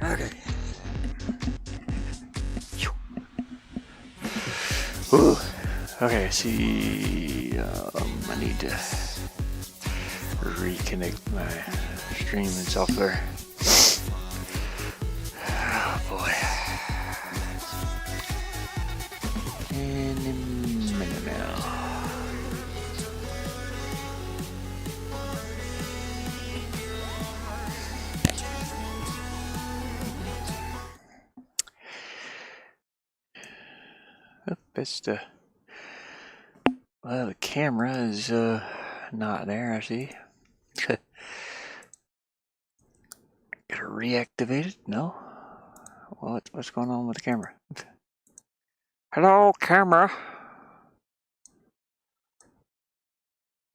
Okay. Ooh. Okay, see, I need to reconnect my streaming software. Oh boy. Any minute now. Oh, that's the... Well, the camera is not there, I see. Gotta reactivate it? No? What's going on with the camera? Hello, camera.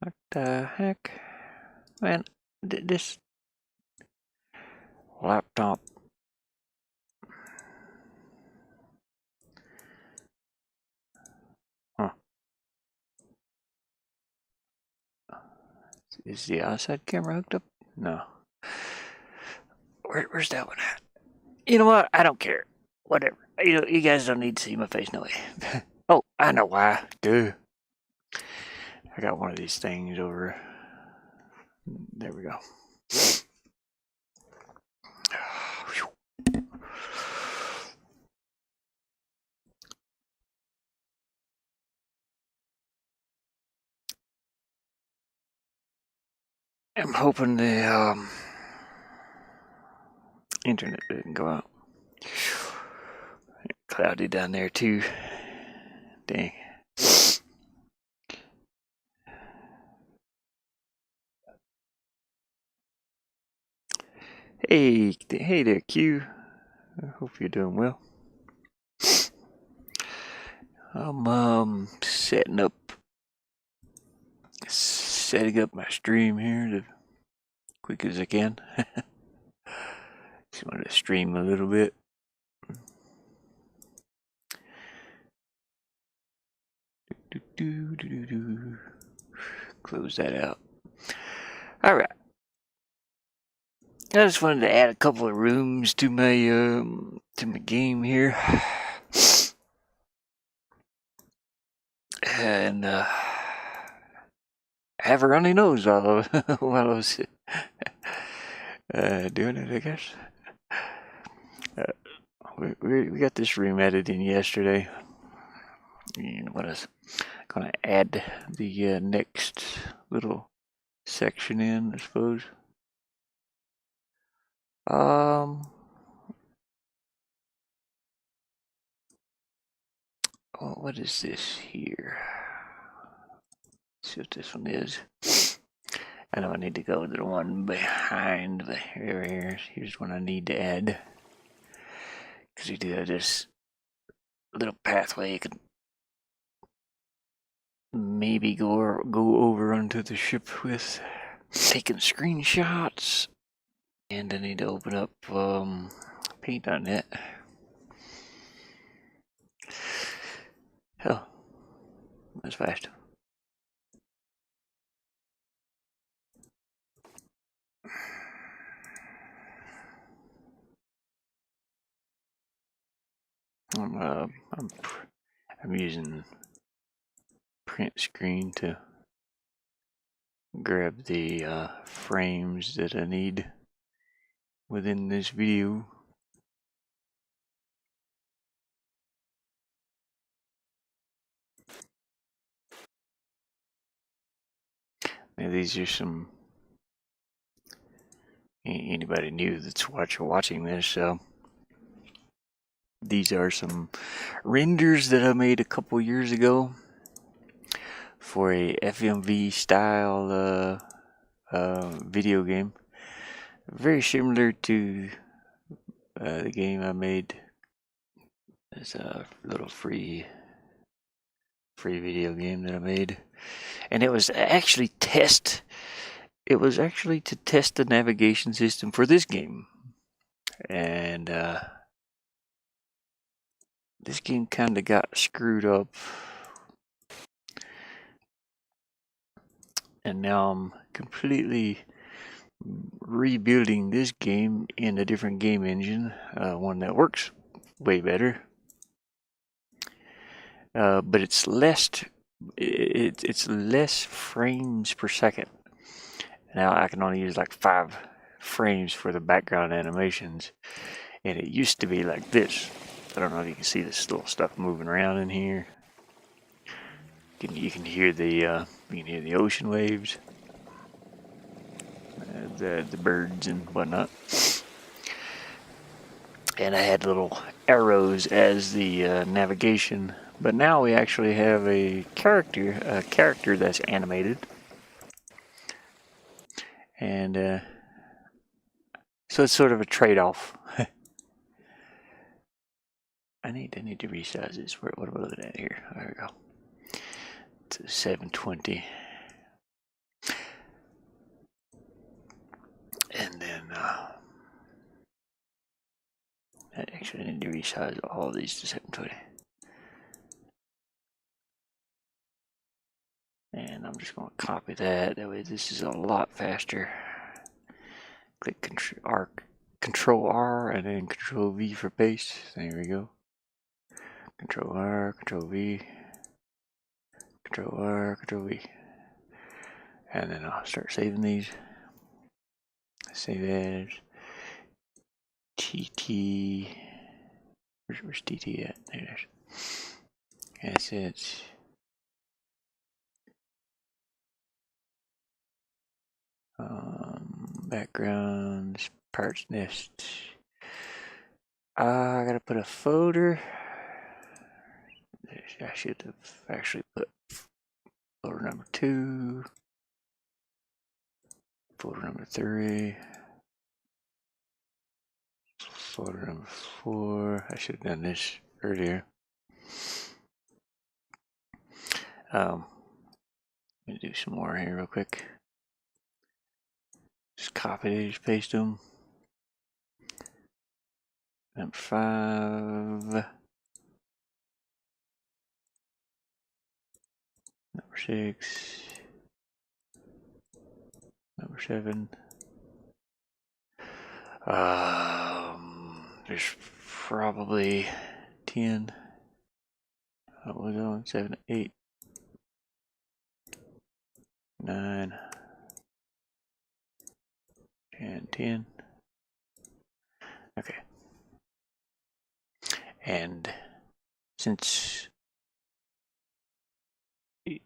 What the heck? Man, this laptop. Huh. Is the outside camera hooked up? No. Where's that one at? You know what? I don't care. Whatever. You know, you guys don't need to see my face, no way. Oh, I know why. Duh. I got one of these things over. There we go. I'm hoping the internet didn't go out. Cloudy down there too. Dang. Hey there, Q. I hope you're doing well. I'm setting up my stream here as quick as I can. Just wanted to stream a little bit. Close that out. All right. I just wanted to add a couple of rooms to my game here, and have a runny nose while I was doing it, I guess. We got this room added in yesterday. And what is gonna add the next little section in, I suppose. What is this here? Let's see what this one is. I know I need to go to the one behind the here. Here's one I need to add. Because we do have this little pathway you can maybe go over onto the ship with, taking screenshots. And I need to open up paint.net. Oh, that's fast. I'm using print screen to grab the frames that I need within this video. Now these are some, anybody new that's watching this, so these are some renders that I made a couple years ago for a FMV style video game, very similar to the game I made. It's a little free video game that I made, and it was actually to test the navigation system for this game. And this game kind of got screwed up and now I'm completely rebuilding this game in a different game engine, one that works way better, but it's less frames per second. Now I can only use like 5 frames for the background animations, and it used to be like this. I don't know if you can see this little stuff moving around in here. You can hear the ocean waves, the birds and whatnot. And I had little arrows as the navigation, but now we actually have a character that's animated, and so it's sort of a trade-off. I need to resize this. What am I looking at here? There we go. To 720, and then actually I need to resize all of these to 720. And I'm just going to copy that. That way this is a lot faster. Click Control R and then Control V for paste. There we go. Control R, Control V, Control R, Control V. And then I'll start saving these. Save as TT. Where's TT at? There it is. Assets. Backgrounds, parts nest. I gotta put a folder. I should have actually put folder number 2, folder number 3, folder number 4. I should have done this earlier. Let me do some more here real quick. Just copy these, paste them. Number 5. Number 6. Number 7. There's probably 10. What was on? 7, 8, 9, 10. Okay. And since you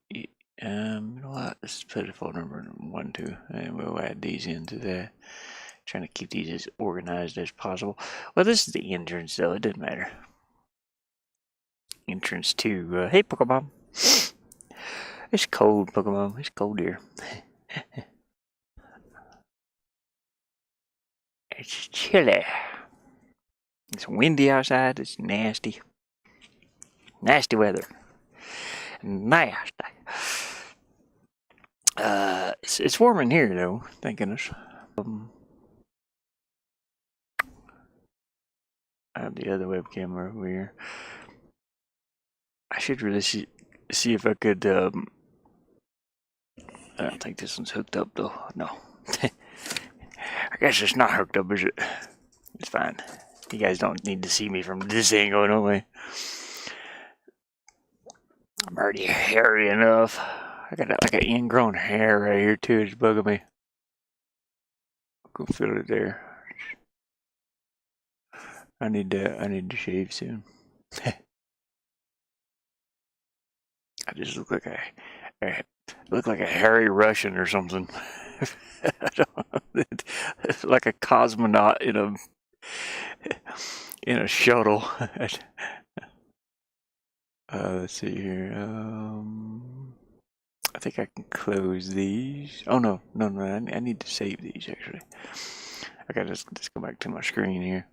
know what? Let's put a folder number 1, 2, and we'll add these into there. Trying to keep these as organized as possible. Well, this is the entrance, though. It doesn't matter. Entrance to hey, Pokemon. It's cold, Pokemon. It's cold here. It's chilly. It's windy outside. It's nasty. Nasty weather. Nasty. It's warm in here, though. Thank goodness. I have the other webcam over here. I should really see if I could. I don't think this one's hooked up, though. No. I guess it's not hooked up, is it? It's fine. You guys don't need to see me from this angle, no way. I'm already hairy enough. I got like an ingrown hair right here too. It's bugging me. Go feel it there. I need to shave soon. I just look like a hairy Russian or something. Like a cosmonaut in a shuttle. Let's see here. I think I can close these. Oh no! I need to save these actually. I gotta just go back to my screen here.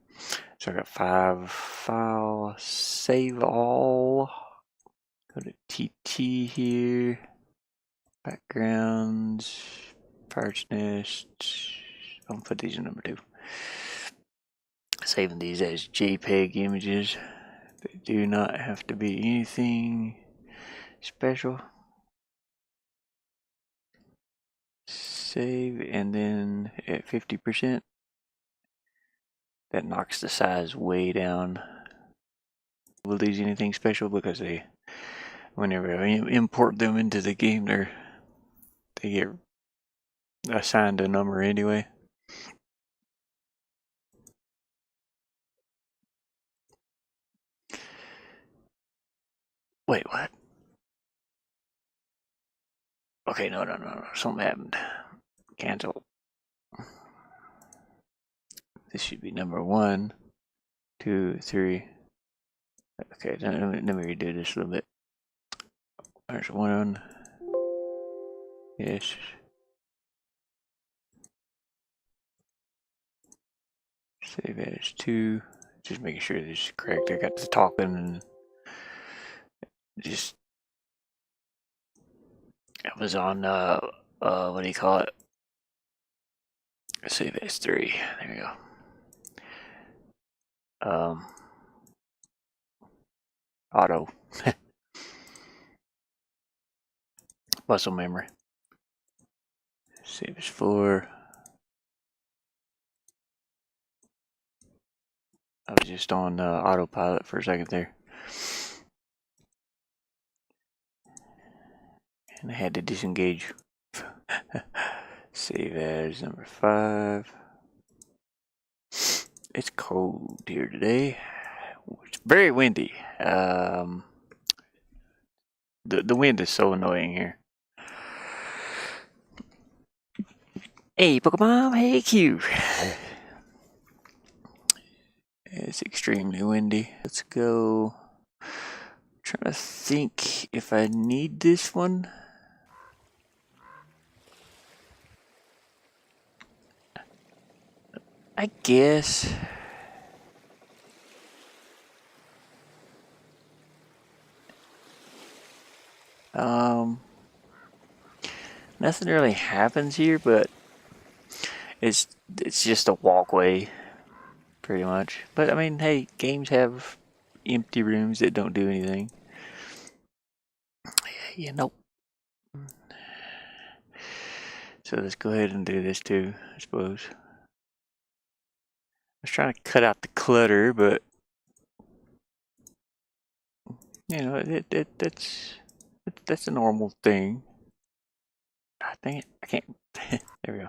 So I got 5 file, save all. Go to TT here. Backgrounds, parts nest. I'll put these in number 2. Saving these as JPEG images. They do not have to be anything special. Save, and then at 50%, that knocks the size way down. Will these anything special because whenever I import them into the game, they get assigned a number anyway. Wait, what? Okay, no. Something happened. Cancel. This should be number 1, 2, 3. Okay, let me redo this a little bit. There's 1. Yes. Save as 2. Just making sure this is correct. I got the talking and just I was on what do you call it? Save as 3. There we go. Auto. Muscle memory. Save as 4. I was just on autopilot for a second there. And I had to disengage. Save as number 5. It's cold here today. It's very windy. The wind is so annoying here. Hey, Pokemon. Hey, Q. It's extremely windy. Let's go. I'm trying to think if I need this one. I guess. Nothing really happens here, but it's just a walkway, pretty much. But I mean, hey, games have empty rooms that don't do anything. Yeah, nope. So let's go ahead and do this too, I suppose. I was trying to cut out the clutter, but you know, that's a normal thing. God dang it, I can't. There we go.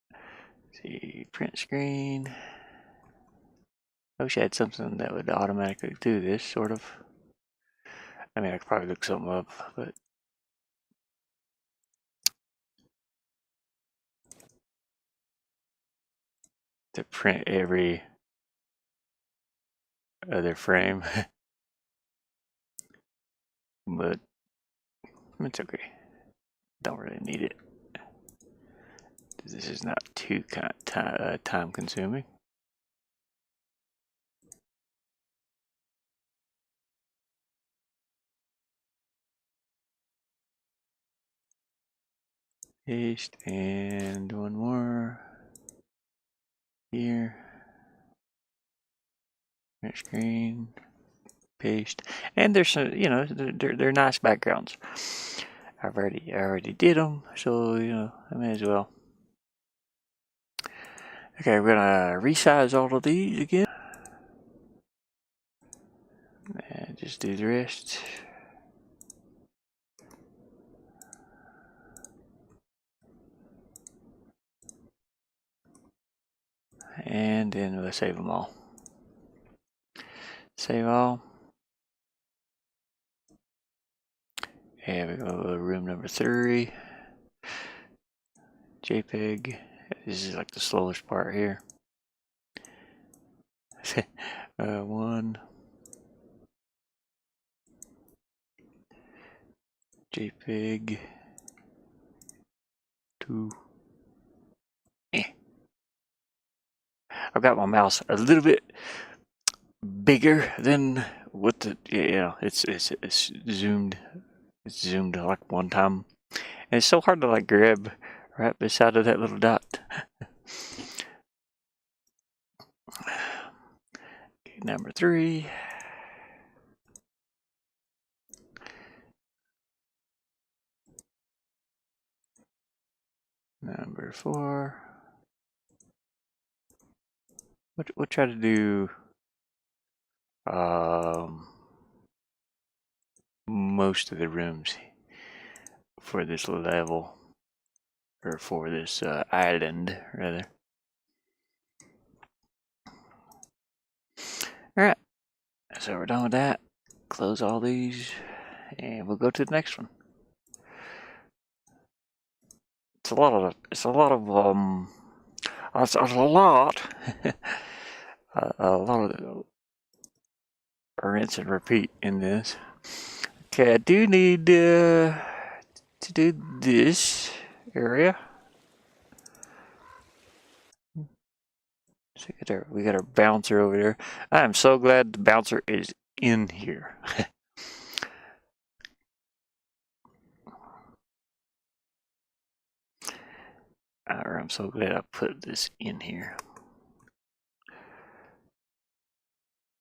Let's see, print screen. I wish I had something that would automatically do this, sort of. I mean, I could probably look something up, but to print every other frame. But it's okay. Don't really need it. This is not too time consuming. Paste, and one more here. Print screen, paste, and there's some, you know, they're nice backgrounds. I already did them, so you know I may as well. Okay, we're gonna resize all of these again, and just do the rest. And then we'll save them all. Save all. And we go to room number 3. JPEG. This is like the slowest part here. 1. JPEG. 2. I've got my mouse a little bit bigger than what the, it's zoomed. It's zoomed like one time. And it's so hard to like grab right beside of that little dot. Okay, number 3. Number 4. We'll try to do most of the rooms for this level, or for this island, rather. Alright, so we're done with that. Close all these, and we'll go to the next one. It's a lot of rinse and repeat in this. Okay, I do need to do this area. So we got our bouncer over there. I am so glad the bouncer is in here. I'm so glad I put this in here.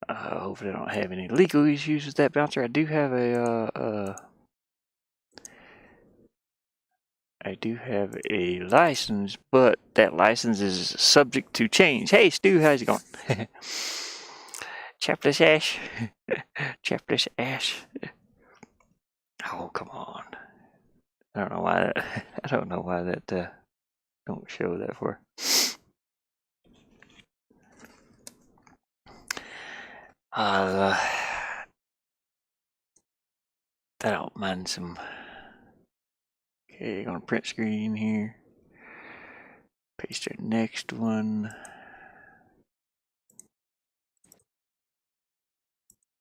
Hopefully I don't have any legal issues with that bouncer. I do have a license, but that license is subject to change. Hey Stu, how's it going? Chapless Ash. Chapless Ash. Oh, come on. I don't know why that don't show that for. I don't mind some. Okay, gonna print screen here. Paste our next one.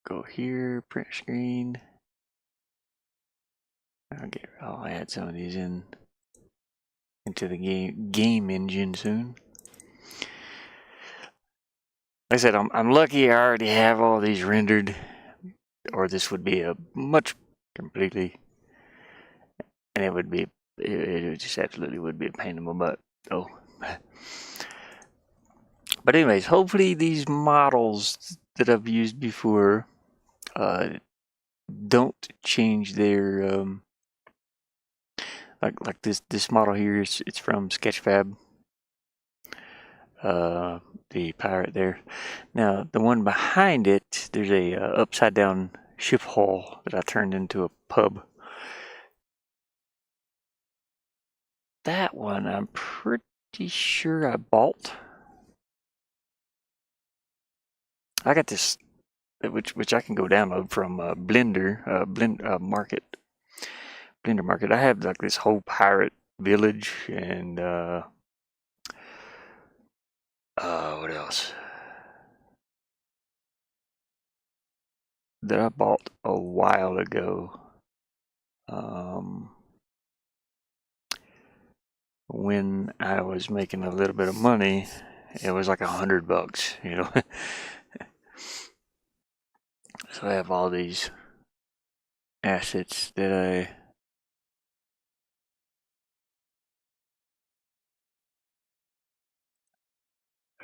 Go here, print screen. I'll add some of these into the game engine soon. Like I said, I'm lucky I already have all these rendered, or this would be a much completely, and it just absolutely would be a pain in my butt. Oh. But anyways, hopefully these models that I've used before don't change their like this model here it's from Sketchfab. The pirate there. Now the one behind it, there's a upside down ship hull that I turned into a pub. That one I'm pretty sure I bought. I got this, which I can go download from Blender Market. Blender Market. I have like this whole pirate village and what else? That I bought a while ago. When I was making a little bit of money, it was like $100, you know. So I have all these assets that I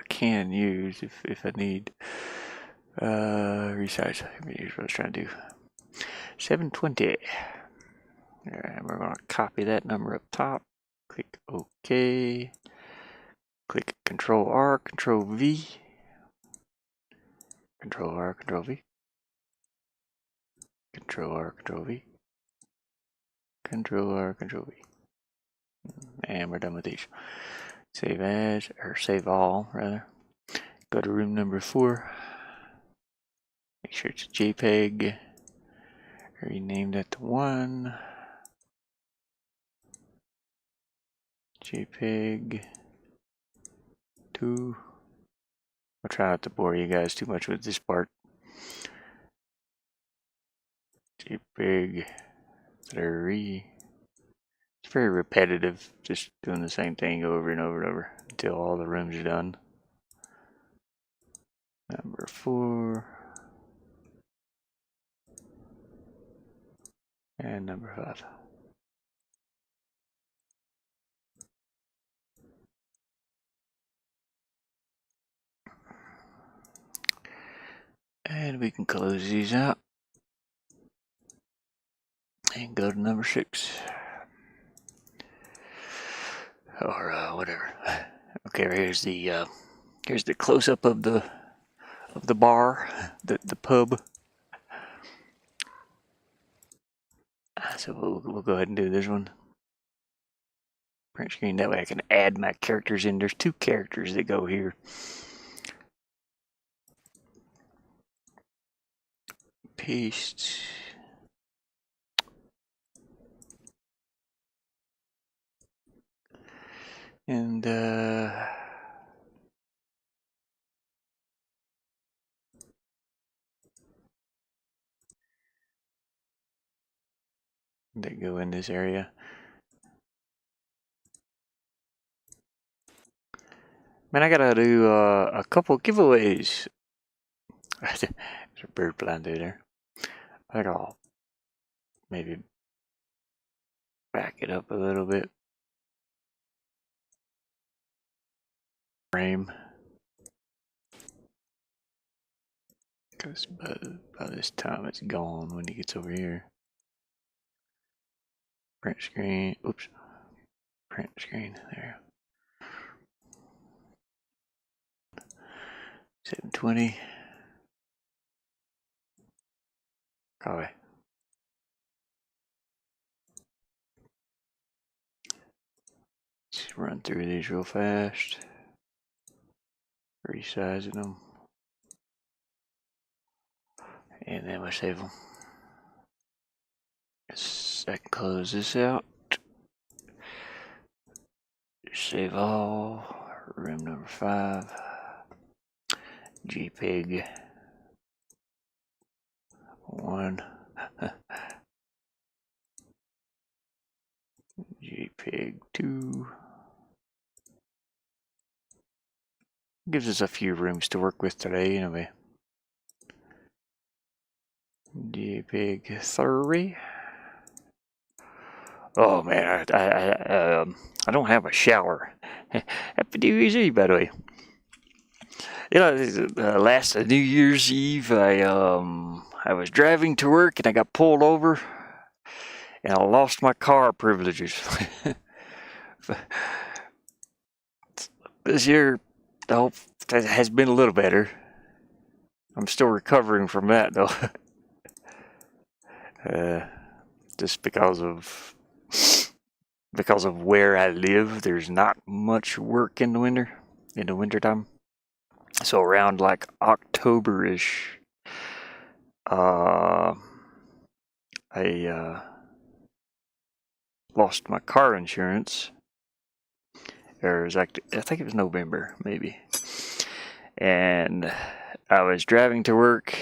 can use if I need. Resize. Here's what I was trying to do. 720. Alright, we're going to copy that number up top. Click OK. Click Control R, Control V. Control R, Control V. Control R, Control V. Control R, Control V. And we're done with these. Save as, or save all, rather. Go to room number 4. Make sure it's JPEG. Rename that to 1. JPEG 2. I'll try not to bore you guys too much with this part. JPEG 3. It's very repetitive, just doing the same thing over and over and over until all the rooms are done. Number 4. And number 5. And we can close these out and go to number 6. or whatever. Okay, here's the close up of the bar, the pub. So we'll go ahead and do this one. Print screen. That way I can add my characters in. There's 2 characters that go here. Paste. And they go in this area. Man, I gotta do a couple giveaways. There's a bird flying through there. I think I'll maybe back it up a little bit. Frame. Because by this time it's gone when he gets over here. Print screen. Oops. Print screen. There. 720. Copy. Let's run through these real fast. Resizing them. And then we save them. I can close this out. Save all. Room number 5. JPEG 1. JPEG 2. Gives us a few rooms to work with today, anyway. JPEG 3. Oh man, I don't have a shower. Happy New Year's Eve, by the way. You know, last New Year's Eve, I was driving to work and I got pulled over, and I lost my car privileges. This year, I hope that has been a little better. I'm still recovering from that though. Just because of where I live, there's not much work in the wintertime. So around like October-ish, I lost my car insurance. Or it was actually, I think it was November, maybe. And I was driving to work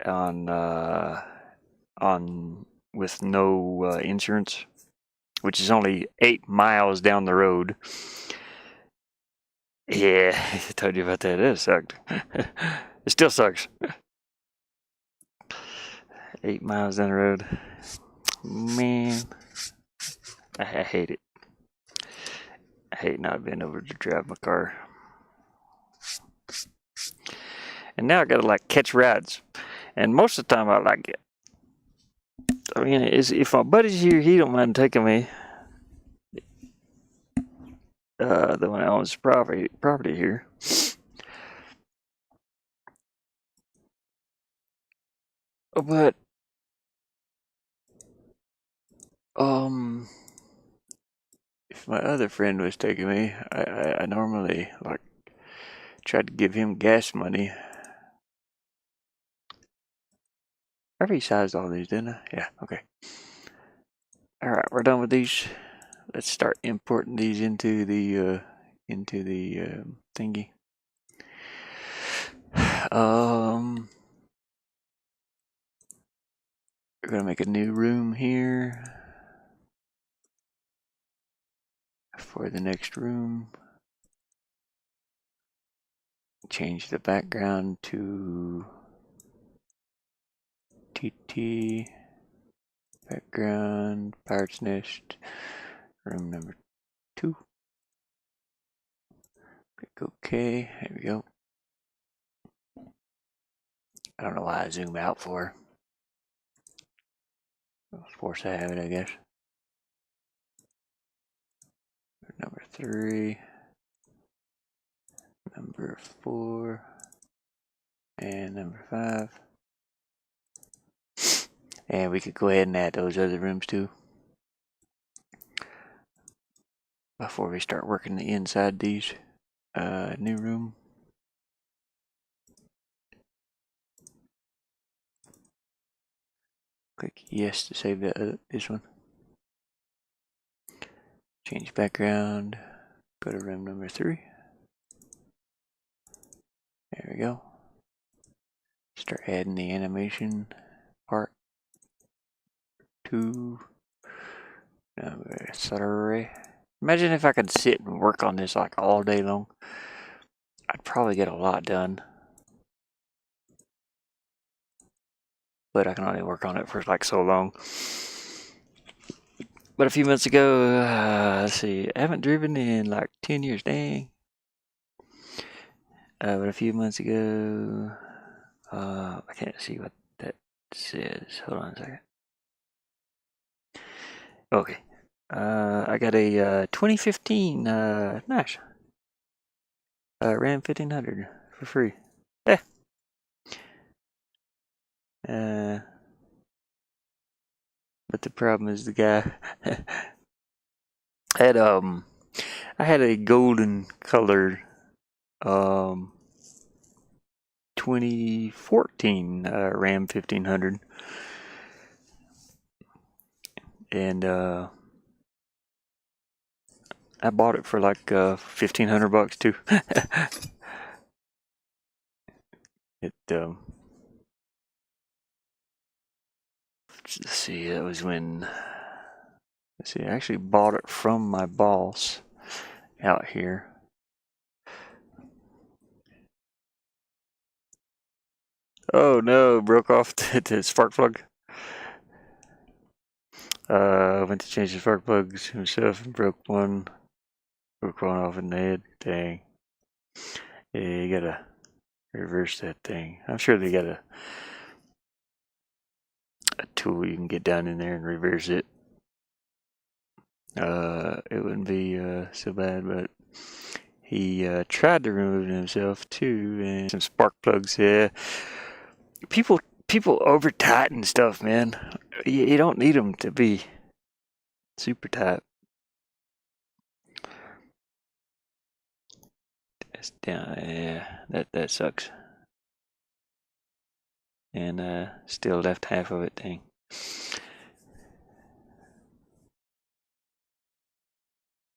on with no insurance, which is only 8 miles down the road. Yeah, I told you about that. It sucked. It still sucks. 8 miles down the road. Man, I hate it. I hate not being able to drive my car. And now I gotta like catch rides. And most of the time I like it. I mean, if my buddy's here, he don't mind taking me. The one that owns property here. But if my other friend was taking me, I normally like tried to give him gas money. I resized all these, didn't I? Yeah, okay. Alright, we're done with these. Let's start importing these into the thingy. We're gonna make a new room here for the next room. Change the background to TT background, Pirate's Nest, room number 2. Click OK. There we go. I don't know why I zoom out for. Force I have it, I guess. number 3, number 4, and number 5. And we could go ahead and add those other rooms too before we start working the inside these. New room. Click yes to save this one. Change background. Go to room number 3. There we go. Start adding the animation part. 2. Number 3. Imagine if I could sit and work on this like all day long. I'd probably get a lot done. But I can only work on it for like so long. But a few months ago, let's see, I haven't driven in like 10 years, dang. But a few months ago, I can't see what that says. Hold on a second. Okay. I got a 2015 nice Ram 1500 for free. But the problem is the guy had I had a golden colored 2014 Ram 1500, and I bought it for like $1,500 too. Let's see, that was when, let's see, I actually bought it from my boss out here. Oh no, broke off the spark plug. Went to change the spark plugs himself and broke one off in the head. Dang. Yeah, you gotta reverse that thing. I'm sure they got a tool you can get down in there and reverse it. It wouldn't be so bad, but he tried to remove it himself too, and some spark plugs. Yeah, people over tighten stuff, man. You don't need them to be super tight. That's down. Yeah, that sucks. And still left half of it. Dang.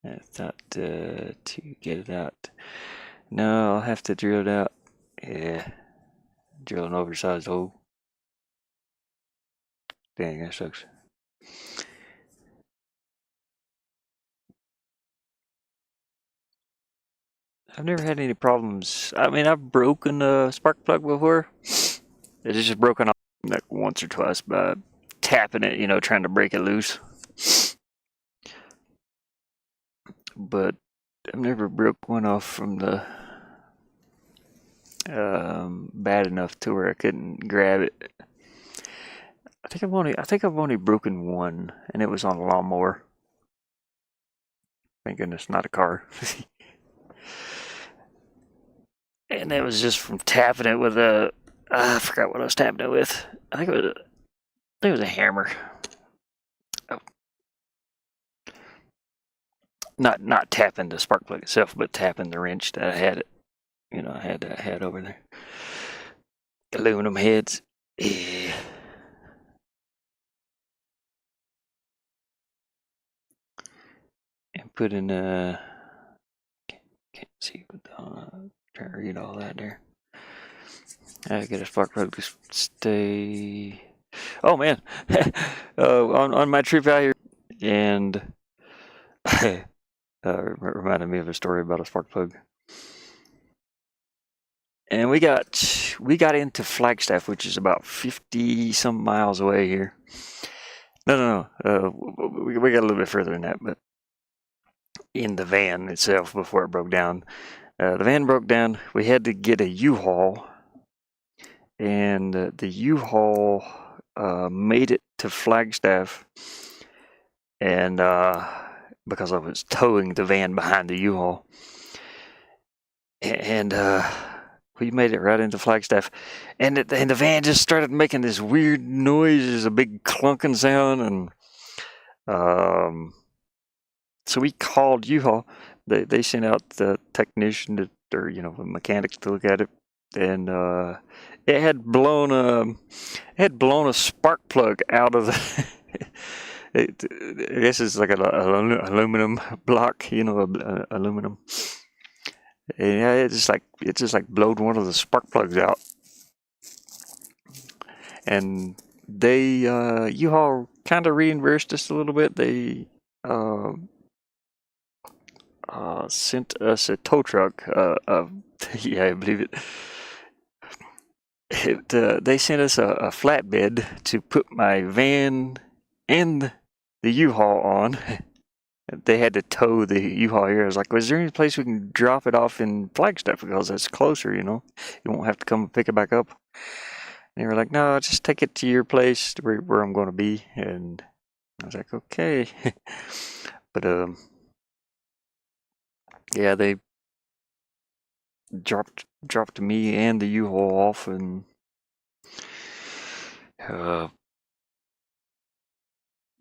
I thought to get it out. No, I'll have to drill it out. Yeah, drill an oversized hole. Dang, that sucks. I've never had any problems. I mean, I've broken a spark plug before. It's just broken off like once or twice by tapping it, trying to break it loose. But I've never broke one off from the bad enough to where I couldn't grab it. I think I've only broken one, and it was on a lawnmower. Thank goodness, not a car. And it was just from tapping it with a. I forgot what I was tapping it with. I think it was a hammer. Oh. Not tapping the spark plug itself, but tapping the wrench that I had it. I had that head over there. Aluminum heads. Yeah. And put in can't see, but trying to read all that there. I get a spark plug to stay. Oh man, on my trip out here, and reminded me of a story about a spark plug. And we got into Flagstaff, which is about 50 some miles away here. No. We got a little bit further than that, but in the van itself before it broke down. The van broke down. We had to get a U-Haul, and the U-Haul made it to Flagstaff, and because I was towing the van behind the U-Haul. And we made it right into Flagstaff, and the van just started making this weird noise, a big clunking sound, and so we called U-Haul. They sent out the technician or the mechanics to look at it, and it had blown a spark plug out of the. I guess it's like an aluminum block, aluminum. And yeah, it just like blowed one of the spark plugs out, and they U-Haul kind of reimbursed us a little bit. They sent us a tow truck. Yeah, I believe it. They sent us a flatbed to put my van and the U-Haul on. They had to tow the U-Haul here. I was like, was there any place we can drop it off in Flagstaff, because that's closer, you won't have to come pick it back up. And they were like, no, just take it to your place where I'm going to be. And I was like, okay. But yeah, they dropped me and the U-Haul off, and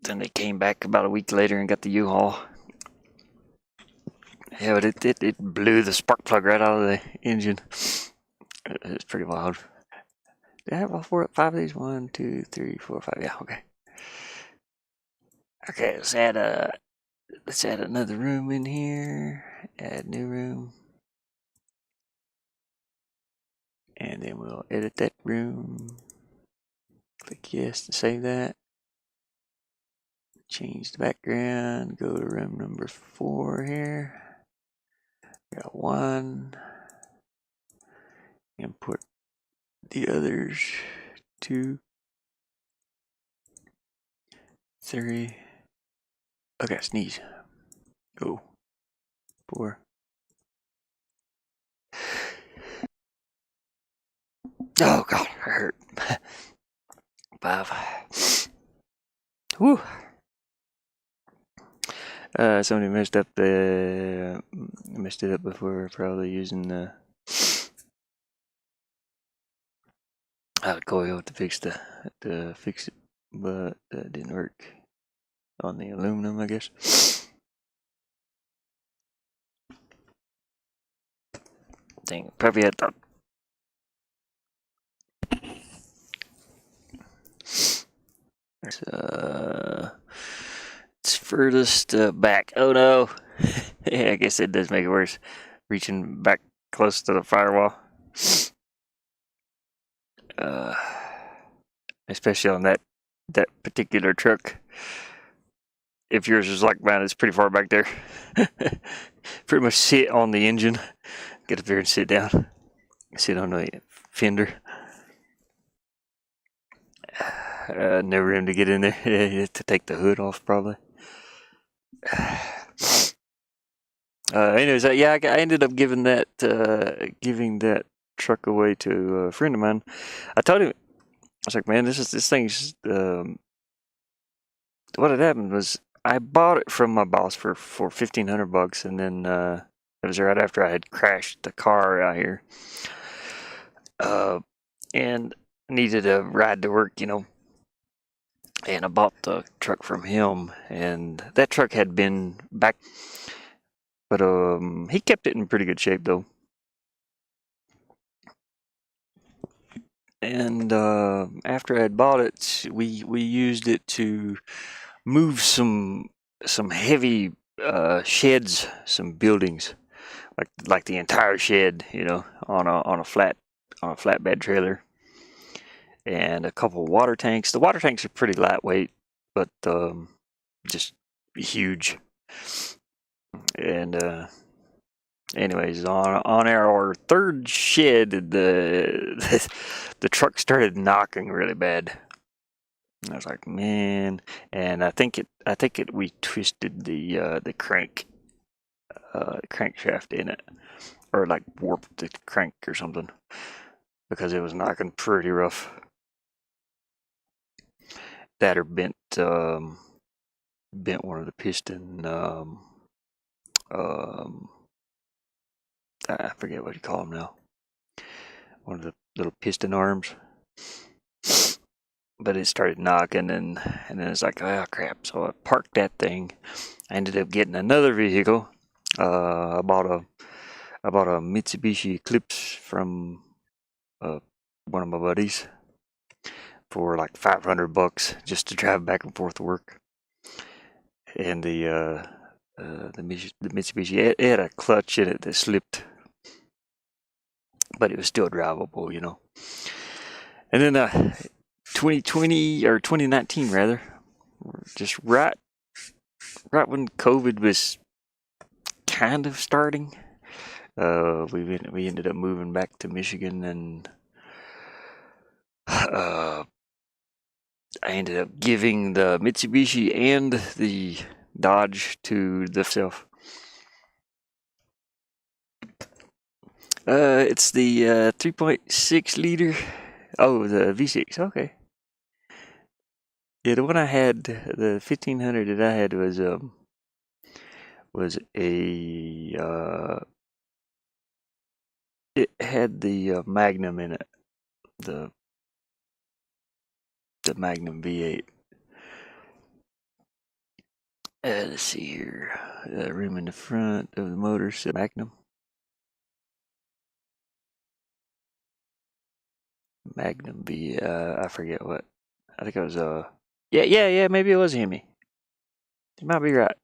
then they came back about a week later and got the U-Haul. Yeah, but it blew the spark plug right out of the engine. It's pretty wild. Did I have all 5 of these? 1, 2, 3, 4, 5. Yeah, okay. Okay, let's add another room in here. Add new room. And then we'll edit that room. Click yes to save that. Change the background. Go to room number 4 here. Got 1. Import the others. 2, 3. Okay, sneeze. Go. 4. Oh god, I hurt. 5. Whew. Somebody messed it up before, probably using the coil to fix it, but that didn't work on the aluminum, I guess. Dang, probably had to. It's furthest back. Oh no. Yeah, I guess it does make it worse. Reaching back close to the firewall. Especially on that particular truck. If yours is like mine, it's pretty far back there. Pretty much sit on the engine. Get up there and sit down. Sit on the fender. No room to get in there. To take the hood off, probably. Anyways, yeah, I ended up giving that truck away to a friend of mine. I told him, I was like, man, this thing's. What had happened was I bought it from my boss for $1,500, and then it was right after I had crashed the car out here, and needed a ride to work, and I bought the truck from him, and that truck had been back, but he kept it in pretty good shape though. And after I had bought it, we used it to move some heavy sheds, some buildings, like the entire shed, on a flatbed trailer, and a couple of water tanks. The water tanks are pretty lightweight, but just huge. And anyways, on our third shed, the truck started knocking really bad. I was like, man, and I think we twisted the crankshaft in it, or like warped the crank or something, because it was knocking pretty rough. That or bent bent one of the piston. I forget what you call them now. One of the little piston arms. But it started knocking, and then it's like, oh crap! So I parked that thing. I ended up getting another vehicle. I bought a Mitsubishi Eclipse from one of my buddies for like $500 just to drive back and forth to work. And the Mitsubishi, it had a clutch in it that slipped, but it was still drivable, you know. And then 2020 or 2019 rather, just right when COVID was kind of starting, we ended up moving back to Michigan, and I ended up giving the Mitsubishi and the Dodge to the self. It's the 3.6 liter. Oh, the V6. Okay. Yeah, the one I had, the 1500 that I had was a it had the Magnum in it, the Magnum V8. Let's see here. Room in the front of the motor said Magnum. Magnum V. I forget what. I think it was yeah. Maybe it was a Hemi. You might be right.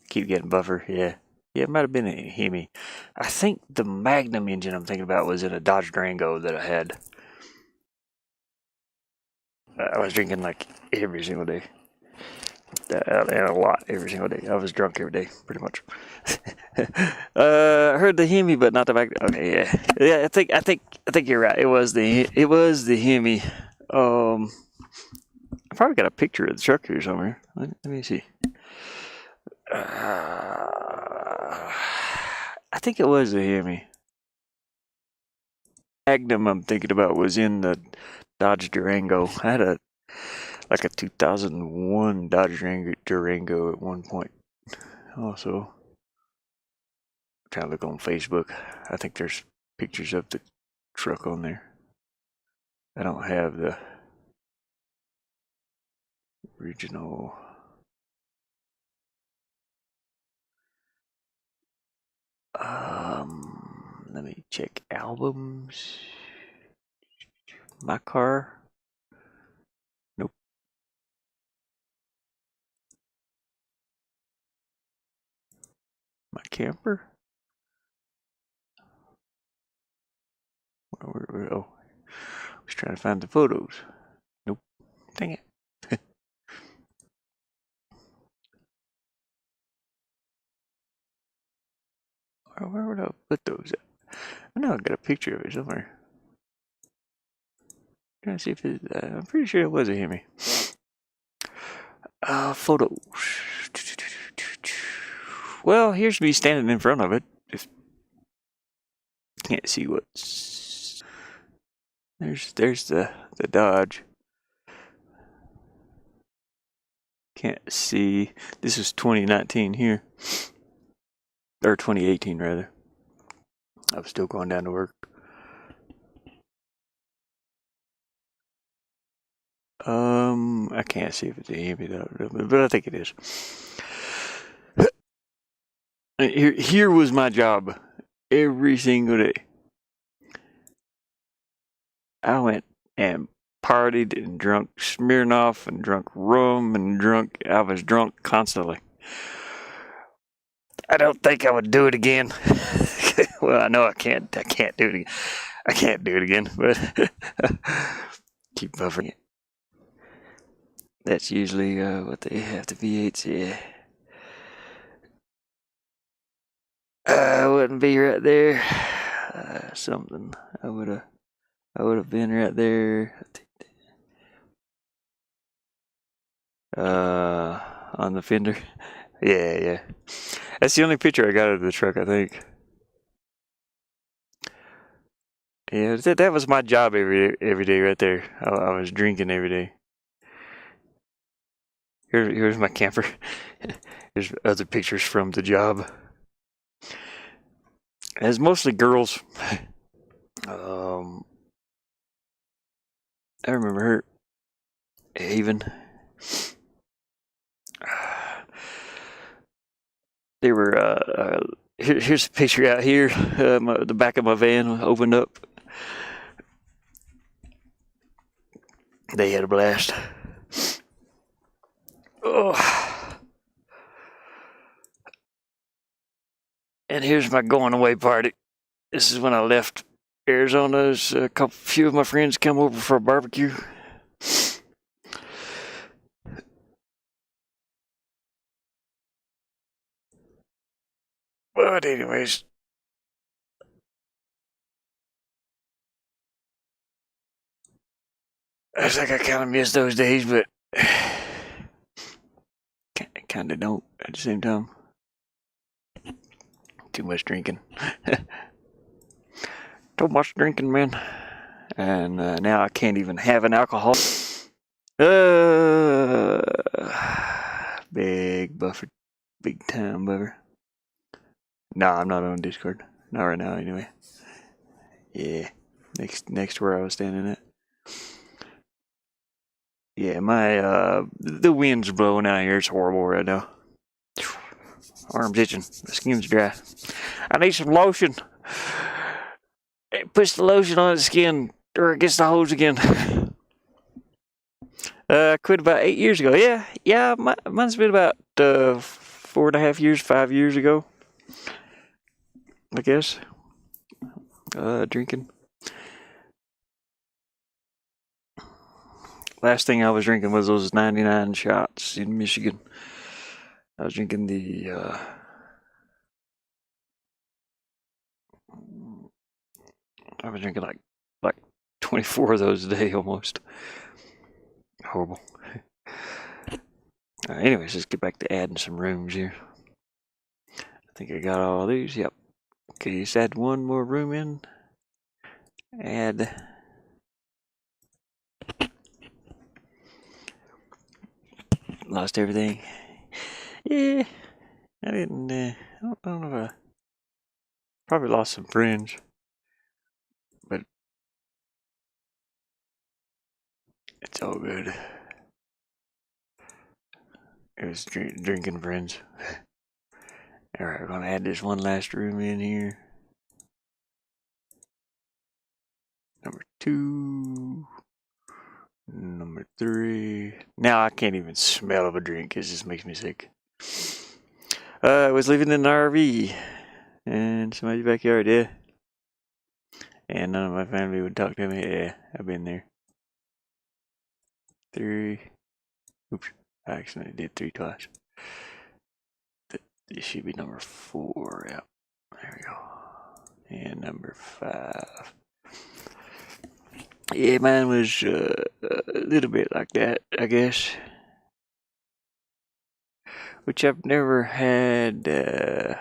Keep getting buffer. Yeah, it might have been a Hemi. I think the Magnum engine I'm thinking about was in a Dodge Durango that I had. I was drinking like every single day. And a lot every single day. I was drunk every day, pretty much. I heard the Hemi, but not the Magnum. Okay, yeah. I think you're right. It was the Hemi. I probably got a picture of the truck here somewhere. Let me see. I think it was the Hemi. Magnum I'm thinking about was in the Dodge Durango. I had a 2001 Dodge Durango at one point. Also, I'm trying to look on Facebook. I think there's pictures of the truck on there. I don't have the original. Let me check albums. My car. Nope. My camper. Oh, I was trying to find the photos. Nope. Dang it. Where would I put those at? I know I got a picture of it somewhere. Trying to see if it. I'm pretty sure it was a Hemi. Photos. Well, here's me standing in front of it. Just can't see what's. There's the Dodge. Can't see. This is 2019 here. Or 2018 rather. I was still going down to work. I can't see if it's a Hemi though, but I think it is. Here was my job every single day. I went and partied and drunk Smirnoff and drunk rum and I was drunk constantly. I don't think I would do it again. Well, I know I can't do it again. I can't do it again, but keep buffering it. That's usually what they have, the V8s, yeah. I wouldn't be right there. Something. I would have been right there. On the fender. Yeah. That's the only picture I got of the truck, I think. Yeah, that was my job every day right there. I was drinking every day. Here's my camper. Here's other pictures from the job. It's mostly girls. I remember her. Even they were. Here's a picture out here. The back of my van opened up. They had a blast. Oh. And here's my going away party. This is when I left Arizona. A few of my friends come over for a barbecue. But anyways, I think I kind of miss those days, but kind of don't at the same time. Too much drinking. Too much drinking, man. And now I can't even have an alcohol. Big buffer. Big time buffer. No, I'm not on Discord. Not right now, anyway. Yeah. Next where I was standing at. Yeah, the wind's blowing out here. It's horrible right now. Arms itching. The skin's dry. I need some lotion. Push the lotion on the skin, or it gets the hose again. I quit about 8 years ago. Yeah. Mine's been about 4.5 years, 5 years ago. I guess. Drinking. Last thing I was drinking was those 99 shots in Michigan. I was drinking I was drinking like 24 of those a day almost. Horrible. Anyways, let's get back to adding some rooms here. I think I got all these. Yep. Okay, just add one more room in. Add. Lost everything. Yeah. I didn't. I don't know if I probably lost some friends. But it's all good. It was drinking friends. Alright, we're gonna add this one last room in here. Number 2. Number 3. Now I can't even smell of a drink. It just makes me sick. I was living in an RV in somebody's backyard, yeah. And none of my family would talk to me. Yeah, I've been there. 3. Oops, I accidentally did 3 twice. This should be number 4. Yep. There we go. And number 5. Yeah, mine was a little bit like that, I guess. Which I've never had. 1,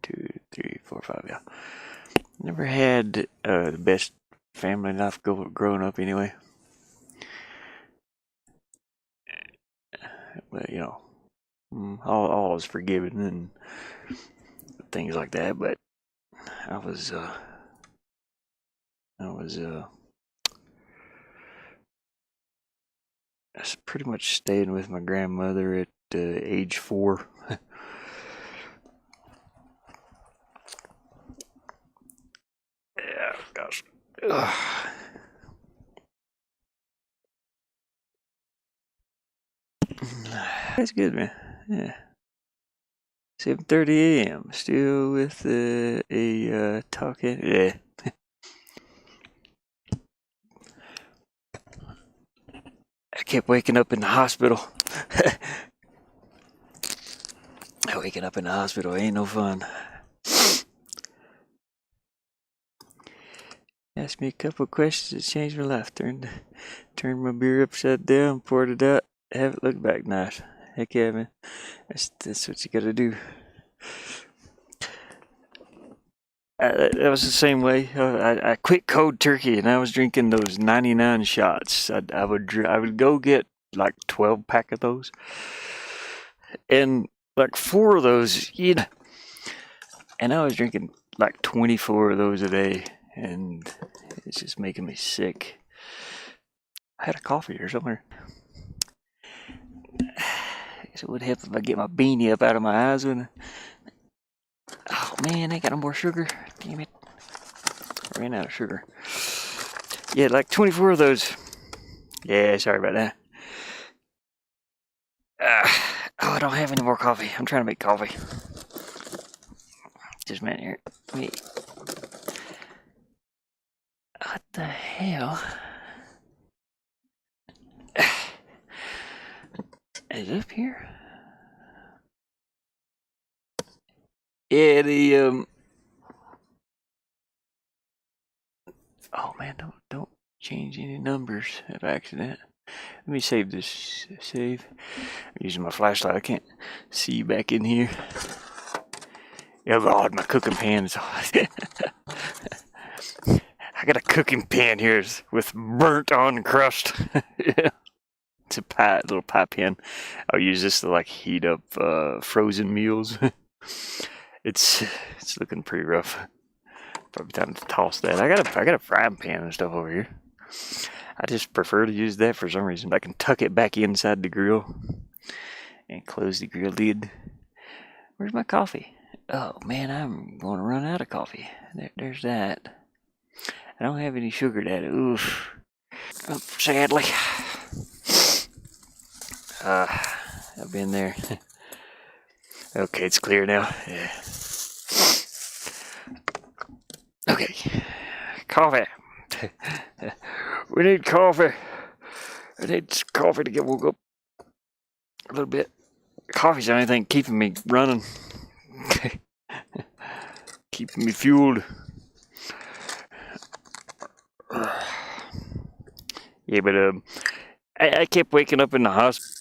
2, 3, 4, 5. Yeah, never had the best family life growing up, anyway. But you know, all is forgiven and things like that. But I was pretty much staying with my grandmother at age 4. Yeah, gosh. Ugh. That's good, man. Yeah. 7:30 a.m. Still with a talking. Yeah. I kept waking up in the hospital. Waking up in the hospital ain't no fun. Asked me a couple questions that changed my life. Turned my beer upside down, poured it out, have it look back nice. Heck yeah, man. That's what you gotta do. That was the same way. I quit cold turkey, and I was drinking those 99 shots. I would go get like 12 pack of those, and like 4 of those, and I was drinking like 24 of those a day, and it's just making me sick. I had a coffee or somewhere. I guess it would help if I get my beanie up out of my eyes. Oh man, I got no more sugar. Damn it. I ran out of sugar. Yeah, like 24 of those. Yeah, sorry about that. I don't have any more coffee. I'm trying to make coffee. Just a minute here. Wait. What the hell? Is it up here? Yeah, oh man, don't change any numbers by accident. Let me save this. Save. I'm using my flashlight. I can't see back in here. Oh Lord, my cooking pan's I got a cooking pan here with burnt on crust. Yeah. It's a little pie pan. I'll use this to like heat up frozen meals. It's looking pretty rough. Probably time to toss that. I got a frying pan and stuff over here. I just prefer to use that for some reason. I can tuck it back inside the grill and close the grill lid. Where's my coffee? Oh man, I'm going to run out of coffee. There's that. I don't have any sugar to add. Oof. Oh, sadly. I've been there. Okay, it's clear now. Yeah. Okay. Coffee. We need coffee. I need coffee to get woke up a little bit. Coffee's the only thing keeping me running. Keeping me fueled. Yeah, but I kept waking up in the hospital.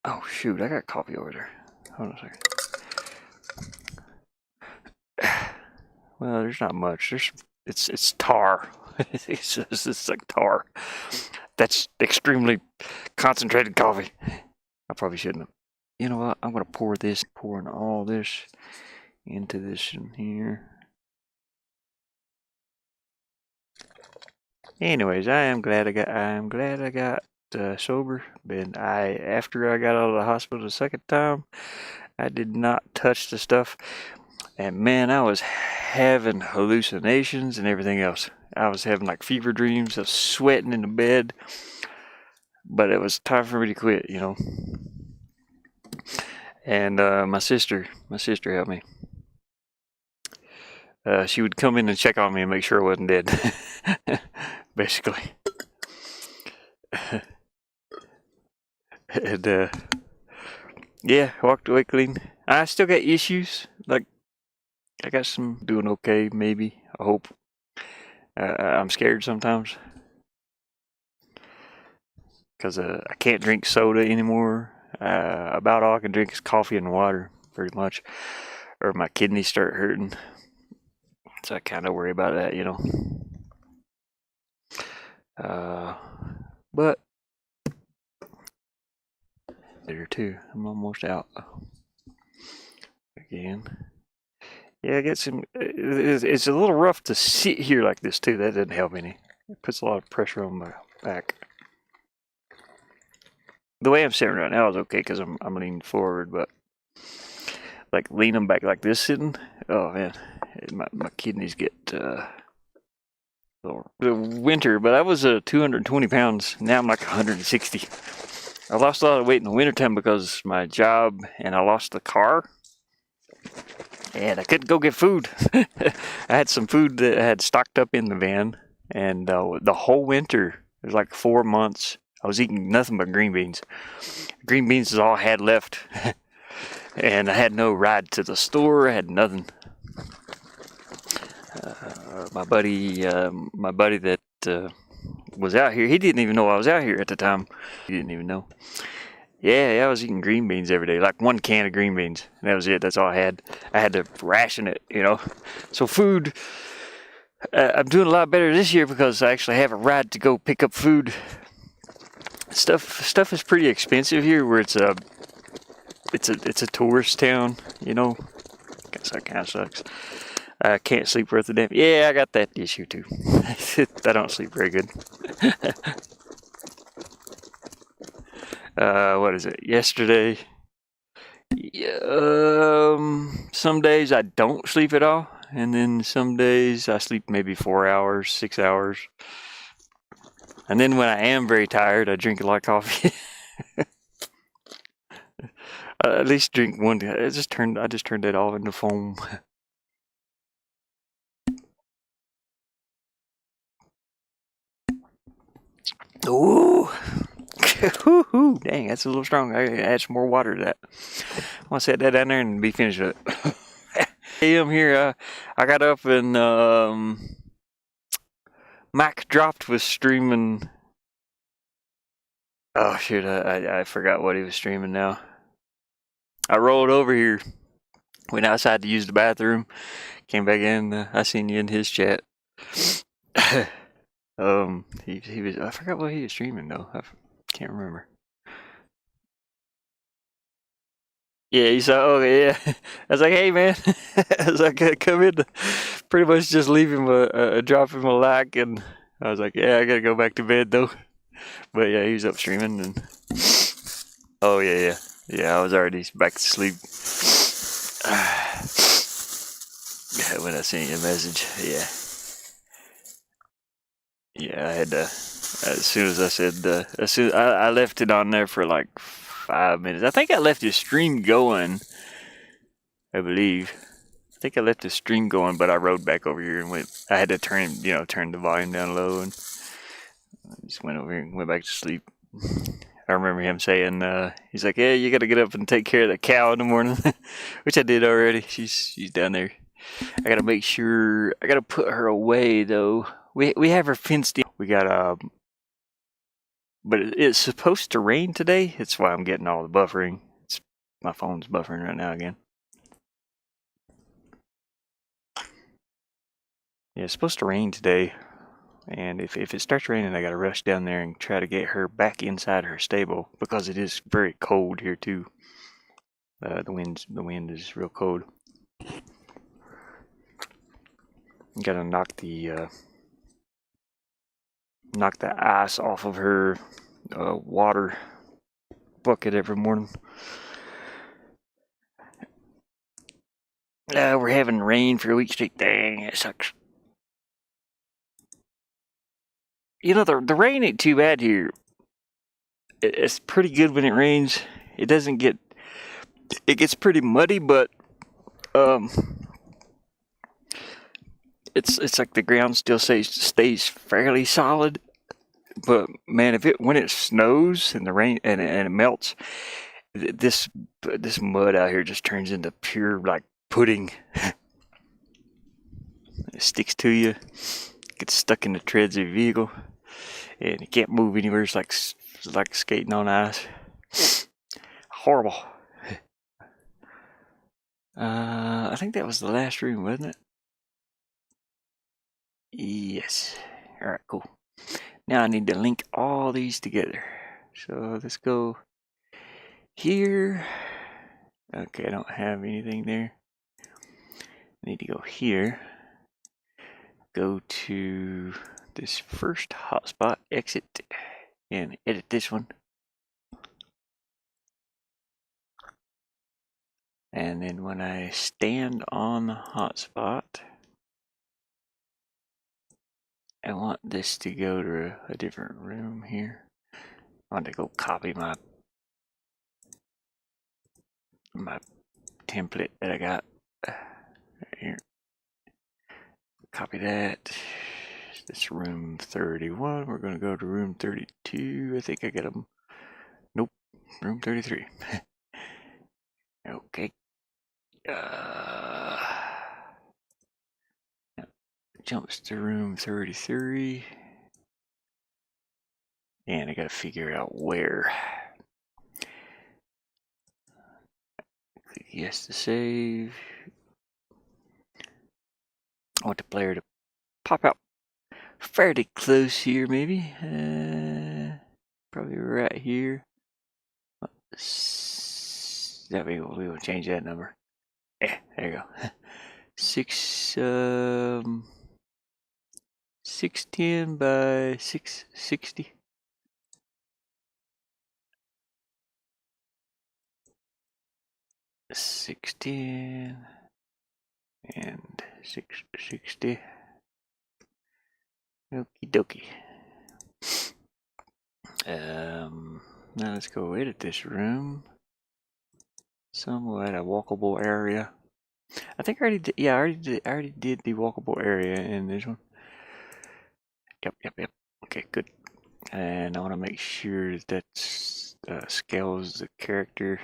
Oh shoot, I got coffee over there. Hold on a second. Well, there's not much. It's tar. It's like tar. That's extremely concentrated coffee. I probably shouldn't have. You know what? I'm gonna pouring all this into this in here. Anyways, I'm glad I got sober. But after I got out of the hospital the second time, I did not touch the stuff. And man, I was having hallucinations and everything else. I was having like fever dreams. I was sweating in the bed. But it was time for me to quit, you know. And my sister helped me. She would come in and check on me and make sure I wasn't dead. Basically. And yeah, I walked away clean. I still got issues. Like, I got some doing okay, maybe. I hope. I'm scared sometimes. Because I can't drink soda anymore. About all I can drink is coffee and water, pretty much. Or my kidneys start hurting. So I kind of worry about that, you know. But there too. I'm almost out again. Yeah, I get some. It's a little rough to sit here like this too. That doesn't help any. It puts a lot of pressure on my back. The way I'm sitting right now is okay because I'm leaning forward, but like leaning back like this sitting, oh man, my kidneys get the winter. But I was 220 pounds. Now I'm like 160. I lost a lot of weight in the wintertime because my job, and I lost the car. And I couldn't go get food. I had some food that I had stocked up in the van, and the whole winter, it was like 4 months, I was eating nothing but green beans. Green beans is all I had left. And I had no ride to the store. I had nothing. My buddy that was out here, he didn't even know I was out here at the time. He didn't even know. Yeah, I was eating green beans every day, like one can of green beans. And that was it. That's all I had. I had to ration it, you know. So food, I'm doing a lot better this year because I actually have a ride to go pick up food. Stuff is pretty expensive here, where it's a tourist town, you know. Guess that kind of sucks. I can't sleep worth a damn. Yeah, I got that issue too. I don't sleep very good. What is it? Yesterday. Some days I don't sleep at all, and then some days I sleep maybe 4 hours, 6 hours. And then when I am very tired, I drink a lot of coffee. At least drink one. I just turned that all into foam. Ooh. Dang, that's a little strong. I gotta add some more water to that. I'm gonna set that down there and be finished with it. Hey, I'm here. I got up and Mac dropped was streaming. Oh shoot, I forgot what he was streaming now. I rolled over here, went outside to use the bathroom, came back in. I seen you in his chat. He was. I forgot what he was streaming though. I can't remember. Yeah, he saw. Oh yeah. I was like, hey man. I was like, come in. Pretty much just leave him drop him a like, and I was like, yeah, I gotta go back to bed though. But yeah, he was up streaming, and oh yeah. I was already back to sleep. When I sent you a message, yeah, I had to. As soon as I said, I left it on there for like 5 minutes. I think I left the stream going. I believe. I think I left the stream going, but I rode back over here and went. I had to turn the volume down low, and I just went over here and went back to sleep. I remember him saying, he's like, yeah, you got to get up and take care of the cow in the morning, which I did already. She's down there. I got to make sure. I got to put her away though. We have her fenced in. We got but it's supposed to rain today. That's why I'm getting all the buffering. My phone's buffering right now again. Yeah, it's supposed to rain today, and if it starts raining, I gotta rush down there and try to get her back inside her stable because it is very cold here too. The wind is real cold. Gotta knock the ice off of her water bucket every morning. We're having rain for a week straight. Dang, it sucks. You know, the rain ain't too bad here. It's pretty good when it rains. It doesn't get. It gets pretty muddy, but it's like the ground still stays fairly solid. But man, when it snows and the rain and it melts, this mud out here just turns into pure like pudding. It sticks to you, gets stuck in the treads of your vehicle, and you can't move anywhere. It's like skating on ice. Horrible. I think that was the last room, wasn't it? Yes. All right, cool. Now I need to link all these together. So let's go here. Okay, I don't have anything there. I need to go here. Go to this first hotspot, exit, and edit this one. And then when I stand on the hotspot, I want this to go to a different room here. I want to go copy my template that I got right here. Copy that. This room 31. We're going to go to room 32. I think I got them. Nope. Room 33. Okay. Jumps to room 33. And I gotta figure out where. Yes, to save. I want the player to pop out fairly close here, maybe. Probably right here. That we will change that number. Yeah, there you go. 610 by 660. 610 and 660. Okie dokie. Now let's go edit this room. Somewhat a walkable area. I think I already did. Yeah, I already did the walkable area in this one. Yep. Okay, good. And I want to make sure that scales the character.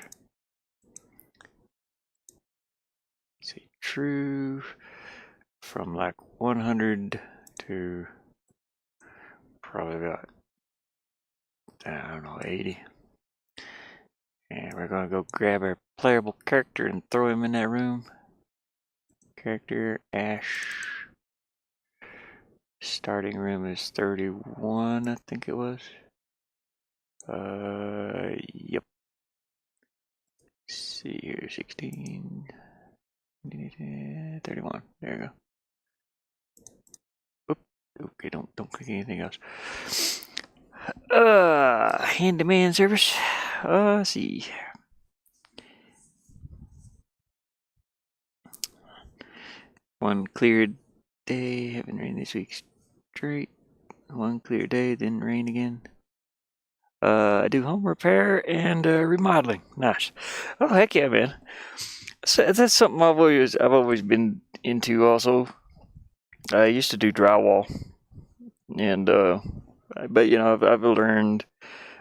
Say true from like 100 to probably about, I don't know, 80. And we're gonna go grab our playable character and throw him in that room. Character Ash. Starting room is 31, I think it was. Yep. Let's see here, 16, 31. There you go. Oop. Okay, don't click anything else. Handyman service. Let's see. One clear day. Haven't rained this week straight. One clear day, then rain again. I do home repair and remodeling. Nice. Oh heck yeah, man. So that's something I've always been into. Also, I used to do drywall, and but you know I've learned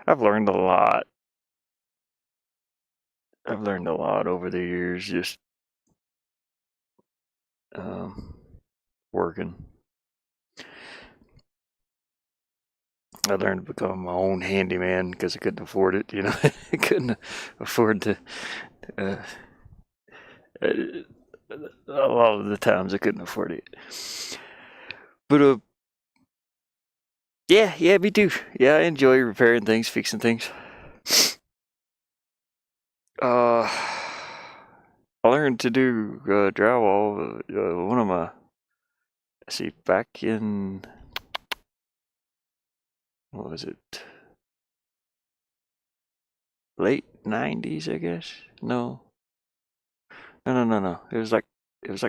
a lot. I've learned a lot over the years just working. I learned to become my own handyman because I couldn't afford it. You know, I couldn't afford to. A lot of the times I couldn't afford it. But yeah, me too. Yeah, I enjoy repairing things, fixing things. I learned to do drywall. One of my, back in, what was it? Late 90s, I guess. No. It was like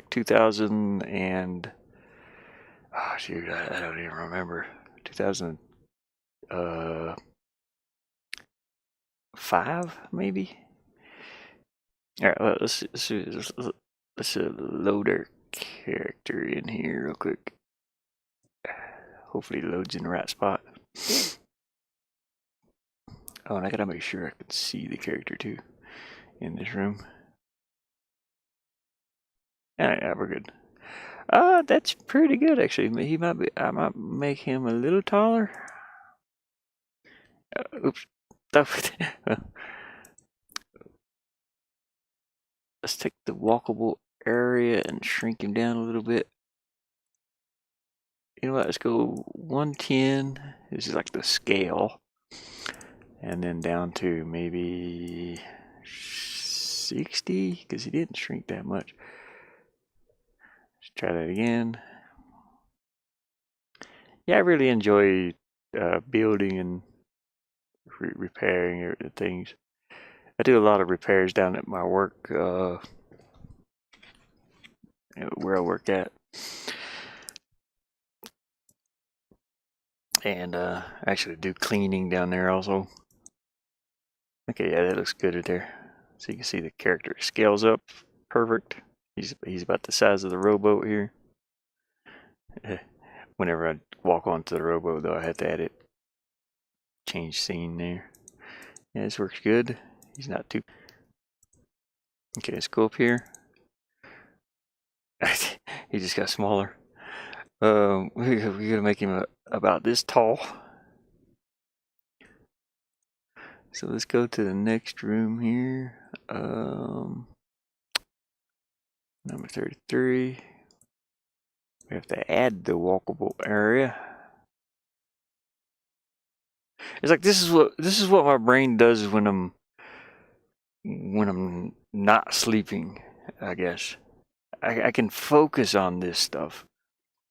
2000 and shoot, I don't even remember. 2005 maybe. All right, let's load our character in here real quick. Hopefully it loads in the right spot. Oh, and I gotta make sure I can see the character too in this room. Yeah, we're good. That's pretty good actually. I might make him a little taller. Oops. Let's take the walkable area and shrink him down a little bit. You know what? Let's go 110. This is like the scale. And then down to maybe 60 because he didn't shrink that much. Let's try that again. Yeah, I really enjoy building and repairing things. I do a lot of repairs down at my work, where I work at. And actually do cleaning down there also. Okay, yeah, that looks good right there. So you can see the character scales up perfect. He's about the size of the rowboat here. Whenever I walk onto the rowboat, though, I have to edit, change scene there. Yeah, this works good. He's not too. Okay, let's go up here. He just got smaller. We're gonna make him about this tall. So let's go to the next room here. Number 33. We have to add the walkable area. It's like this is what my brain does when I'm not sleeping, I guess. I can focus on this stuff,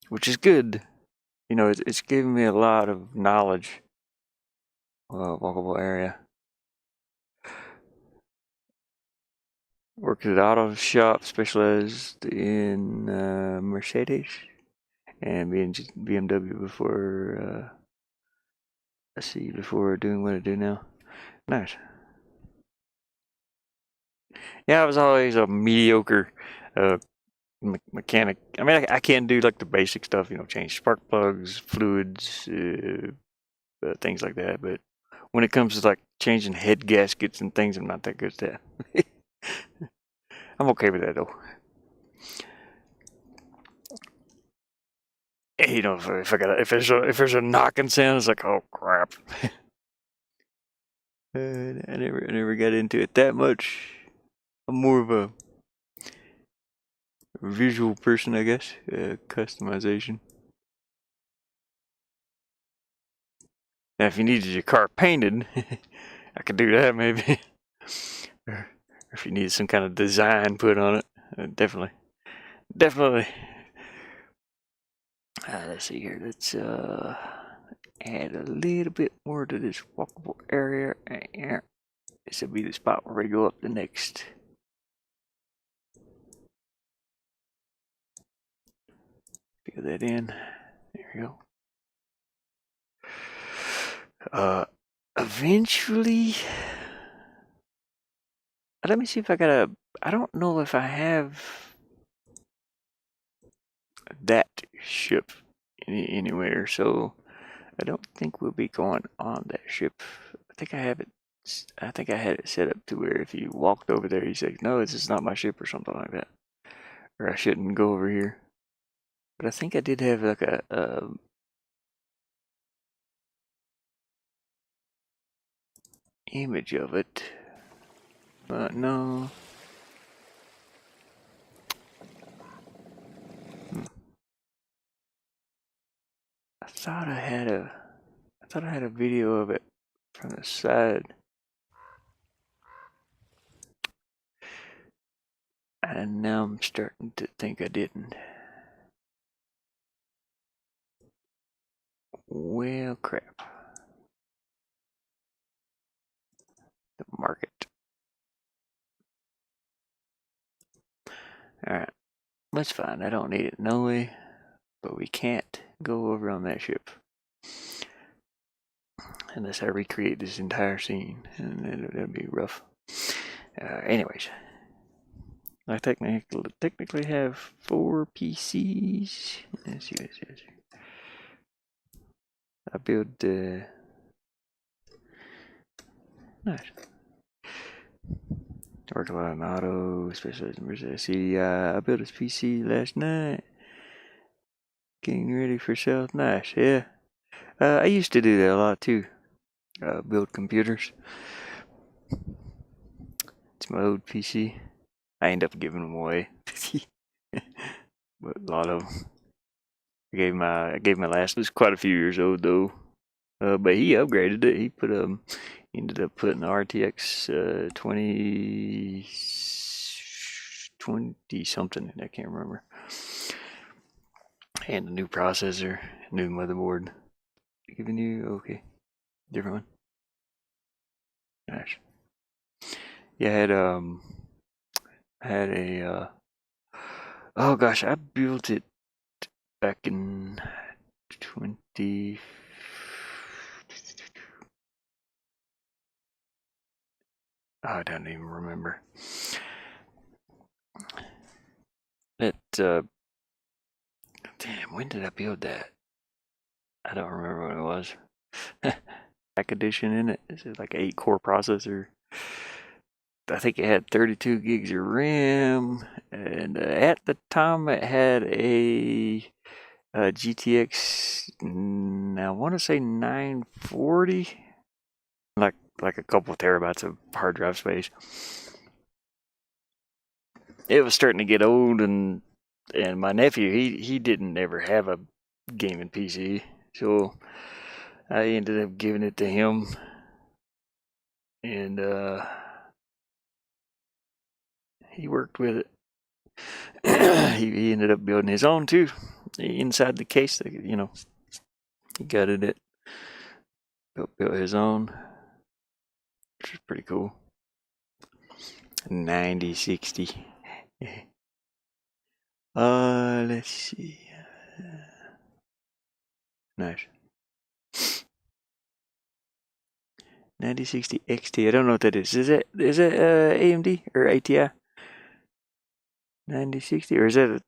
which is good. You know, it's giving me a lot of knowledge. Walkable area. Worked at auto shop, specialized in Mercedes and BMW before. Let's see, before doing what I do now. Nice. Yeah, I was always a mediocre mechanic. I mean, I can do like the basic stuff, you know, change spark plugs, fluids, things like that. But when it comes to like changing head gaskets and things, I'm not that good at that. I'm okay with that though. You know, if there's a knocking sound, it's like, oh crap. I never got into it that much. I'm more of a visual person, I guess. Customization. Now, if you needed your car painted, I could do that maybe. Or if you needed some kind of design put on it, definitely. Let's see here. Let's add a little bit more to this walkable area. This will be the spot where we go up the next. Fill that in. There we go. Eventually, let me see if I I don't know if I have that ship anywhere, so I don't think we'll be going on that ship. I think I have it. I think I had it set up to where if you walked over there, you say, "No, this is not my ship," or something like that, or I shouldn't go over here. But I think I did have like a image of it. But no. I thought I had a video of it from the side. And now I'm starting to think I didn't. Well, crap. The market. Alright. That's fine. I don't need it no way. But we can't go over on that ship. Unless I recreate this entire scene. And it'll be rough. Anyways. I technically have 4 PCs. Let's see what it says. I build nice. I work a lot on auto, especially as see. I built this PC last night. Getting ready for sales. Nice, yeah. I used to do that a lot too. Build computers. It's my old PC. I end up giving them away. But a lot of them. I gave my last. It was quite a few years old though. But he upgraded it. He ended up putting the RTX 20 something. I can't remember. And a new processor, new motherboard. Giving you okay, different one. Nice. Yeah, I had a oh gosh, I built it back in 20. I don't even remember. Damn, when did I build that? I don't remember what it was. Back edition in it. It's like an 8-core processor. I think it had 32 gigs of RAM, and at the time it had a GTX. I want to say 940, like a couple terabytes of hard drive space. it was starting to get old, and my nephew, he didn't ever have a gaming PC, so I ended up giving it to him, and he worked with it. he ended up building his own too, inside the case. You know, he gutted it, built his own, which is pretty cool. 9060. Let's see. Nice. 9060 XT. I don't know what that is. Is it AMD or ATI? 9060, or is that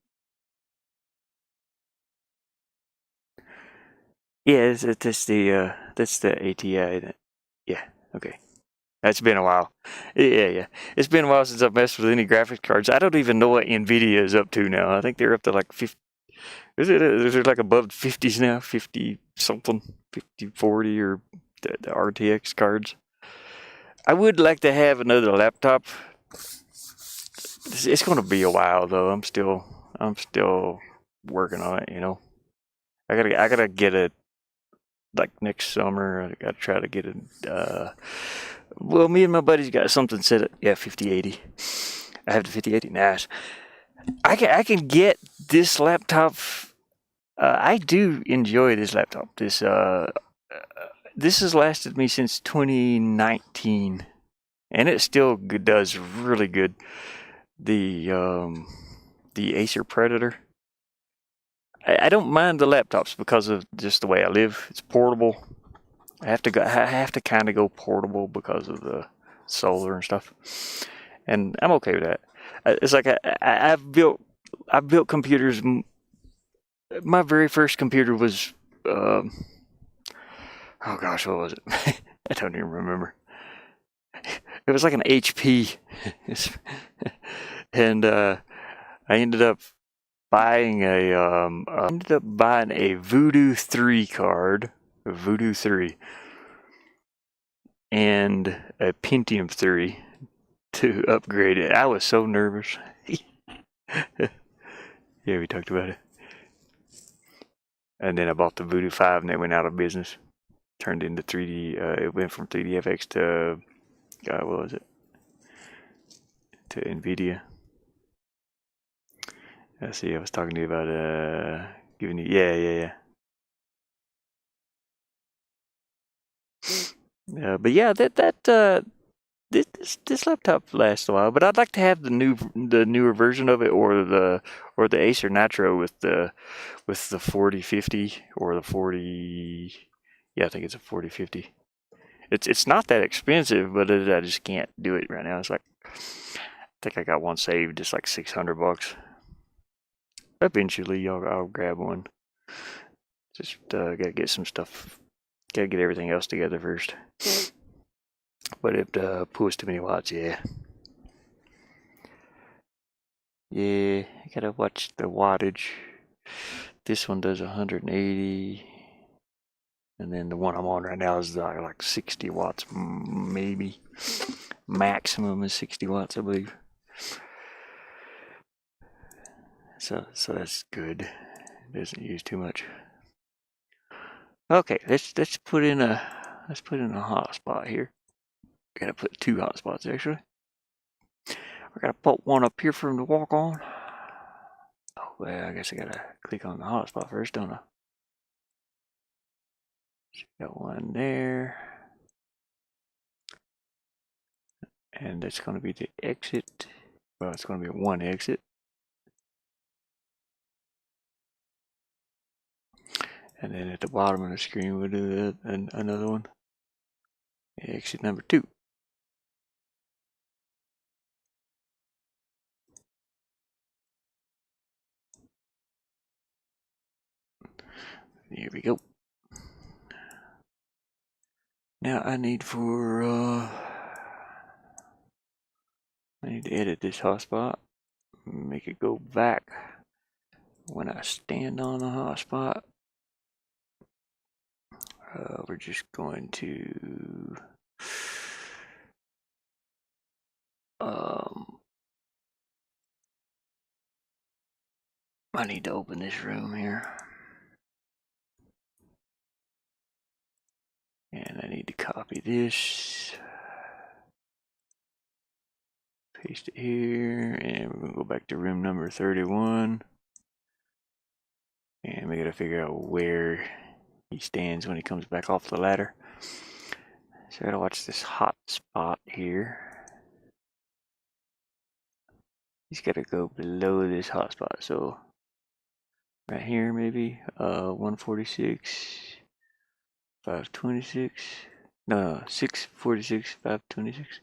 yeah, that's the ATI, isn't it? Yeah, okay. That's been a while. Yeah. It's been a while since I've messed with any graphics cards. I don't even know what Nvidia is up to now. I think they're up to like 50. Is it like above 50s now? 50 something, 50, 40, or the RTX cards. I would like to have another laptop. It's going to be a while though. I'm still working on it. You know, I gotta get it like next summer. I gotta try to get it. Well, me and my buddies got something set at 5080. I have the 5080. Nice. I can get this laptop. I do enjoy this laptop. This has lasted me since 2019, and it still does really good. The Acer Predator. I don't mind the laptops because of just the way I live. It's portable. I have to kind of go portable because of the solar and stuff, and I'm okay with that. It's like I've built computers. My very first computer was oh gosh, what was it? I don't even remember. It was like an HP, and I ended up buying a Voodoo 3 card, a Voodoo 3, and a Pentium 3 to upgrade it. I was so nervous. Yeah, we talked about it. And then I bought the Voodoo 5, and they went out of business. Turned into 3D. It went from 3DFX to what was it? To NVIDIA. Let's see. I was talking to you about giving you. Yeah. But yeah, this laptop lasts a while. But I'd like to have the newer version of it, or the Acer Nitro with the 4050 or the 40. Yeah, I think it's a 4050. It's not that expensive, but I just can't do it right now. It's like I think I got one saved. It's like $600. Eventually, I'll grab one. Just gotta get some stuff. Gotta get everything else together first. But if it pulls too many watts, yeah. Yeah, I gotta watch the wattage. This one does 180, and then the one I'm on right now is like 60 watts, maybe. Maximum is 60 watts, I believe. So that's good. It doesn't use too much. Okay, let's put in a hotspot here. Gotta put 2 hotspots actually. I gotta put one up here for him to walk on. Oh well, I guess I gotta click on the hotspot first, don't I? Got one there, and that's gonna be the exit. Well, it's gonna be one exit, and then at the bottom of the screen we'll do another one. Exit number 2. Here we go. Now I need to edit this hotspot, make it go back when I stand on the hotspot. We're just going to I need to open this room here. And I need to copy this. Paste it here. And we're going to go back to room number 31. And we got to figure out where he stands when he comes back off the ladder. So I got to watch this hot spot here. He's got to go below this hot spot. So right here maybe. 146. 526. No, 646, 526.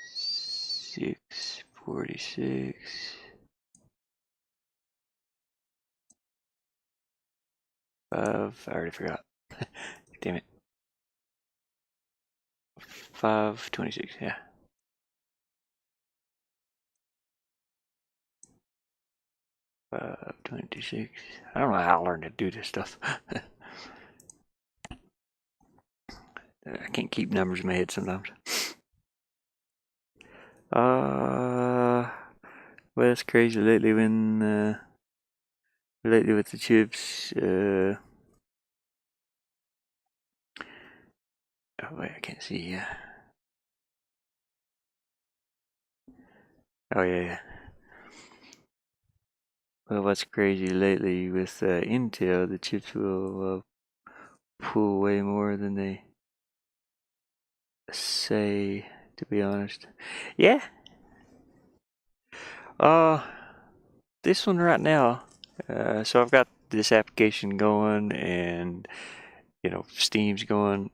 646. I already forgot. Damn it. 526, yeah. I don't know how I learned to do this stuff. I can't keep numbers in my head sometimes. Well, it's crazy lately when lately with the chips. Oh wait, I can't see. Yeah. Oh yeah. Well, what's crazy lately with Intel, the chips will pull way more than they say. To be honest, yeah. This one right now. So I've got this application going, and you know, Steam's going.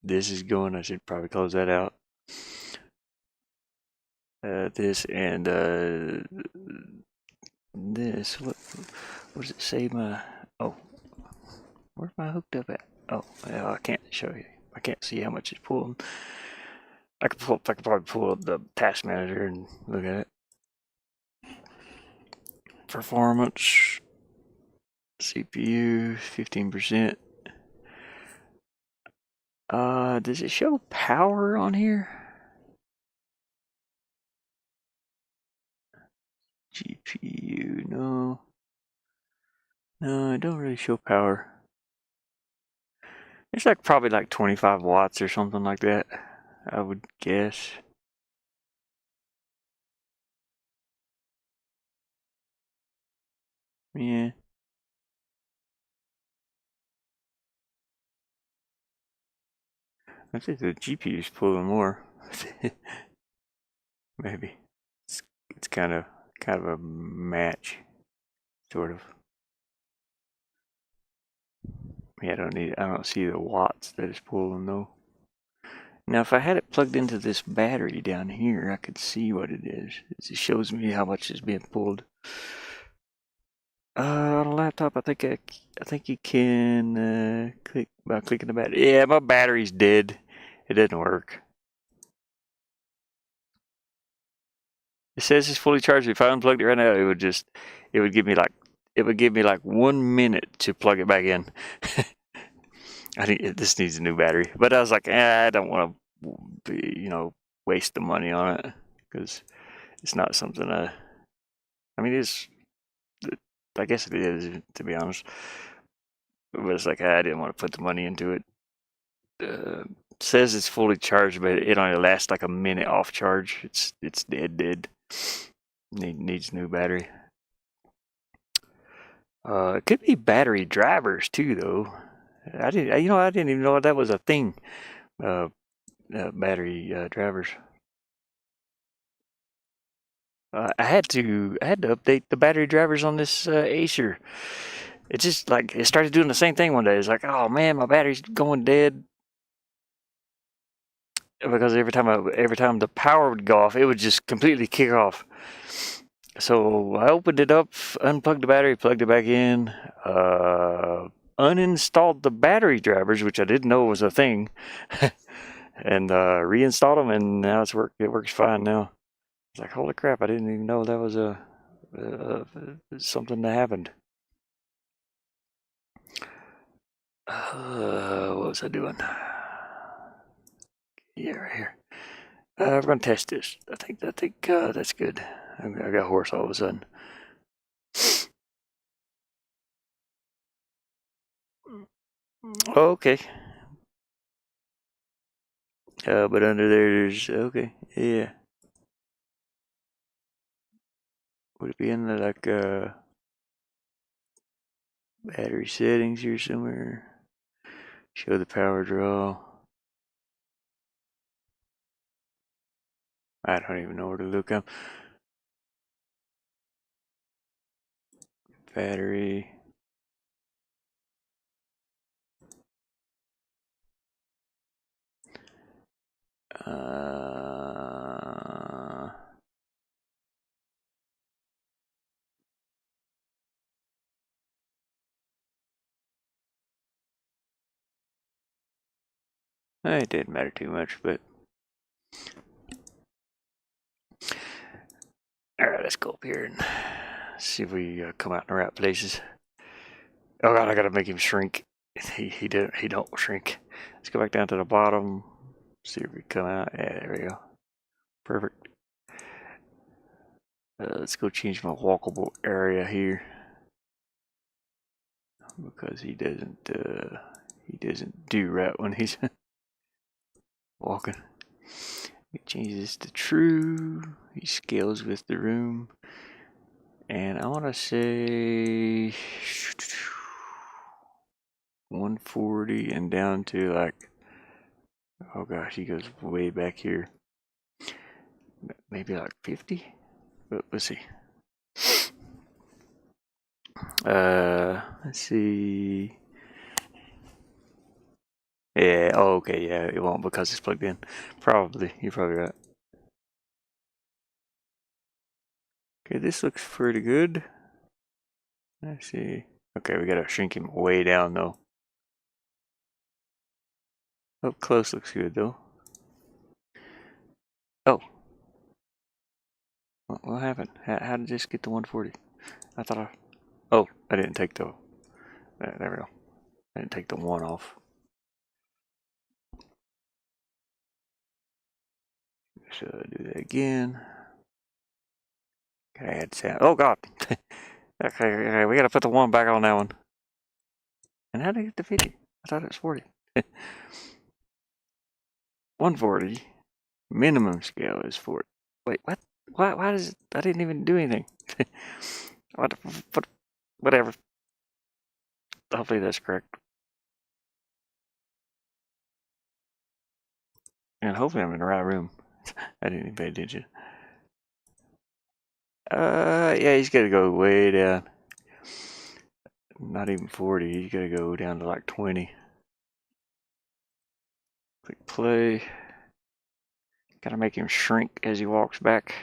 This is going. I should probably close that out. This and this. What does it say? Oh, where's my hooked up at? Oh, well, I can't show you. I can't see how much it's pulling. I could probably pull up the task manager and look at it. Performance, CPU, 15%. Does it show power on here? GPU, no. No, it don't really show power. It's like probably like 25 watts or something like that, I would guess. Yeah. I think the GPU is pulling more. Maybe. It's kind of a match, sort of. Yeah, I don't see the watts that it's pulling though. Now, if I had it plugged into this battery down here, I could see what it is. It shows me how much is being pulled. On a laptop, I think you can click by clicking the battery. Yeah, my battery's dead. It doesn't work. It says it's fully charged. If I unplugged it right now, it would give me like 1 minute to plug it back in. I think this needs a new battery, but I was like, I don't want to, waste the money on it because it's not something I mean, I guess it is, to be honest. But it's like I didn't want to put the money into it. It says it's fully charged, but it only lasts like a minute off charge. It's dead. Needs new battery. It could be battery drivers too, though. I didn't even know that was a thing. Battery drivers. I had to update the battery drivers on this Acer. It just it started doing the same thing one day. It's like, oh man, my battery's going dead. Because every time the power would go off, it would just completely kick off. So I opened it up, unplugged the battery, plugged it back in, uninstalled the battery drivers, which I didn't know was a thing, and reinstalled them, and now it works fine now. It's like, holy crap, I didn't even know that was something that happened. What was I doing? Yeah, right here. We're gonna test this. I think that's good. I got hoarse all of a sudden. Okay. But under there's okay. Yeah. Would it be in the like battery settings here somewhere? Show the power draw. I don't even know where to look up. Battery. It didn't matter too much, but all right, let's go up here and see if we come out in the right places. Oh god, I gotta make him shrink. He don't shrink. Let's go back down to the bottom. See if we come out. Yeah, there we go. Perfect. Let's go change my walkable area here because he doesn't do right when he's walking. We change this to true. He scales with the room, and I want to say 140 and down to like, oh gosh, he goes way back here. Maybe like 50, but let's see. Let's see. Yeah, oh, okay, yeah, it won't because it's plugged in. Probably, you're probably right. Okay, this looks pretty good. Let's see. Okay, we gotta shrink him way down though. Up close looks good though. Oh. What happened? How did this get to 140? I thought oh, I didn't take the... There we go. I didn't take the one off. So do that again. Gotta add sound. Oh god! Okay, we gotta put the one back on that one. And how did I get to 50? I thought it was 40. 140. Minimum scale is 40. Wait, what? Why does it... I didn't even do anything. Whatever. Hopefully that's correct. And hopefully I'm in the right room. I didn't even pay attention. Yeah, he's gotta go way down. Not even 40. He's gotta go down to like 20. Click play. Gotta make him shrink as he walks back.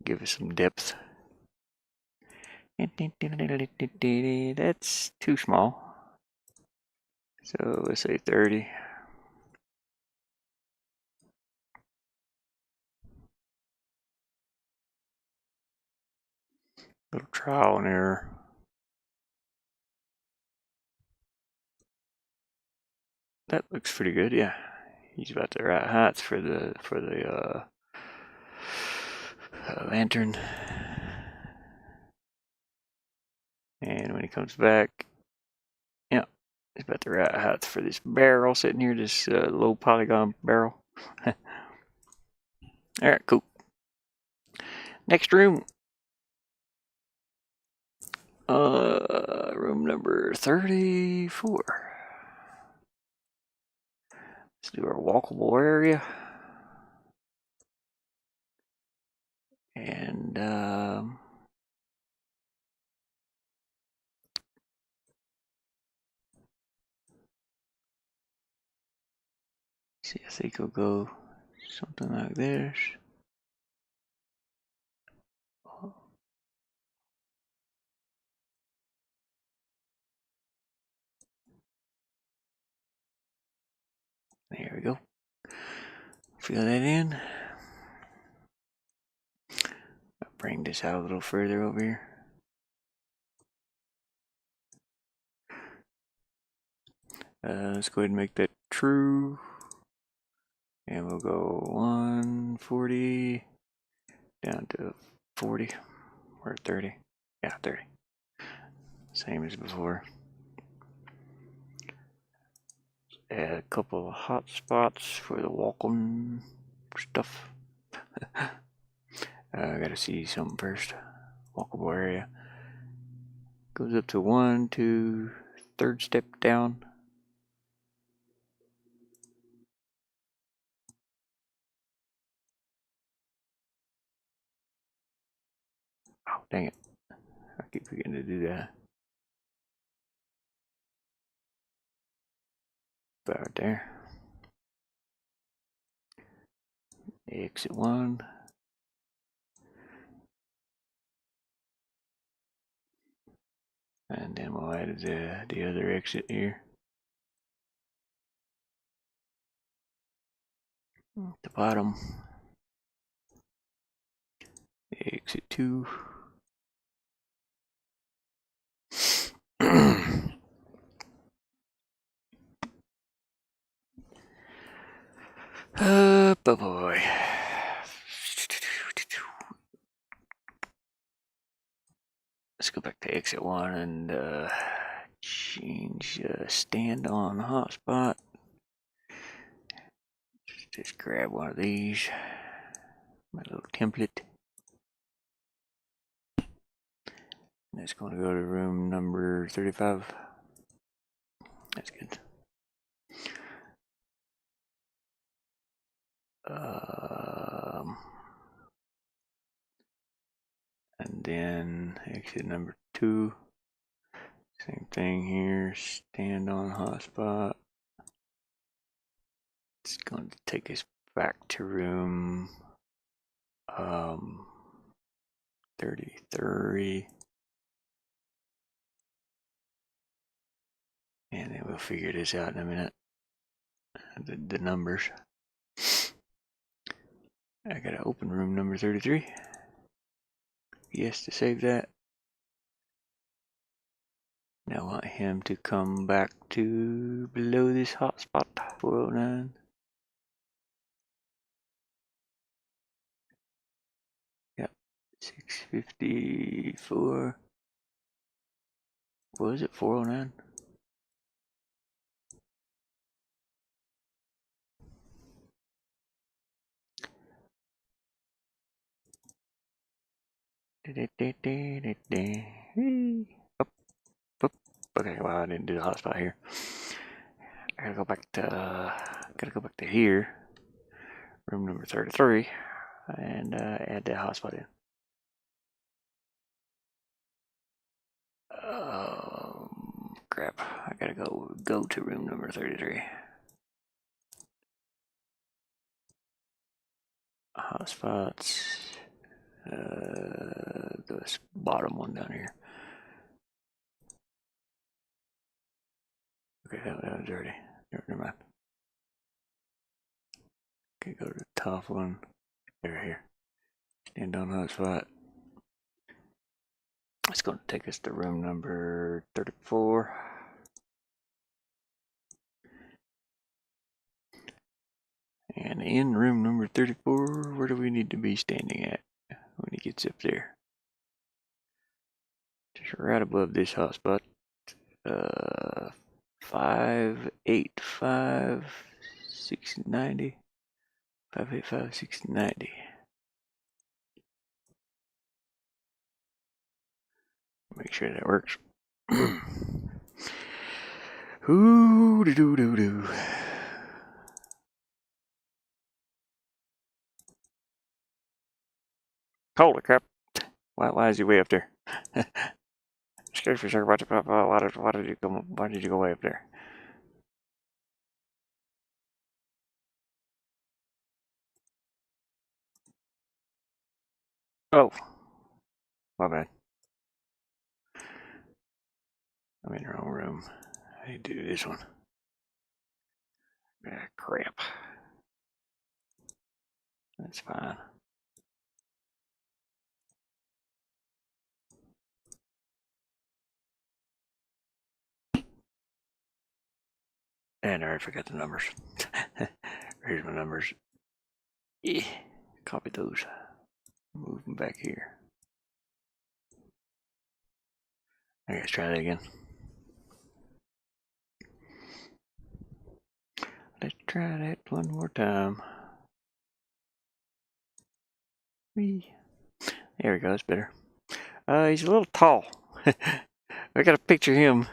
Give us some depth. That's too small. So let's say 30. Little trial and error. That looks pretty good, yeah. He's about the right heights for the lantern. And when he comes back, yeah, it's about the right height for this barrel sitting here, this low polygon barrel. Alright, cool. Next room. Room number 34. Let's do our walkable area. And see, I think we'll go something like this. There we go. Fill that in. I'll bring this out a little further over here. Let's go ahead and make that true. And we'll go 140 down to 40 or 30. Yeah, 30. Same as before. add a couple of hot spots for the walking stuff. I gotta see something first. Walkable area. Goes up to 1, 2, third step down. Oh, dang it. I keep forgetting to do that. About there. Exit 1. And then we'll add the other exit here. At the bottom. Exit 2. Boy. Let's go back to exit 1 and change stand on hotspot. Just grab one of these. My little template. That's going to go to room number 35. That's good. And then exit number 2. Same thing here. Stand on hotspot. It's going to take us back to room 33. And then we'll figure this out in a minute. The numbers. I gotta open room number 33. Yes, to save that. Now I want him to come back to below this hotspot. 409. Yep. 654. What was it? 409? Okay, well I didn't do the hotspot here. I gotta go back to here, room number 33, and add that hotspot in. Crap! I gotta go to room number 33. Hotspots. The bottom one down here. Okay, that was already. Never mind. Okay, go to the top one. Right here. Stand on hotspot. It's going to take us to room number 34. And in room number 34, where do we need to be standing at when he gets up there? Just right above this hotspot. 585 690. 585 690. Make sure that works. Ooh, doo doo doo doo. Holy crap! Why is he way up there? Excuse me, sir. Why did you go? Why did you go way up there? Oh, my bad. I'm in the wrong room. I need to do this one. Ah, crap. That's fine. And I already forgot the numbers. Here's my numbers. Yeah, copy those. Move them back here. I guess try that again. Let's try that one more time. Whee. There we go, that's better. He's a little tall. I gotta picture him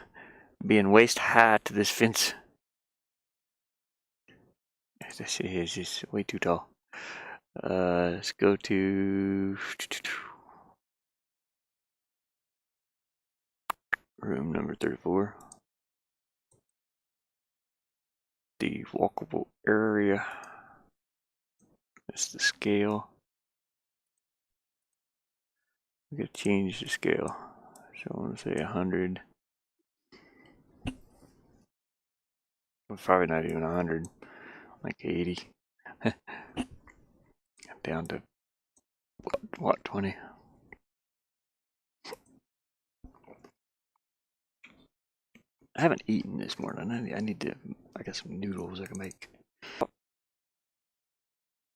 being waist high to this fence. This is just way too tall. Let's go to room number 34. The walkable area. That's the scale. We gotta change the scale. So I want to say 100. Well, probably not even 100. Like 80. Down to what 20. I haven't eaten this morning. I need to. I got some noodles I can make.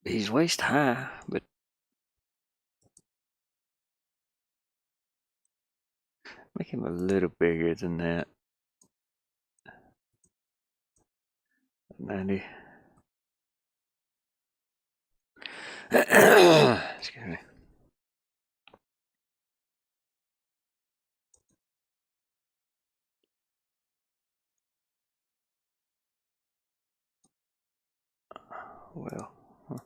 He's waist high, but make him a little bigger than that. 90. Excuse me. Well, huh.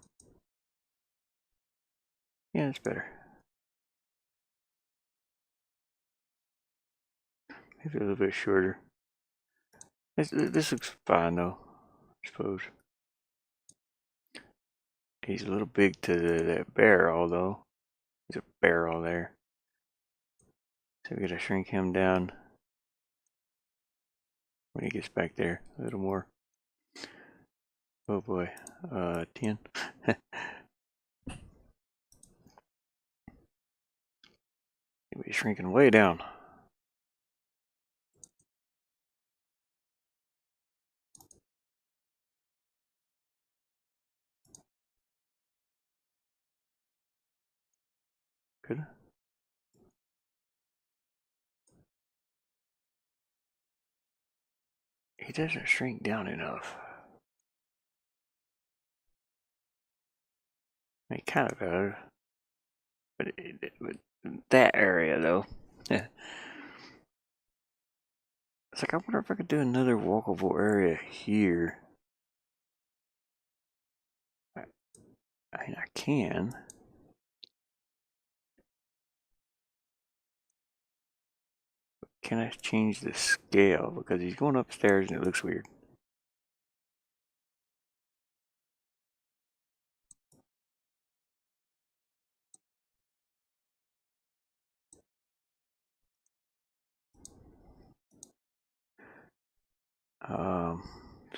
Yeah, it's better. Maybe a little bit shorter. This looks fine though, I suppose. He's a little big to that barrel though. There's a barrel there. So we gotta shrink him down when he gets back there a little more. Oh boy, 10. He's shrinking way down. Good. He doesn't shrink down enough. He kind of does. But that area though. Yeah. It's like I wonder if I could do another walkable area here. I mean, I can. Can I change the scale? Because he's going upstairs and it looks weird.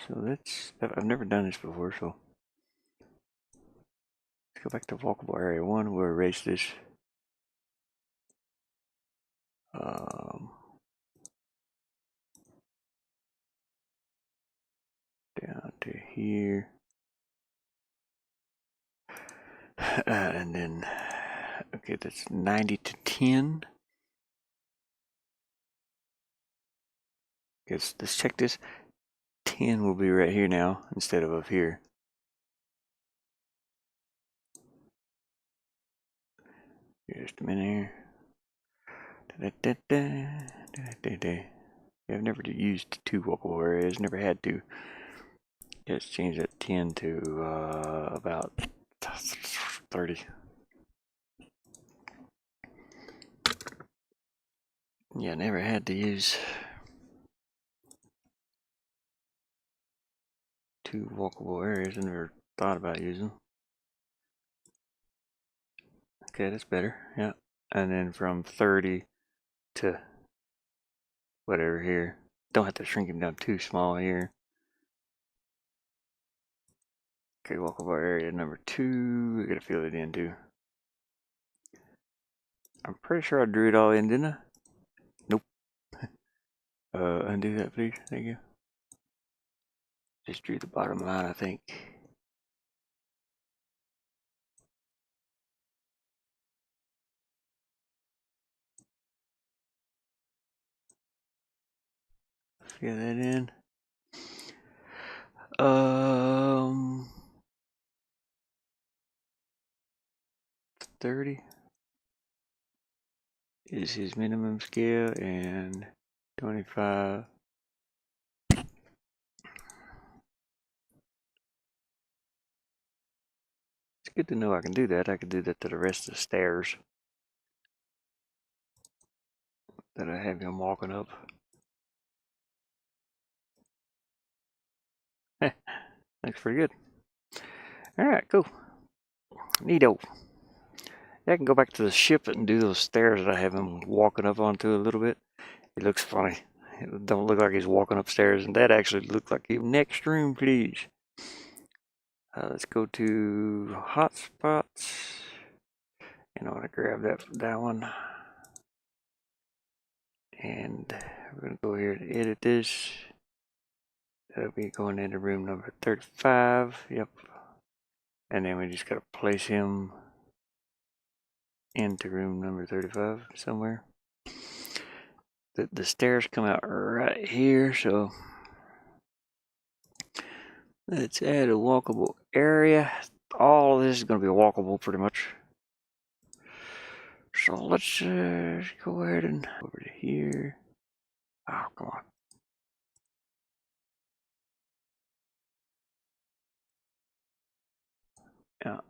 So let's. I've never done this before, so let's go back to walkable area 1. We'll erase this. Down to here. And then, okay, that's 90 to 10. Let's check this. 10 will be right here now instead of up here. Just a minute here. I've never used 2 walkable areas, never had to. Let's change that 10 to about 30. Yeah, never had to use 2 walkable areas. I never thought about using. Okay, that's better. Yeah. And then from 30 to whatever here. Don't have to shrink him down too small here. Okay, walkable area number 2. We gotta fill it in too. I'm pretty sure I drew it all in, didn't I? Nope. Undo that, please. Thank you. Just drew the bottom line, I think. Fill that in. $30 is his minimum scale, and 25. It's good to know I can do that. I can do that to the rest of the stairs that I have him walking up. Looks pretty good. Alright, cool. Neato. I can go back to the ship and do those stairs that I have him walking up onto a little bit. It looks funny. It don't look like he's walking upstairs, and that actually looks like he. Next room, please. Let's go to hotspots, and I want to grab that one, and we're gonna go here and edit this. That'll be going into room number 35. Yep. And then we just gotta place him into room number 35 somewhere. The stairs come out right here, so let's add a walkable area. All of this is going to be walkable pretty much. So let's go ahead and over to here. Oh, come on. Yeah.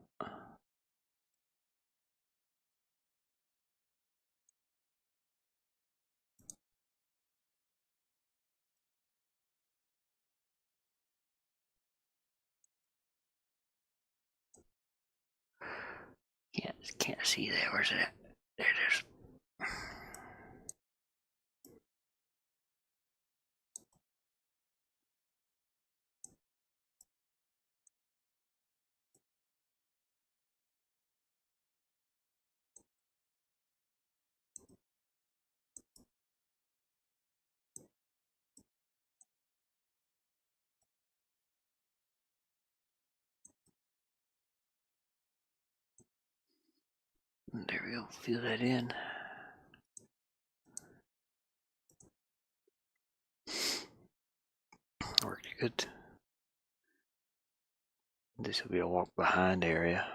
Can't see that. Where's it at? There it is. There we go. Fill that in. Worked good. This will be a walk behind area.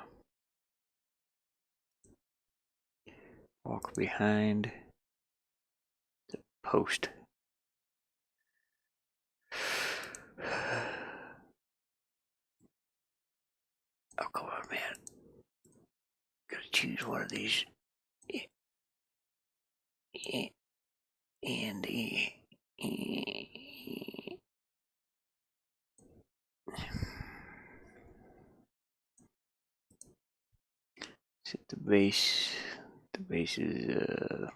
Walk behind the post. Oh, come on, man. Gotta choose one of these. And set the base. The base is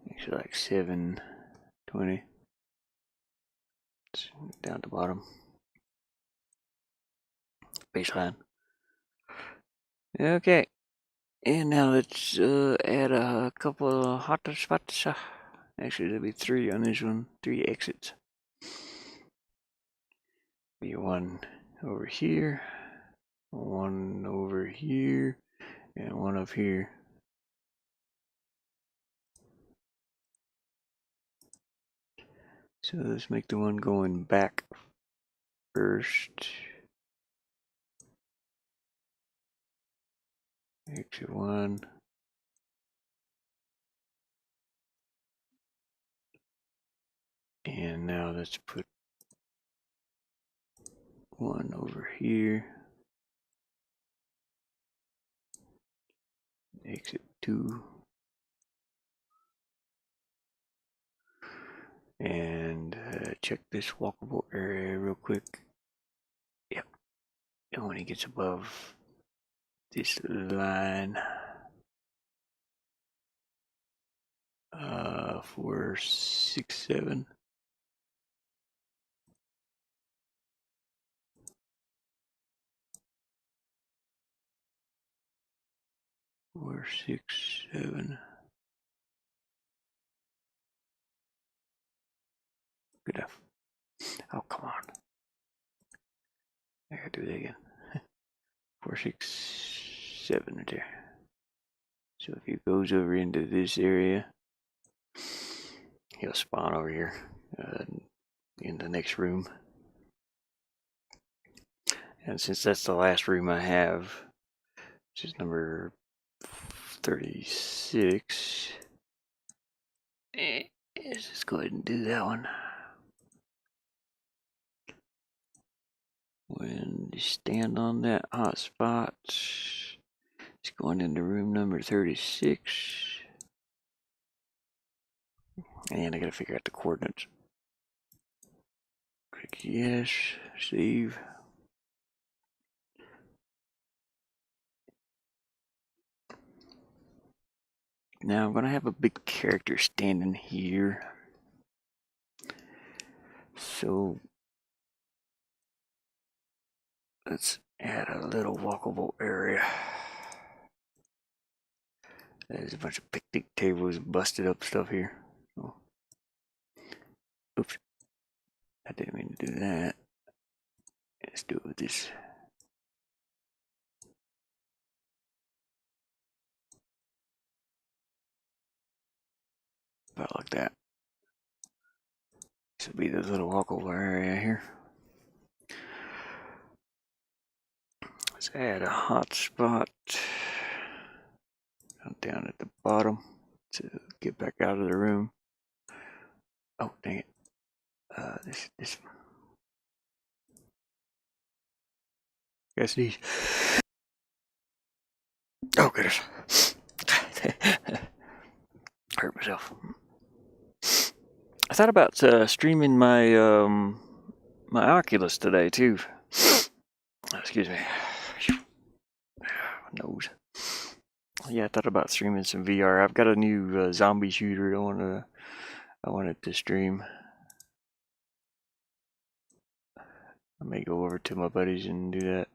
actually like 720. It's down at the bottom. Baseline. Okay. And now let's add a couple of hot spots. Actually, there'll be 3 on this one. 3 exits. Be one over here, one over here, and one up here. So let's make the one going back first. Exit 1. And now let's put one over here. Exit 2. And check this walkable area real quick. Yep. And when he gets above this line, 4, 6, 7. 4, 6, 7. Good enough. Oh, come on. I gotta do that again. 4, 6, 7 right there. So if he goes over into this area, he'll spawn over here. in the next room. And since that's the last room I have, which is number 36, let's just go ahead and do that one. When you stand on that hot spot, it's going into room number 36. And I gotta figure out the coordinates. Click yes, save. Now I'm gonna have a big character standing here. So let's add a little walkable area. There's a bunch of picnic tables, busted up stuff here. Oh. Oops. I didn't mean to do that. Let's do it with this. About like that. This will be the little walkable area here. Let's add a hot spot down at the bottom to get back out of the room. Oh, dang it. This one. Guess these. Oh, goodness. Hurt myself. I thought about streaming my my Oculus today too. Excuse me. Nose. Yeah, I thought about streaming some VR. I've got a new zombie shooter. I wanted to stream. I may go over to my buddies and do that.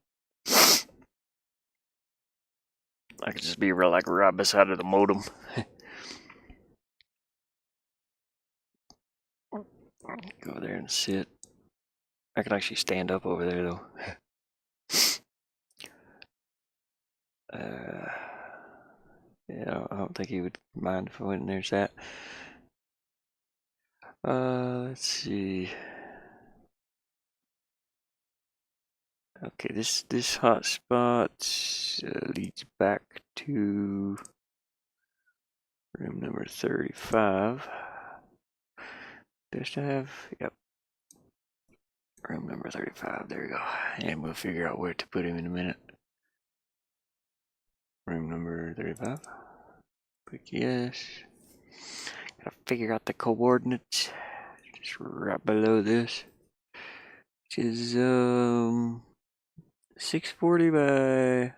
I could just be right beside of the modem. Go there and sit. I could actually stand up over there though. Yeah, I don't think he would mind if I went in there and sat. Let's see. Okay, this hot spot leads back to room number 35. Does it have? Yep. Room number 35. There we go. And we'll figure out where to put him in a minute. Room number 35. Click yes. Gotta figure out the coordinates. Just right below this. Which is 640 by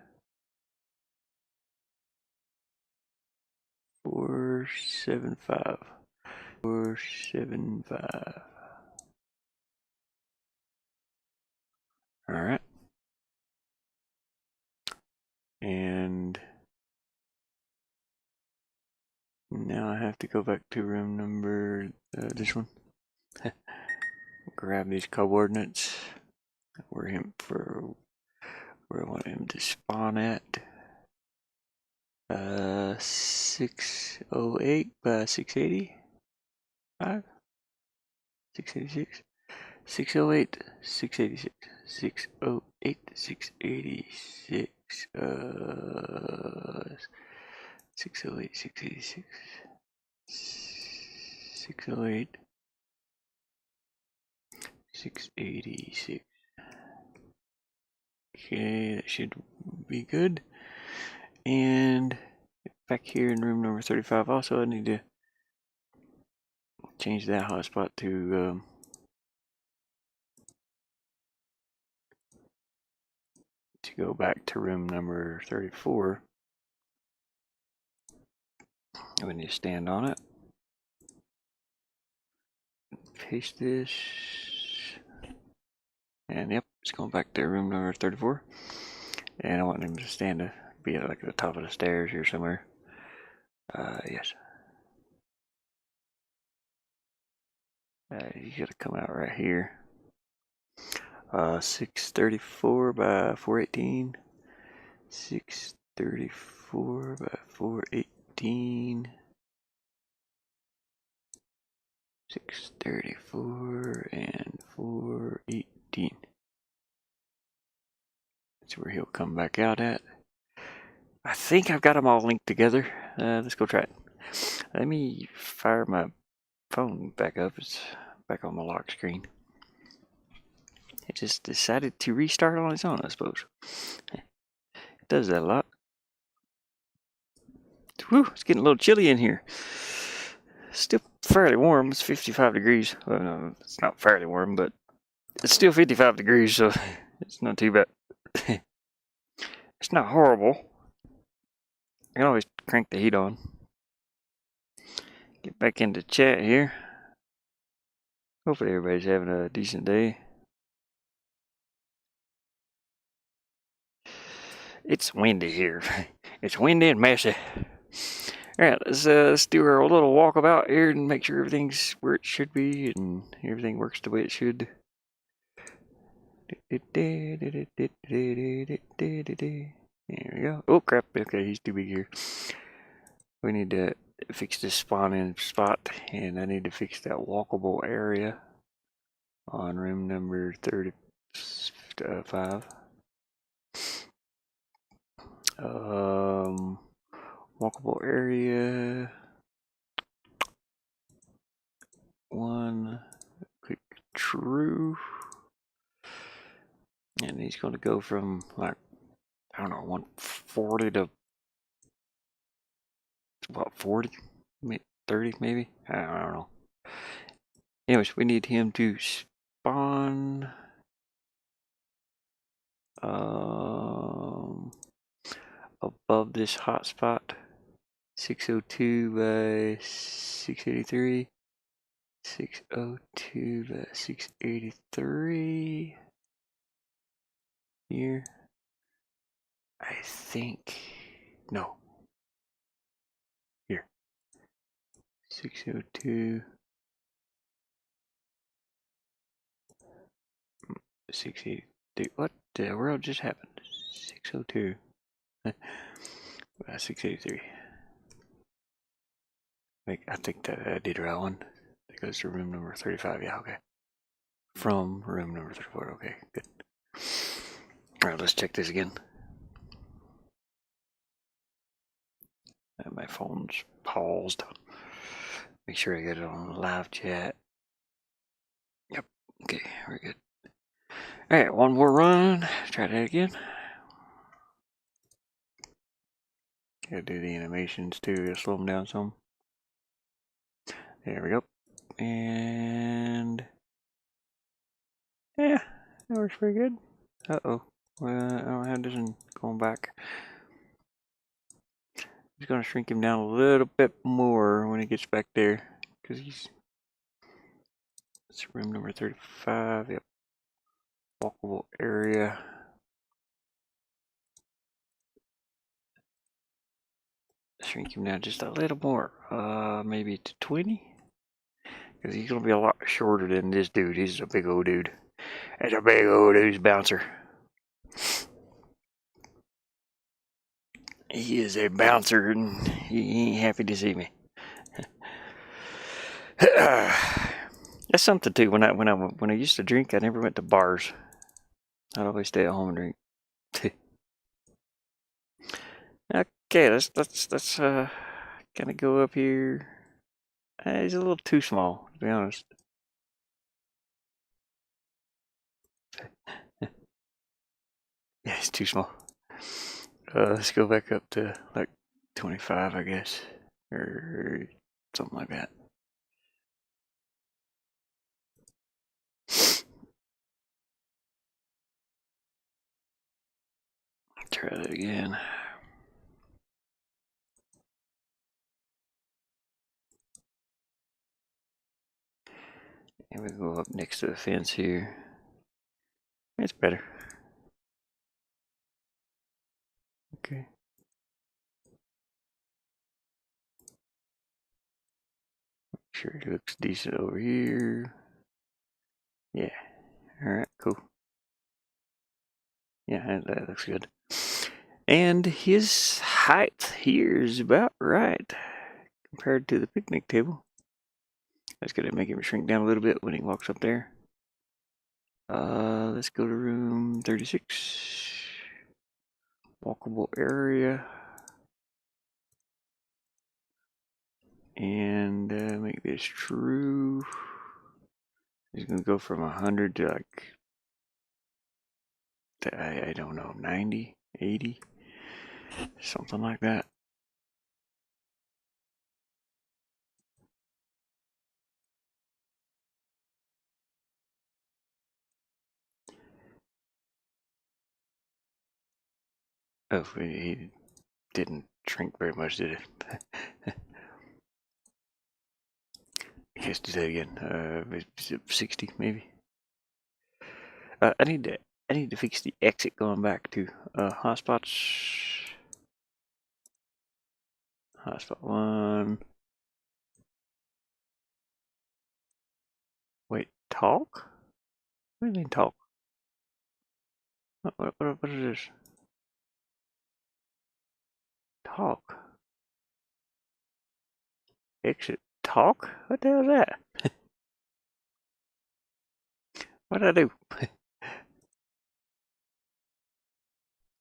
475. 475. Alright. And now I have to go back to room number, this one. Grab these coordinates. Where I want him to spawn at. 608 by 680. 686. 608, 686. 608, 686. 608, 686. 608. 686. Okay, that should be good. And back here in room number 35 also I need to change that hotspot to go back to room number 34. We need to stand on it. Paste this. And yep, it's going back to room number 34. And I want him to be like at the top of the stairs here somewhere. Yes. You gotta come out right here. 634 by 418. 634 by 418. 634 and 418. That's where he'll come back out at. I think I've got them all linked together. Let's go try it. Let me fire my phone back up. It's back on the lock screen. It just decided to restart on its own, I suppose. It does that a lot. Whew, it's getting a little chilly in here. Still fairly warm. It's 55 degrees. Well, no, it's not fairly warm, but it's still 55 degrees, so it's not too bad. It's not horrible. I can always crank the heat on. Get back into chat here. Hopefully everybody's having a decent day. It's windy here. It's windy and messy. Alright, let's do our little walkabout here and make sure everything's where it should be and everything works the way it should. There we go. Oh crap, okay, he's too big here. We need to fix this spawn-in spot, and I need to fix that walkable area on room number 35. Walkable area 1, click true, and he's going to go from like, I don't know, 140 to about 40, 30 maybe, I don't know. Anyways, we need him to spawn above this hotspot, 602 by 683, 602 by 683 here. I think, no, here, 602, 683, what the world just happened? 602, 683. I think that I did the right one. That goes to room number 35, yeah, okay. From room number 34, okay, good. Alright, let's check this again. My phone's paused. Make sure I get it on live chat. Yep, okay, we're good. Alright, one more run. Try that again. Gotta do the animations too, gotta slow them down some. There we go. And yeah, that works pretty good. Uh-oh. I don't have this one going back. Just gonna shrink him down a little bit more when he gets back there, because he's, it's room number 35. Yep, walkable area. Shrink him down just a little more, maybe to 20, because he's gonna be a lot shorter than this dude. He's a big old dude. That's a big old dude's bouncer. He is a bouncer, and he ain't happy to see me. That's something too. When I used to drink, I never went to bars. I'd always stay at home and drink. Okay, let's kind of go up here. He's a little too small, to be honest. Yeah, he's too small. Let's go back up to like 25, I guess, or something like that. Try that again. And we go up next to the fence here. It's better. Okay. Make sure it looks decent over here. Yeah. Alright, cool. Yeah, that looks good. And his height here is about right compared to the picnic table. That's gonna make him shrink down a little bit when he walks up there. Let's go to room 36. Walkable area. And make this true. He's gonna go from 100 to like, I don't know, 90, 80, something like that. Oh, he didn't shrink very much, did it? I guess do that again. 60 maybe. I need to fix the exit going back to hotspots. Hotspot 1. Wait, talk? What do you mean talk? What is this? Talk. Exit talk? What the hell is that? What did I do?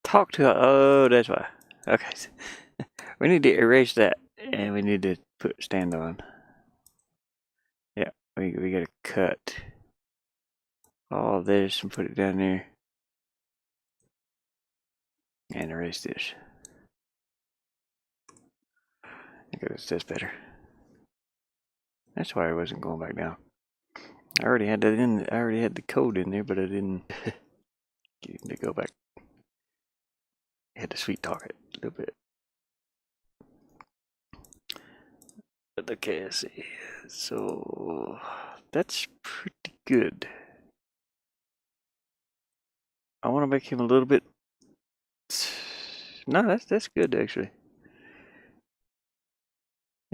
Talk to. Oh, that's why. Okay. We need to erase that, and we need to put stand on. Yeah, we gotta cut all this and put it down there, and erase this. Okay, that's better. That's why I wasn't going back down. I already had that in. I already had the code in there, but I didn't get him to go back. I had to sweet talk it a little bit. But okay, let's see. So that's pretty good. I want to make him a little bit. No, that's good actually.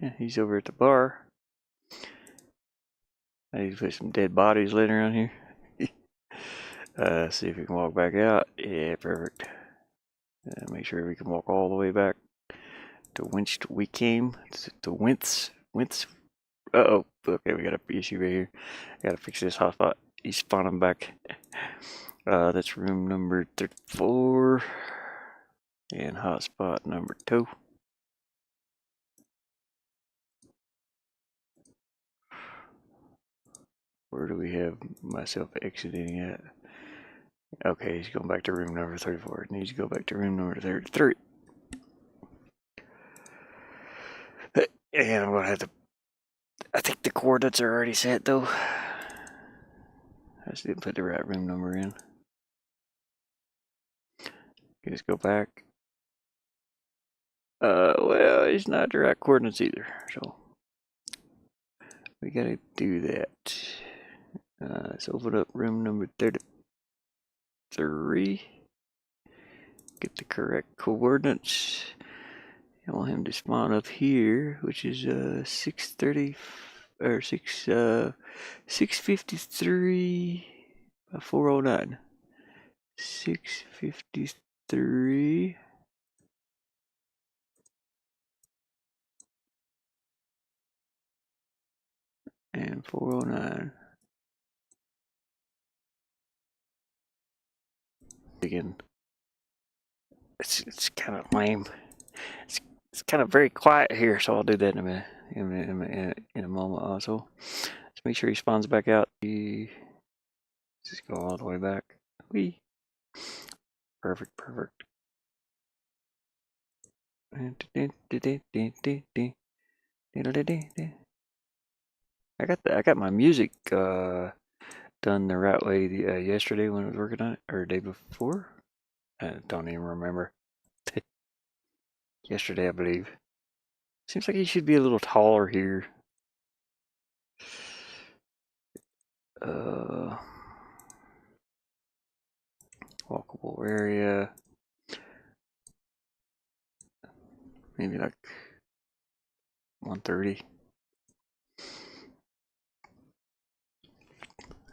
Yeah, he's over at the bar. I need to put some dead bodies laying around here. See if we can walk back out. Yeah, perfect. Make sure we can walk all the way back to whence we came. To whence. Uh-oh. Okay, we got an issue right here. Gotta fix this hotspot. He's spawning back. That's room number 34. And hotspot number 2. Where do we have myself exiting at? Okay, he's going back to room number 34. It needs to go back to room number 33. And I'm gonna have to. I think the coordinates are already set though. I just didn't put the right room number in. Just go back. Well, it's not the right coordinates either, so we gotta do that. Let's open up room number 33. Get the correct coordinates. I want him to spawn up here, which is 630 or 653 by 409. 653 and 409. Again, it's kind of lame. It's kind of very quiet here, so I'll do that in a minute. In a moment also. Let's make sure he spawns back out. Just go all the way back. Whee. Perfect. I got my music done the right way yesterday when I was working on it, or the day before. I don't even remember. Yesterday, I believe. Seems like he should be a little taller here. Walkable area. Maybe like 130.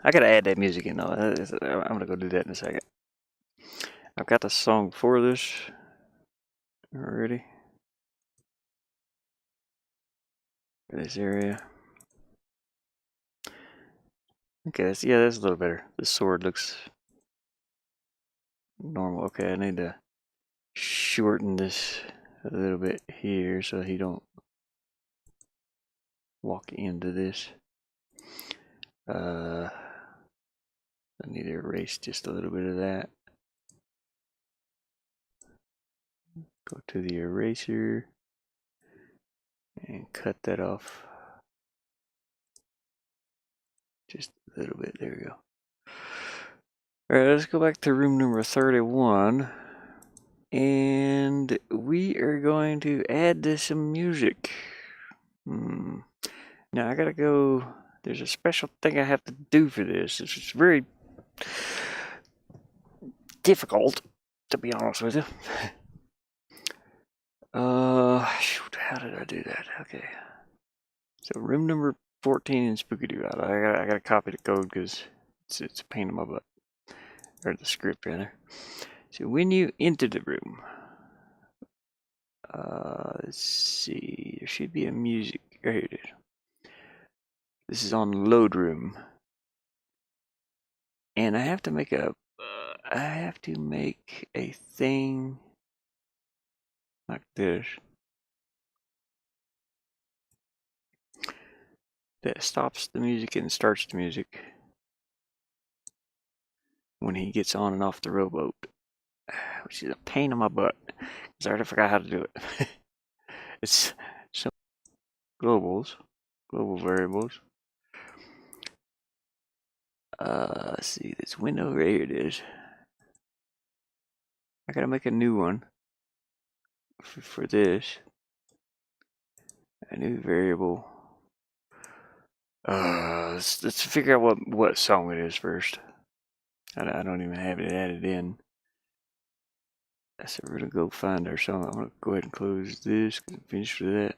I gotta add that music in though. I'm gonna go do that in a second. I've got the song for this already. For this area. Okay, yeah, that's a little better. The sword looks normal. Okay, I need to shorten this a little bit here so he don't walk into this. I need to erase just a little bit of that. Go to the eraser and cut that off just a little bit. There we go. Alright, let's go back to room number 31. And we are going to add some music. Now I gotta go. There's a special thing I have to do for this. It's very difficult, to be honest with you. Shoot, how did I do that? Okay. So room number 14 in Spooky Doo. I gotta copy the code because it's a pain in my butt. Or the script, rather. So when you enter the room, let's see, there should be a music. Oh, here it is. This is on load room. And I have to make a thing like this that stops the music and starts the music when he gets on and off the rowboat, which is a pain in my butt because I already forgot how to do it. It's some global variables. Let's see, this window right here it is. I gotta make a new one for this. A new variable. Let's figure out what song it is first. I don't even have it added in. So we're gonna go find our song. I'm gonna go ahead and close this. Finish with that.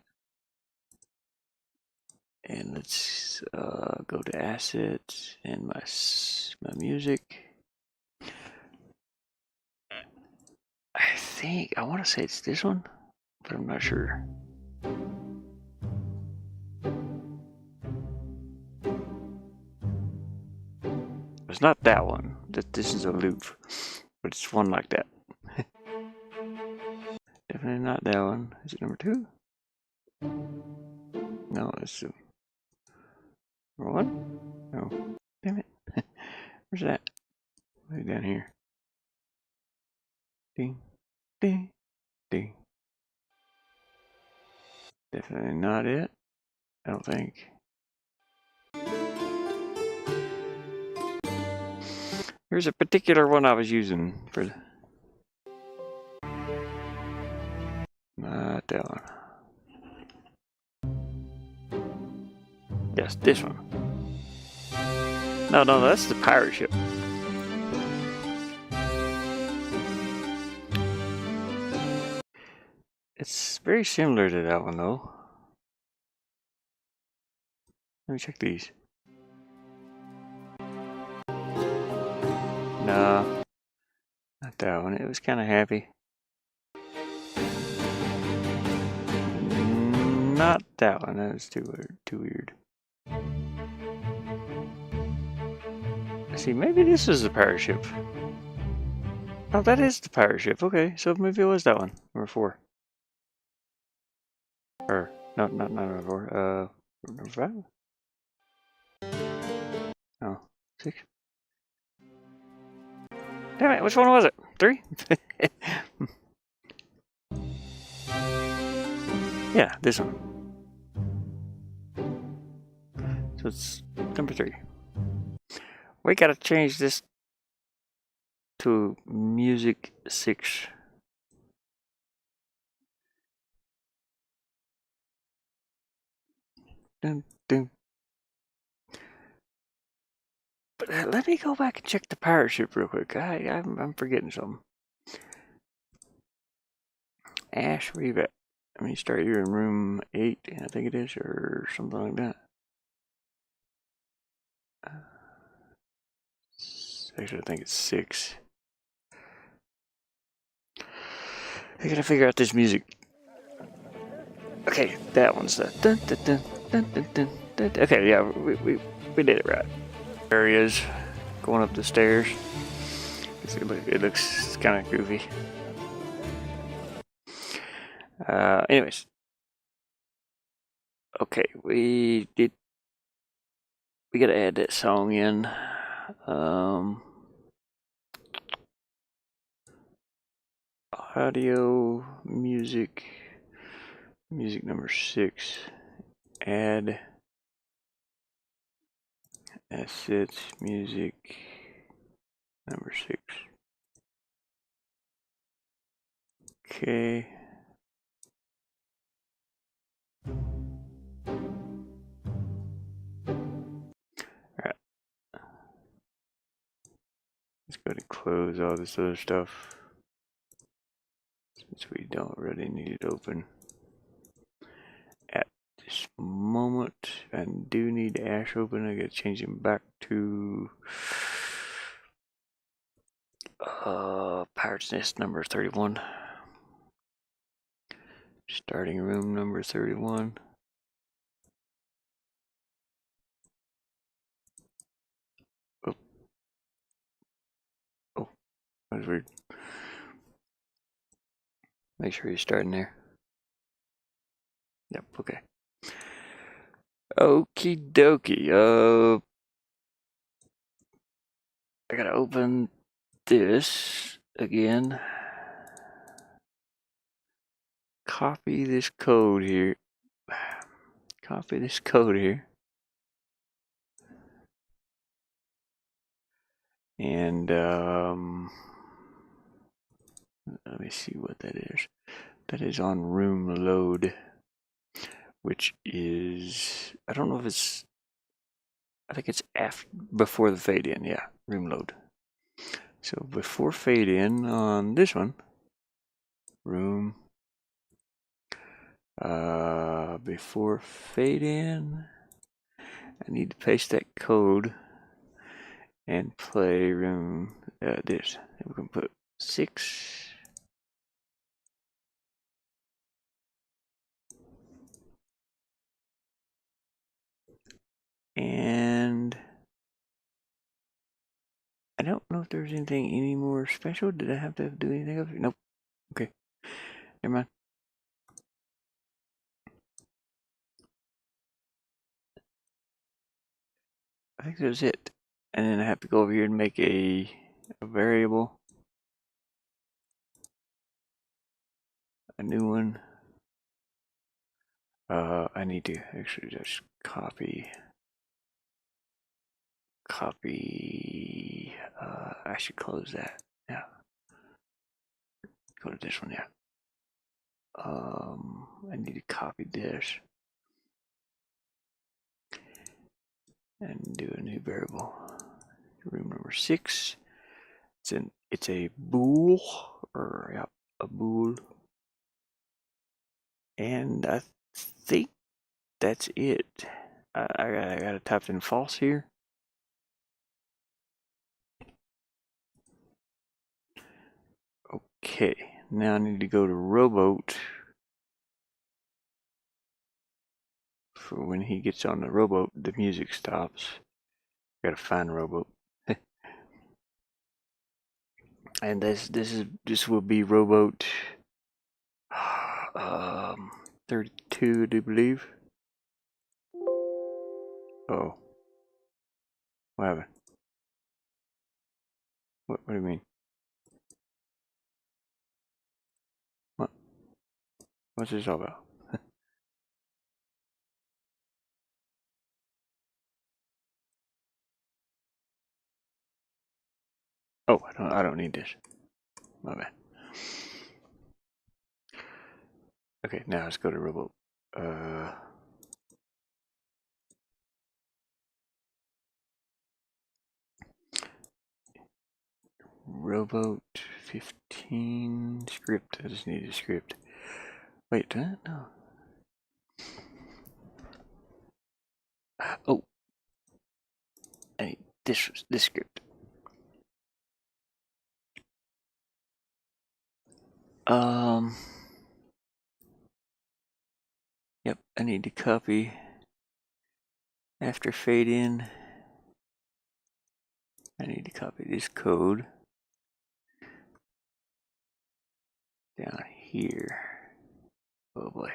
And let's go to assets and my music. I want to say it's this one, but I'm not sure. It's not that one. This is a loop, but it's one like that. Definitely not that one. Is it number 2? No, it's number 1. No, damn it. Where's that? Way down here. Ding, ding, ding. Definitely not it. I don't think. There's a particular one I was using for. Not that one. Yes, this one. No, that's the pirate ship. It's very similar to that one, though. Let me check these. No, not that one. It was kind of happy. Not that one. That was too weird. See, maybe this is the pirate ship. Oh, that is the pirate ship. Okay, so maybe it was that one. Number 4. Or, no, not number 4. Number 5? Oh, 6. Damn it, which one was it? 3? Yeah, this one. So it's number 3. We gotta change this to music 6. Dun, dun. But let me go back and check the pirate ship real quick. I'm forgetting something. Ash, where you at? I mean, start here in room 8, I think it is, or something like that. Actually, I think it's 6. I gotta figure out this music. Okay, that one's the dun dun dun dun dun dun dun. Okay, yeah, we did it right. areas going up the stairs. It looks kind of goofy. Anyways, okay, we gotta add that song in. Audio, music number 6. Add assets, music number 6. Okay. Alright. Let's go ahead and close all this other stuff, since we don't really need it open at this moment. I do need Ash open. I gotta change him back to Pirate's Nest number 31. Starting room number 31. Oh, that's weird. Make sure you're starting there. Yep, okay. Okie dokie. I gotta open this again. Copy this code here. Copy this code here. And let me see what that is. That is on room load, which is, I don't know if it's, I think it's before the fade in. Yeah, room load. So before fade in on this one, room, before fade in, I need to paste that code and play room, this. And we can put 6. And I don't know if there's anything any more special. Did I have to do anything else? Nope. Okay. Never mind. I think that was it. And then I have to go over here and make a variable. A new one. I need to actually just copy. I should close that. Yeah. Go to this one, yeah. I need to copy this and do a new variable. Room number 6. It's a bool, or yeah, a bool. And I think that's it. I gotta type in false here. Okay, now I need to go to rowboat. For when he gets on the rowboat, the music stops. Gotta find a rowboat. And this will be rowboat 32, I do believe. Oh, what happened? What do you mean? What's this all about? Oh, I don't need this. My bad. Okay, now let's go to rowboat. Rowboat 15 script. I just need a script. Wait, no. Oh, I need this script. Yep, I need to copy after fade in. I need to copy this code down here. Oh boy.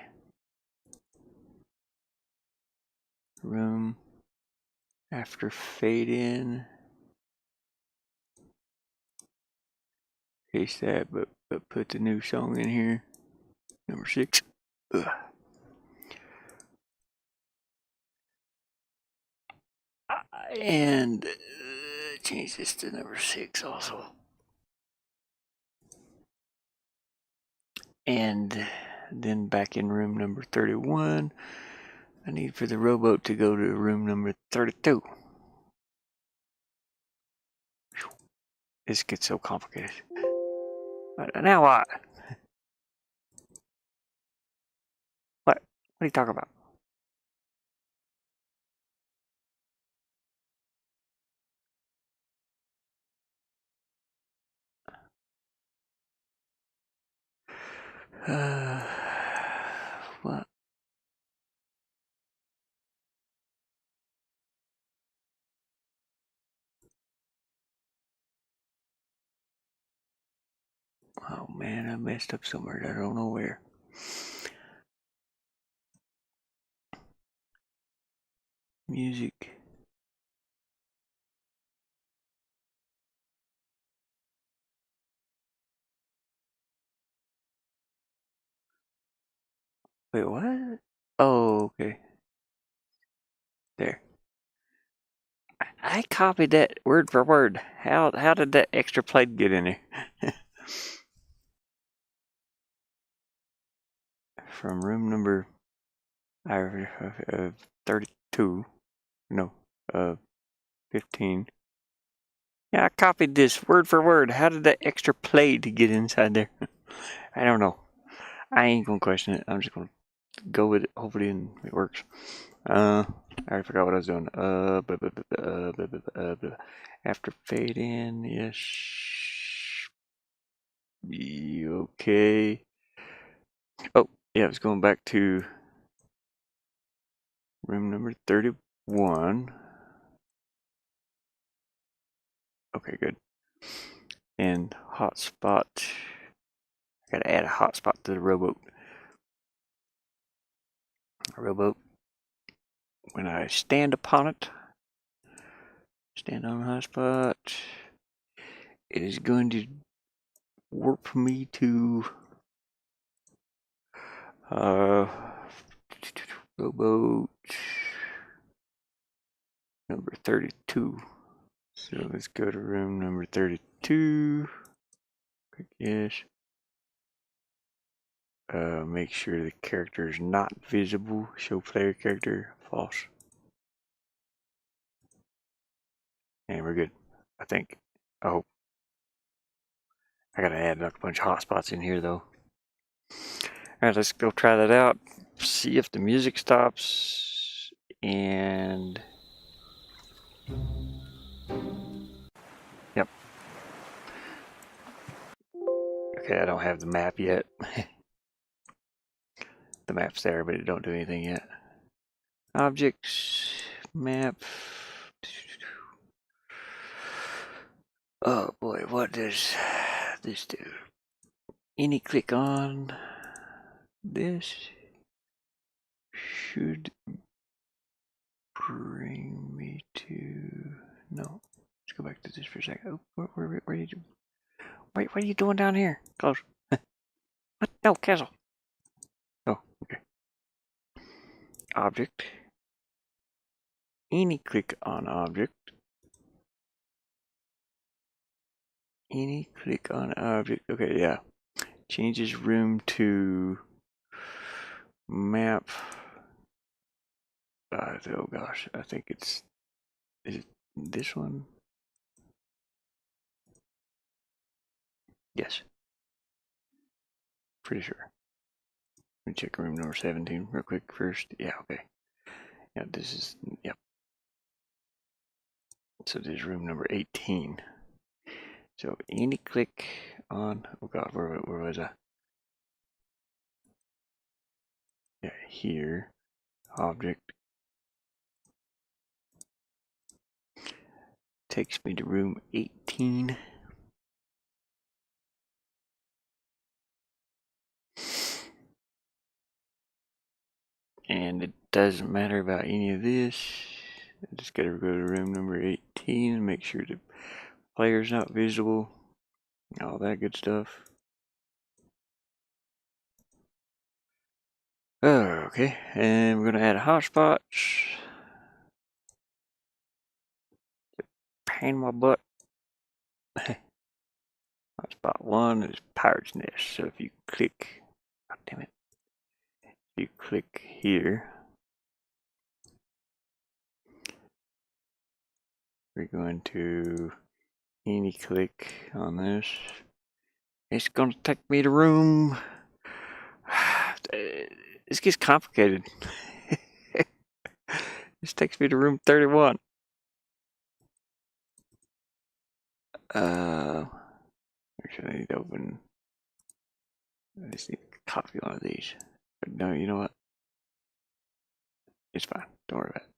Room after fade in. Paste that, but put the new song in here. Number 6. Ugh. And change this to number 6 also. And then back in room number 31, I need for the rowboat to go to room number 32. This gets so complicated. Now what? What are you talking about? What? Oh man, I messed up somewhere. I don't know where. Music. Wait, what? Oh, okay. There. I copied that word for word. How did that extra plate get in there? From room number 32. No, 15. Yeah, I copied this word for word. How did that extra plate get inside there? I don't know. I ain't gonna question it. I'm just gonna go with it. Hopefully it works. I already forgot what I was doing. After fade in, yes. Okay. Oh, yeah, I was going back to room number 31. Okay, good. And hotspot. I gotta add a hotspot to the rowboat. Rowboat. When I stand upon it, stand on hotspot, it is going to warp me to rowboat number 32. So let's go to room number 32. Click yes. Make sure the character is not visible. Show player character false. And we're good. I think. I hope. I gotta add like a bunch of hotspots in here though. Alright, let's go try that out. See if the music stops. And yep. Okay, I don't have the map yet. The map's there, but it don't do anything yet. Objects, map. Oh boy, what does this do? Any click on this should bring me to. No, let's go back to this for a second. Oh, where are you? Wait, what are you doing down here? Close. What? No, cancel. Oh, okay. Object. Any click on object. Any click on object. Okay, yeah. Changes room to map. Oh gosh, I think it's. Is it this one? Yes. Pretty sure. Let me check room number 17 real quick first. Yeah, okay. Yeah, this is. Yep. So this is room number 18. So any click on. Oh god, where was I? Yeah, here. Object. Takes me to room 18. And it doesn't matter about any of this. I just gotta go to room number 18 and make sure the player's not visible. All that good stuff. Okay, and we're gonna add hotspots. Pain in my butt. Hotspot 1 is Pirate's Nest. So if you click, oh damn it, if you click here, we're going to any click on this. It's gonna take me to room. This gets complicated. This takes me to room 31. Actually, I need to open. I just need to copy one of these. But no, you know what? It's fine. Don't worry about it.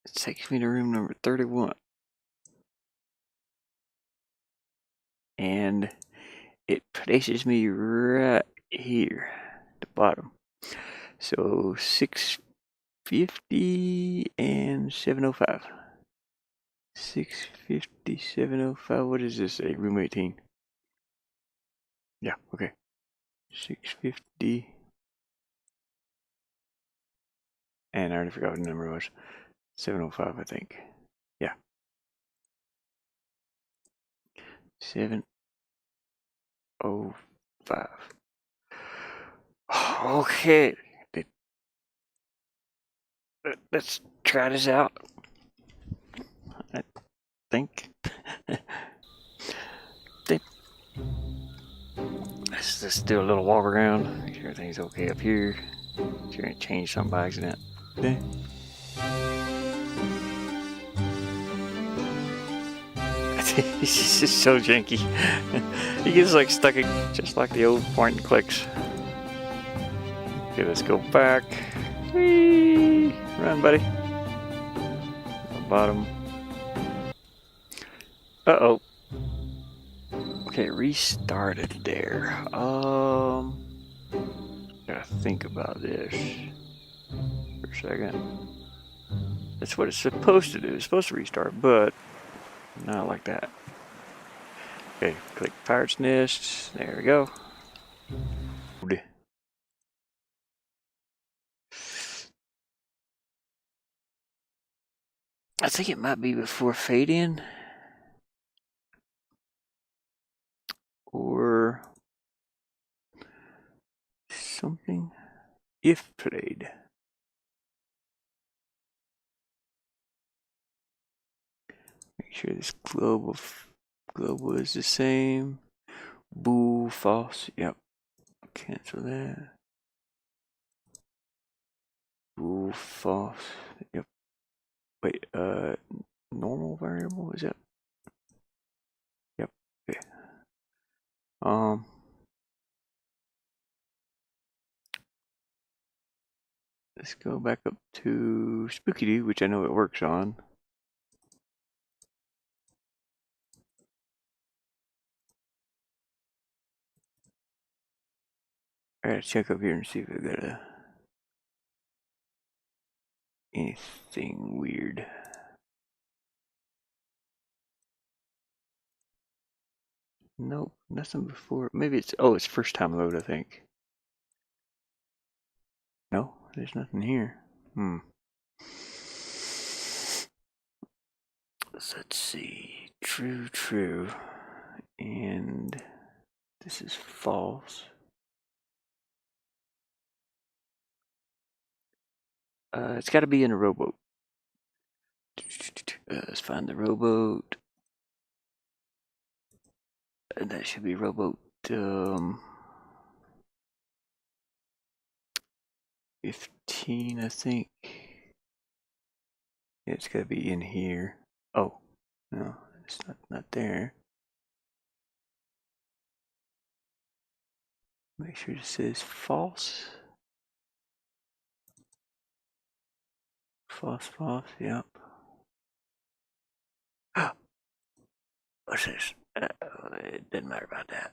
It takes me to room number 31. And it places me right here at the bottom. So 650 and 705. 650, 705. What does this say? Room 18. Yeah, okay. 650. And I already forgot what the number was. 705, I think. Yeah. 705. Okay. Let's try this out. I think. Let's just do a little walk around. Make sure everything's okay up here. If you're gonna change something by accident. Okay. This is so janky. He gets like stuck just like the old point and clicks. Okay, let's go back. Whee! Run, buddy. Bottom. Uh-oh. Okay, restarted there. Gotta think about this for a second. That's what it's supposed to do. It's supposed to restart, but not like that. Okay, click Pirate's Nest. There we go. I think it might be before fade in. Or something. If played. Make sure this global is the same. Boo, false. Yep. Cancel that. Boo, false. Yep. Wait, normal variable, is that? Yep. Okay. Let's go back up to Spooky Doo, which I know it works on. I gotta check up here and see if I got anything weird. Nope, nothing before. Maybe it's, oh, it's first time load, I think. No, there's nothing here. Let's see. True, true. And this is false. It's got to be in a rowboat. Let's find the rowboat. And that should be rowboat 15, I think. Yeah, it's got to be in here. Oh, no, it's not there. Make sure it says false. False, yep. What's this? It didn't matter about that.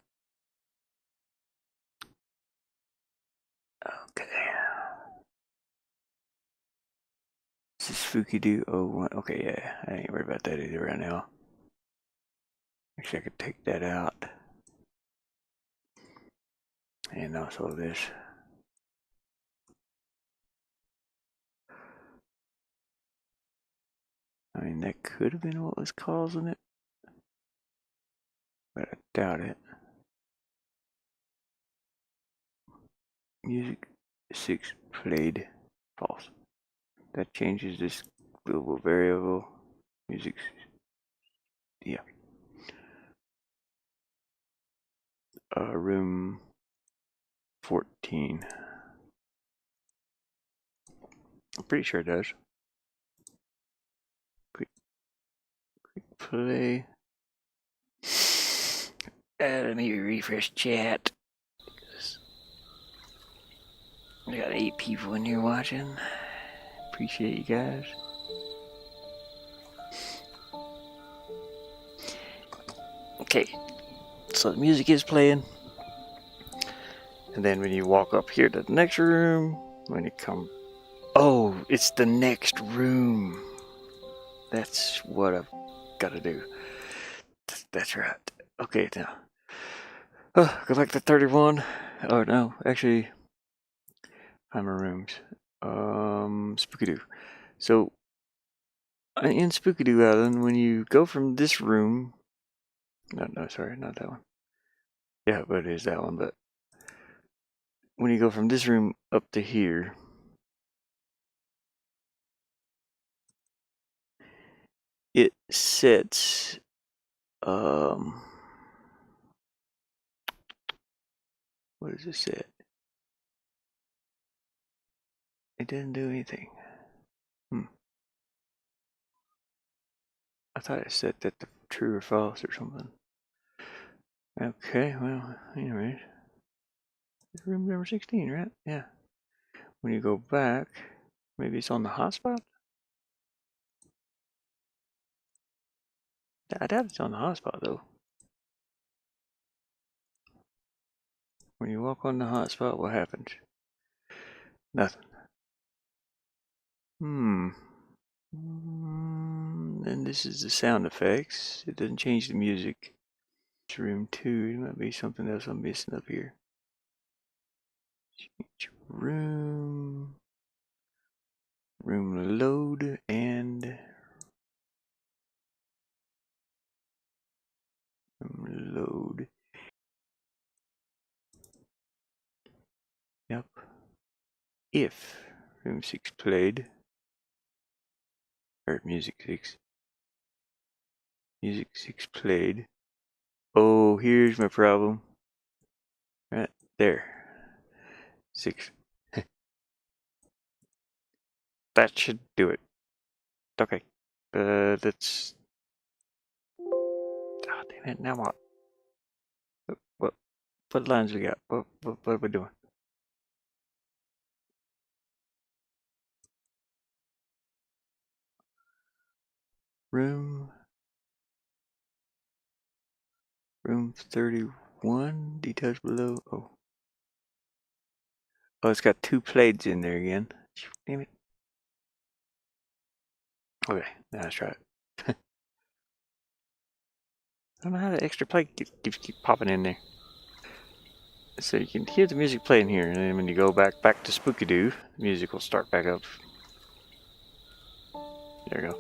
Okay. This is Spooky Doo 01. Okay, yeah, I ain't worried about that either right now. Actually, I could take that out. And also this. I mean, that could have been what was causing it, but I doubt it. Music 6 played. False. That changes this global variable. Music, yeah. Room 14. I'm pretty sure it does. Quick play. Let me refresh chat. We got 8 people in here watching. Appreciate you guys. Okay, so the music is playing. And then when you walk up here to the next room, when you come... Oh, it's the next room. That's what I've got to do. That's right. Okay, now. Go back to 31. Oh, no, actually... I'm in rooms. Spooky-Doo. So, in Spooky-Doo Island, when you go from this room... No, sorry, not that one. Yeah, but it is that one, but... When you go from this room up to here... It sets... What does it set? It didn't do anything. I thought it said that the true or false or something. Okay, well, anyways. Room number 16, right? Yeah. When you go back, maybe it's on the hotspot? I doubt it's on the hotspot, though. When you walk on the hotspot, what happens? Nothing. And this is the sound effects. It doesn't change the music. It's room 2. It might be something else I'm missing up here. Change room. Room load and room load. Yep. If room 6 played, or music 6. Music 6 played. Oh, here's my problem. Right there. 6. That should do it. Okay. Let's... Oh, damn it. Now what? What lines we got? What are we doing? Room 31. Details below. Oh, it's got 2 plates in there again. Damn it. Okay, now let's try it. I don't know how the extra plate keeps popping in there. So you can hear the music playing here, and then when you go back to Spooky-Doo, the music will start back up. There you go.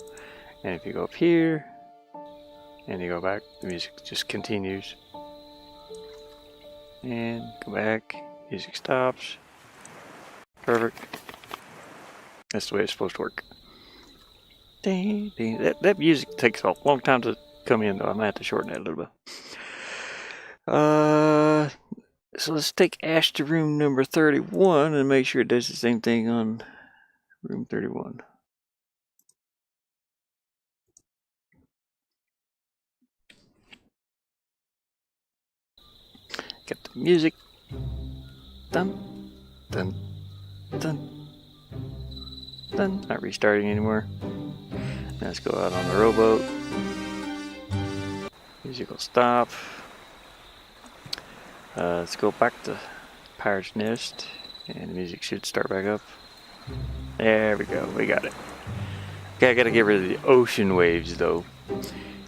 And if you go up here, and you go back, the music just continues. And go back, music stops. Perfect. That's the way it's supposed to work. Ding, ding. That music takes a long time to come in, though. I might have to shorten that a little bit. So let's take Ash to room number 31 and make sure it does the same thing on room 31. Get the music. Dun, dun, dun, Done. Not restarting anymore. Let's go out on the rowboat. Music will stop. Let's go back to Pirate's Nest, and the music should start back up. There we go. We got it. Okay, I gotta get rid of the ocean waves though.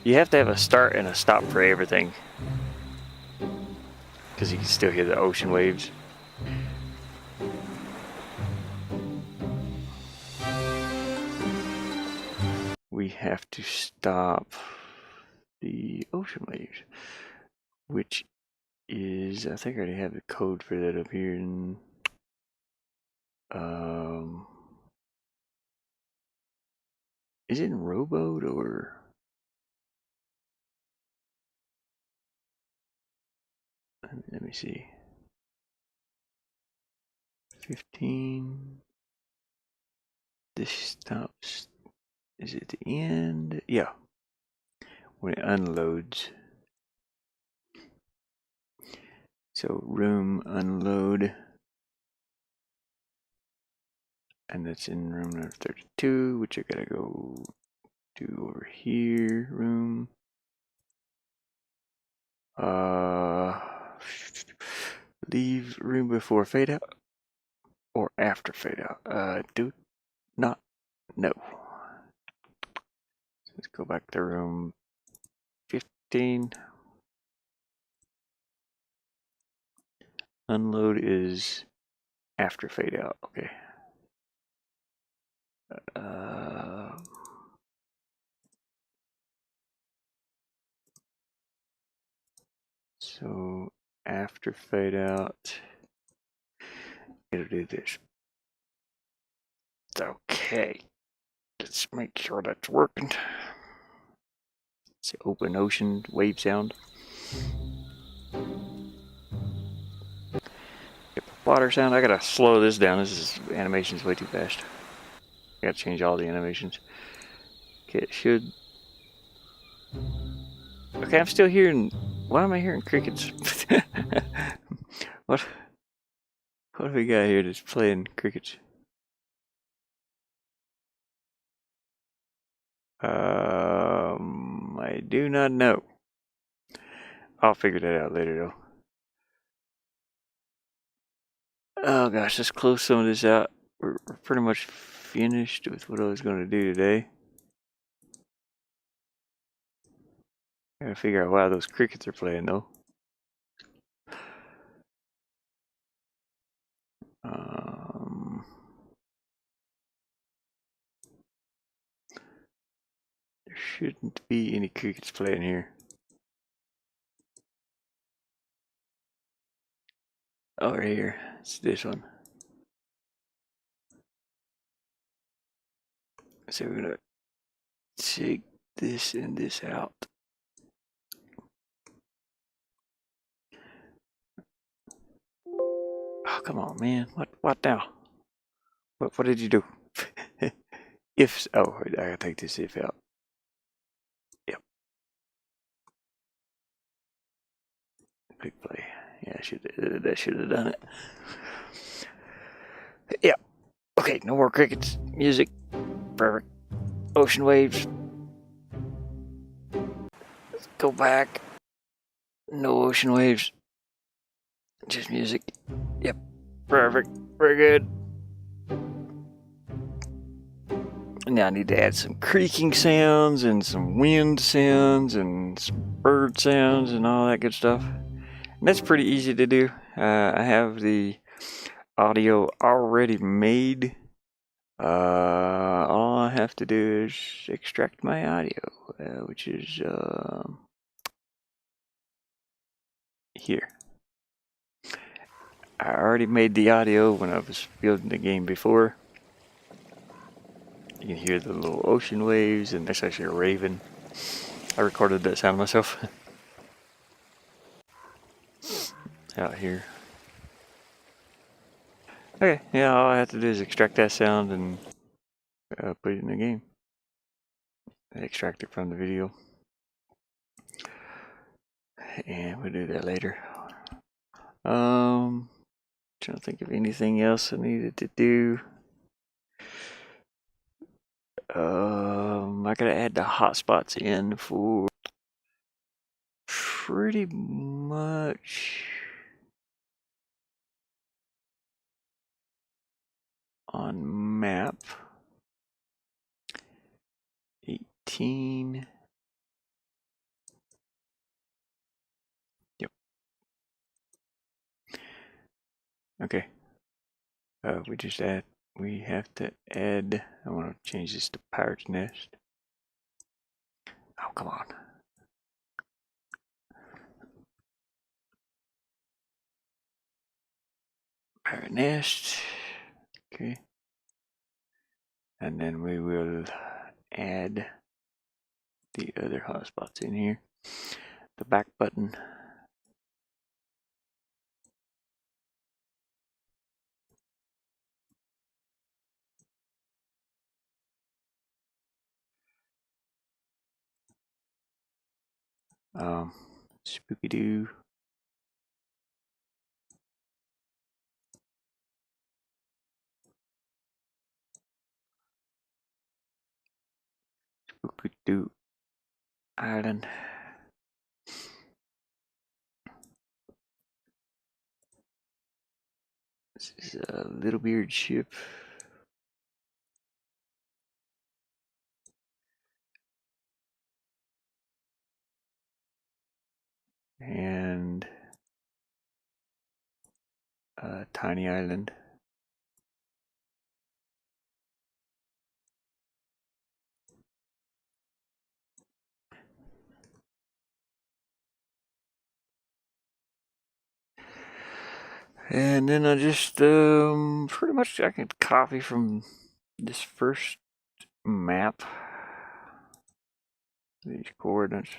You have to have a start and a stop for everything, because you can still hear the ocean waves. We have to stop the ocean waves, which is, I think I already have the code for that up here. And is it in Rowboat or? Let me see. 15. This stops. Is it the end? Yeah. When it unloads. So room unload. And that's in room number 32, which I gotta go do over here. Room. Leave room before fade out or after fade out. Do not know. Let's go back to room 15. Unload is after fade out. Okay. So after fade out, it'll do this. Okay. Let's make sure that's working. It's the open ocean wave sound. Water sound. I gotta slow this down. This animation's way too fast. I gotta change all the animations. Okay, it should. Okay, I'm still hearing. Why am I hearing crickets? What do we got here that's playing crickets? I do not know. I'll figure that out later though. Oh gosh, let's close some of this out. We're pretty much finished with what I was going to do today. Gotta figure out why those crickets are playing though. There shouldn't be any crickets playing here. Oh, right here. It's this one. So we're gonna take this and this out. Oh, come on, man. What now? What did you do? If, oh, I gotta take this if out. Yep. Click play. Yeah, that should have done it. Yep. Okay, no more crickets. Music. Perfect. Ocean waves. Let's go back. No ocean waves. Just music. Yep. Perfect. Very good. Now I need to add some creaking sounds and some wind sounds and some bird sounds and all that good stuff. And that's pretty easy to do. I have the audio already made. All I have to do is extract my audio, which is here. I already made the audio when I was building the game before. You can hear the little ocean waves, and that's actually a raven. I recorded that sound myself. Out here. Okay, yeah, all I have to do is extract that sound and put it in the game. Extract it from the video. And we'll do that later. Trying to think of anything else I needed to do. I gotta add the hotspots in for pretty much on map 18. Yep. Okay. We have to add, I want to change this to Pirate's Nest. Oh, come on. Pirate Nest. Okay. And then we will add the other hotspots in here. The back button. Spooky Doo. Spooky Doo Island. This is a Little Beard ship. And Tiny Island. And then I just pretty much I can copy from this first map these coordinates.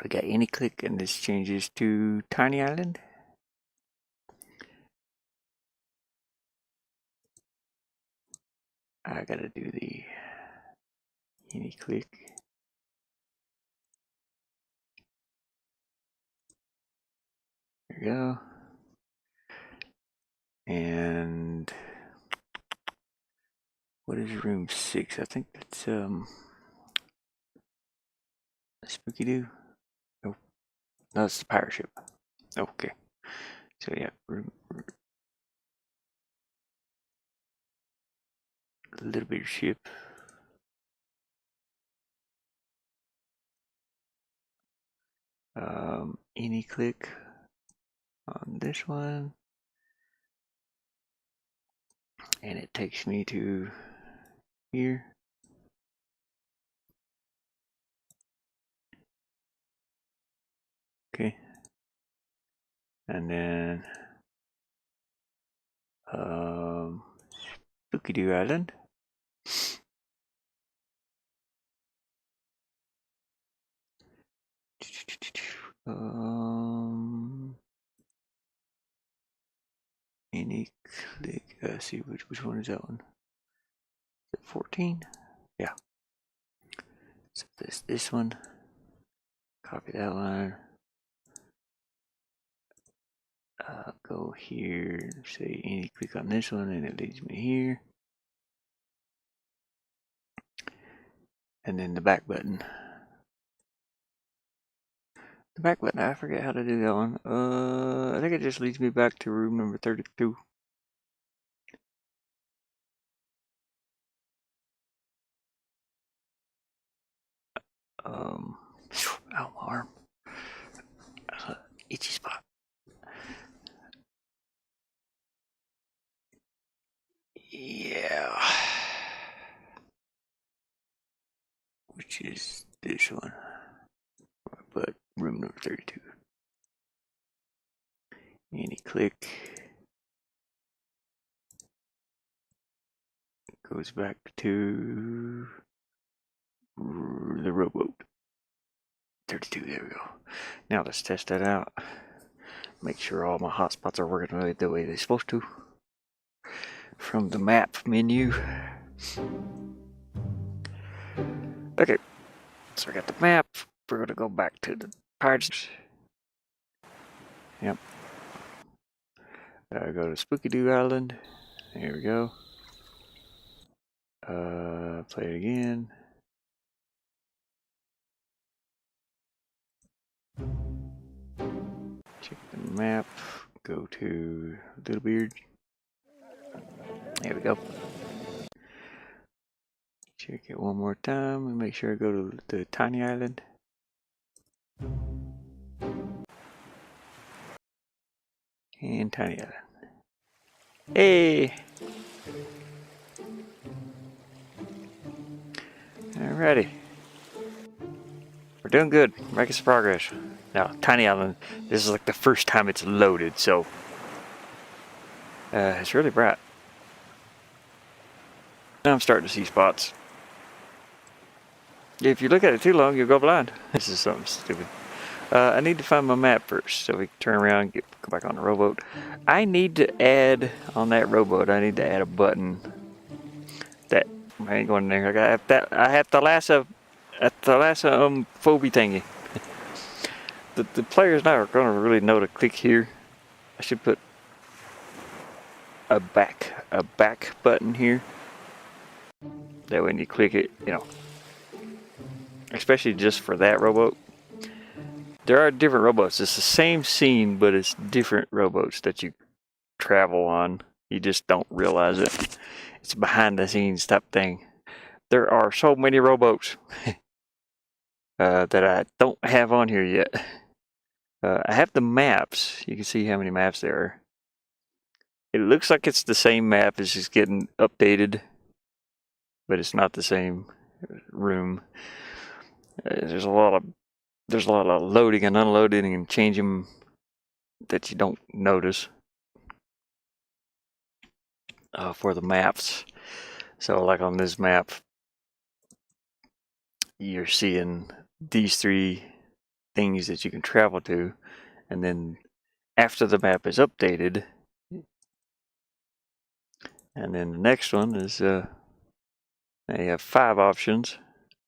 We got any click, and this changes to Tiny Island. I gotta do the any click. There we go. And what is room 6? I think that's Spooky Doo. Oh, no, it's the pirate ship. Okay. So yeah, a little bit of ship. Any click on this one, and it takes me to here. Okay. And then Spooky Doo Island. Any click. See which one is that one? Is it 14? Yeah. So this one. Copy that one. Go here. Say any click on this one, and it leads me here. And then the back button. The back button, I forget how to do that one. I think it just leads me back to room number 32. Ow, my arm. Itchy spot. Yeah. Which is this one. But room number 32. Any click. Goes back to the rowboat. 32, there we go. Now let's test that out. Make sure all my hotspots are working the way they're supposed to. From the map menu. Okay, so I got the map. We're gonna go back to the pirates. Yep. Go to Spooky Doo Island. There we go. Play it again. Check the map. Go to Little Beard. There we go. Check it one more time and make sure I go to the tiny island. And tiny island. Hey! Alrighty. We're doing good. Making some progress. Now, tiny island, this is like the first time it's loaded, so it's really bright. Now I'm starting to see spots. If you look at it too long, you'll go blind. This is something stupid. I need to find my map first, so we can turn around and go back on the rowboat. I need to add, on that rowboat, I need to add a button. That, I ain't going there. I have to lasso phobia thingy. The players now are going to really know to click here. I should put a back button here. That when you click it, you know, especially just for that rowboat. There are different rowboats. It's the same scene, but it's different rowboats that you travel on. You just don't realize it. It's behind the scenes type thing. There are so many rowboats that I don't have on here yet. I have the maps. You can see how many maps there are. It looks like it's the same map. It's just getting updated, but it's not the same room. There's a lot of loading and unloading and changing that you don't notice for the maps. So like on this map, you're seeing these 3 things that you can travel to, and then after the map is updated, and then the next one is they have 5 options,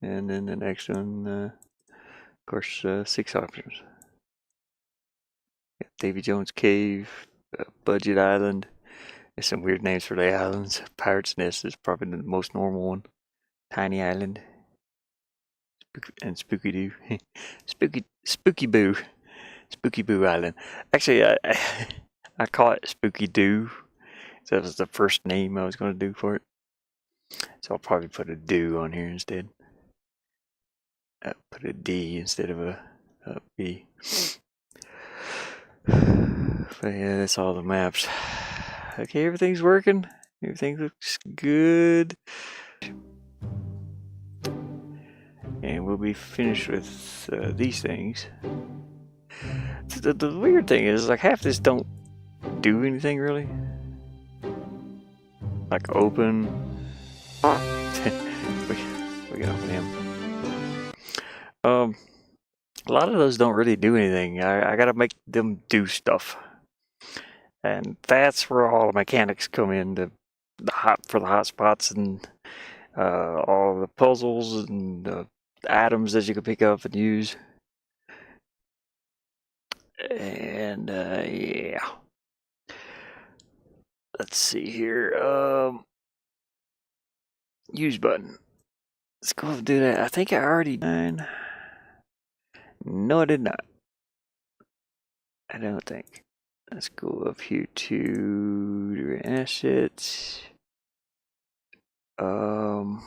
and then the next one, of course, 6 options. Davy Jones Cave, Budget Island. There's some weird names for the islands. Pirate's Nest is probably the most normal one. Tiny Island. And Spooky Doo. Spooky Boo. Spooky Boo Island. Actually, I call it Spooky Doo. So that was the first name I was going to do for it. So I'll probably put a do on here instead. Put a D instead of a B. But yeah, that's all the maps. Okay, everything's working. Everything looks good. And we'll be finished with these things. The weird thing is, like, half this don't do anything really. Like open. we can open him. A lot of those don't really do anything. I gotta make them do stuff. And that's where all the mechanics come in, for the hot spots and all the puzzles and the items that you can pick up and use. And yeah. Let's see here. Use button. Let's go and do that. I think I already done. No, I did not. I don't think. Let's go up here to assets. In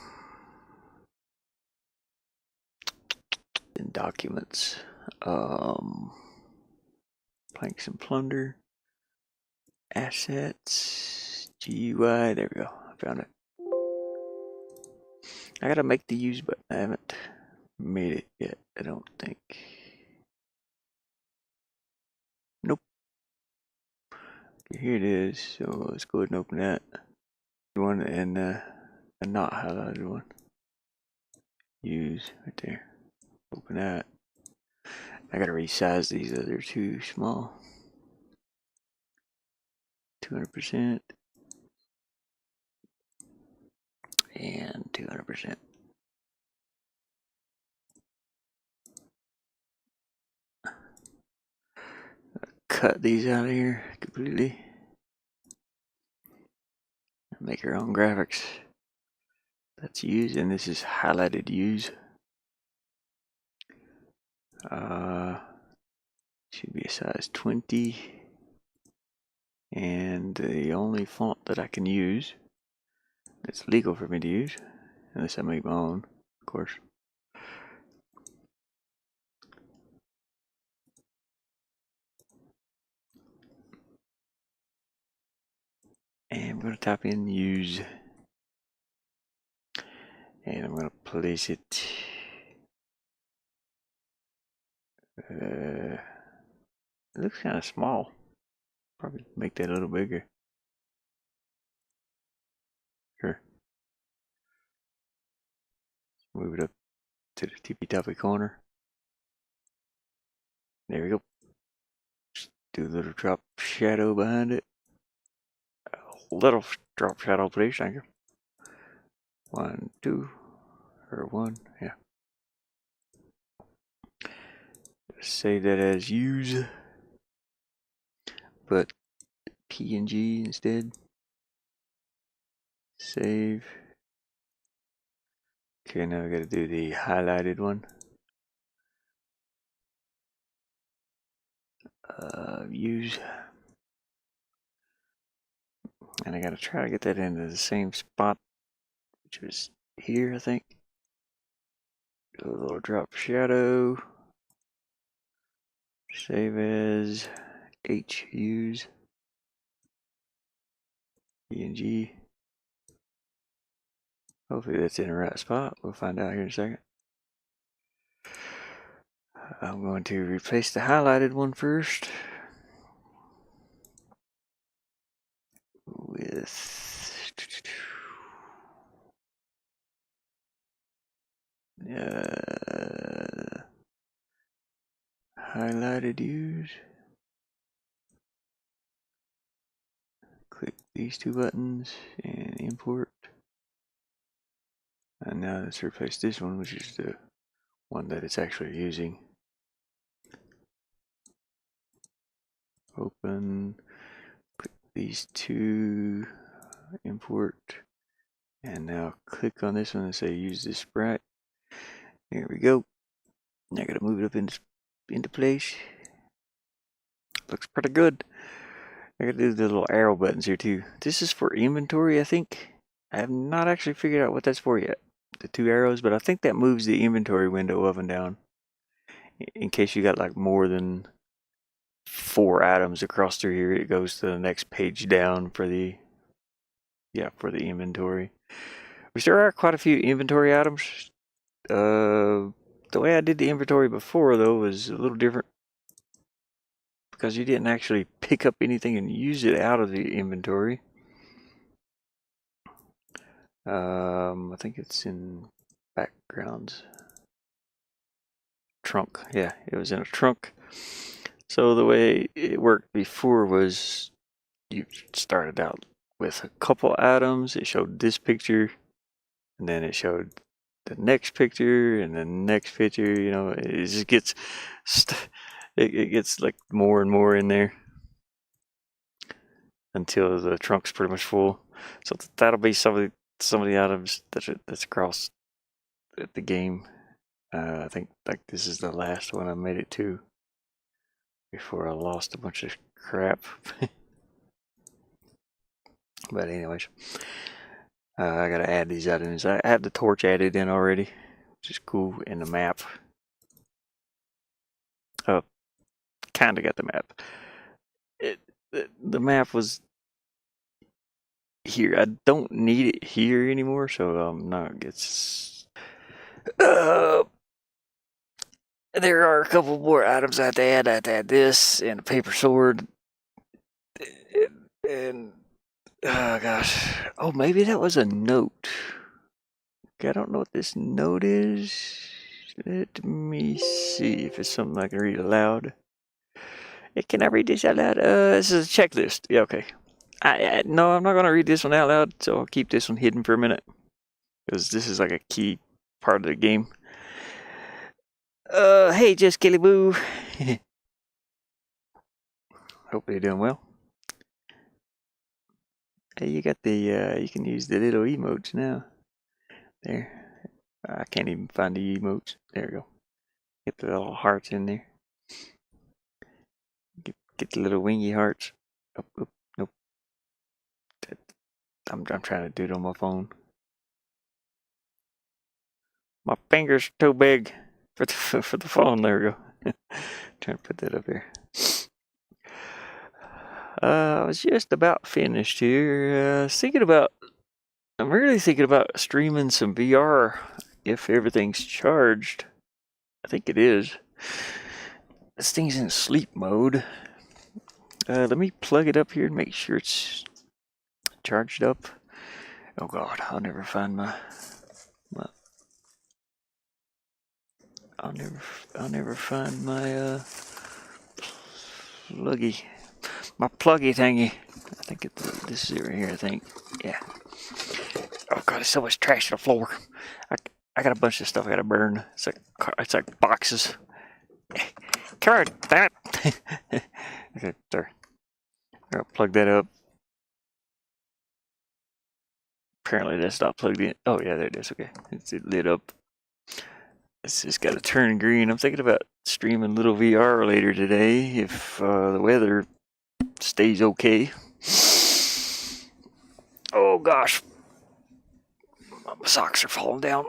documents. Planks and plunder. Assets. GUI. There we go. I found it. I gotta make the use button. I haven't made it yet, I don't think. Nope. Here it is. So let's go ahead and open that one and a not highlighted one. Use right there. Open that. I gotta resize these. They're too small. 200% and 200%. Cut these out of here completely. Make our own graphics. That's use, and this is highlighted use. Should be a size 20. And the only font that I can use that's legal for me to use, unless I make my own, of course. And I'm going to type in use. And I'm going to place it. It looks kind of small. Probably make that a little bigger. Sure. Move it up to the tippy toppy corner. There we go. Just do a little drop shadow behind it. A little drop shadow, please. Thank you. 1, 2, or 1. Yeah. Save that as use, but PNG instead. Save. Okay, now we gotta do the highlighted one. Use. And I gotta try to get that into the same spot, which was here, I think. Do a little drop shadow. Save as H use. PNG. Hopefully that's in the right spot. We'll find out here in a second. I'm going to replace the highlighted one first with highlighted use. Click these two buttons and import. And now let's replace this one, which is the one that it's actually using. Open, click these two, import, and now click on this one and say use this sprite. There we go. Now I gotta move it up into place. Looks pretty good. I gotta do the little arrow buttons here too. This is for inventory, I think. I have not actually figured out what that's for yet. The two arrows, but I think that moves the inventory window up and down. In case you got like more than 4 items across through here, it goes to the next page down for the inventory. Which there are quite a few inventory items. The way I did the inventory before though was a little different, because you didn't actually pick up anything and use it out of the inventory. I think it's in backgrounds. Trunk, yeah, it was in a trunk. So the way it worked before was you started out with a couple items. It showed this picture, and then it showed the next picture, and the next picture. You know, it just gets it gets like more and more in there until the trunk's pretty much full. So that'll be some of the items that's across the game. I think like this is the last one I made it to before I lost a bunch of crap. But anyways, I gotta add these items. I have the torch added in already, which is cool, in the map. Kinda got the map. The map was here. I don't need it here anymore, so not it's. There are a couple more items I have to add. I have to add this and a paper sword, and oh gosh, oh maybe that was a note. Okay, I don't know what this note is. Let me see if it's something I can read aloud. Can I read this out loud? This is a checklist. Yeah, okay. No, I'm not gonna read this one out loud, so I'll keep this one hidden for a minute, because this is like a key part of the game. Hey, Just Killy Boo. Hope you're doing well. Hey, you got the, you can use the little emotes now. There. I can't even find the emotes. There we go. Get the little hearts in there. Get the little wingy hearts. Oh, nope. I'm trying to do it on my phone. My finger's too big for the phone. There we go. Trying to put that up here. I was just about finished here. I'm really thinking about streaming some VR if everything's charged. I think it is. This thing's in sleep mode. Let me plug it up here and make sure it's charged up. Oh God, I'll never find my I'll never find my pluggy. My pluggy thingy. I think this is it right here, I think. Yeah. Oh God, there's so much trash on the floor. I got a bunch of stuff I gotta burn. It's like boxes. Come on, damn it. Okay, there. I'll plug that up. Apparently that's not plugged in. Oh yeah, there it is. Okay, it's lit up. It's just got to turn green. I'm thinking about streaming little VR later today if the weather stays okay. Oh gosh, my socks are falling down.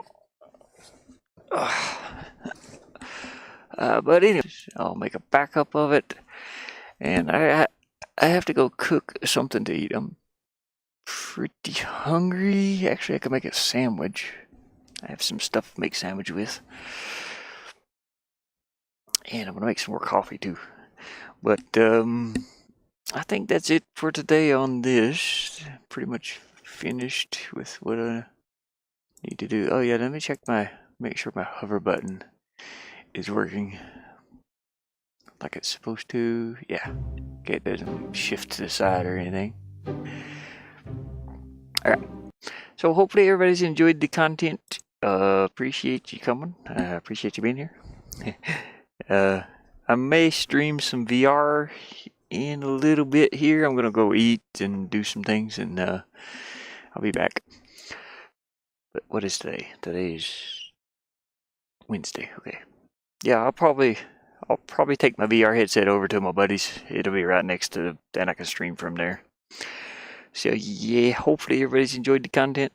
But anyway, I'll make a backup of it, and I have to go cook something to eat. I'm pretty hungry. Actually, I could make a sandwich. I have some stuff to make sandwich with. And I'm going to make some more coffee too. But I think that's it for today on this. Pretty much finished with what I need to do. Oh yeah, let me make sure my hover button is working like it's supposed to. Yeah. Okay, it doesn't shift to the side or anything. Alright. So hopefully everybody's enjoyed the content. Appreciate you coming. Appreciate you being here. I may stream some VR in a little bit here. I'm gonna go eat and do some things, and I'll be back. But what is today? Today's Wednesday. Okay. Yeah, I'll probably take my VR headset over to my buddy's. It'll be right next to, then I can stream from there. So yeah, hopefully everybody's enjoyed the content.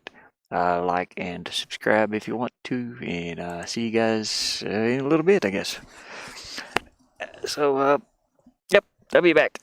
Like and subscribe if you want to, and see you guys in a little bit, I guess. So, yep, I'll be back.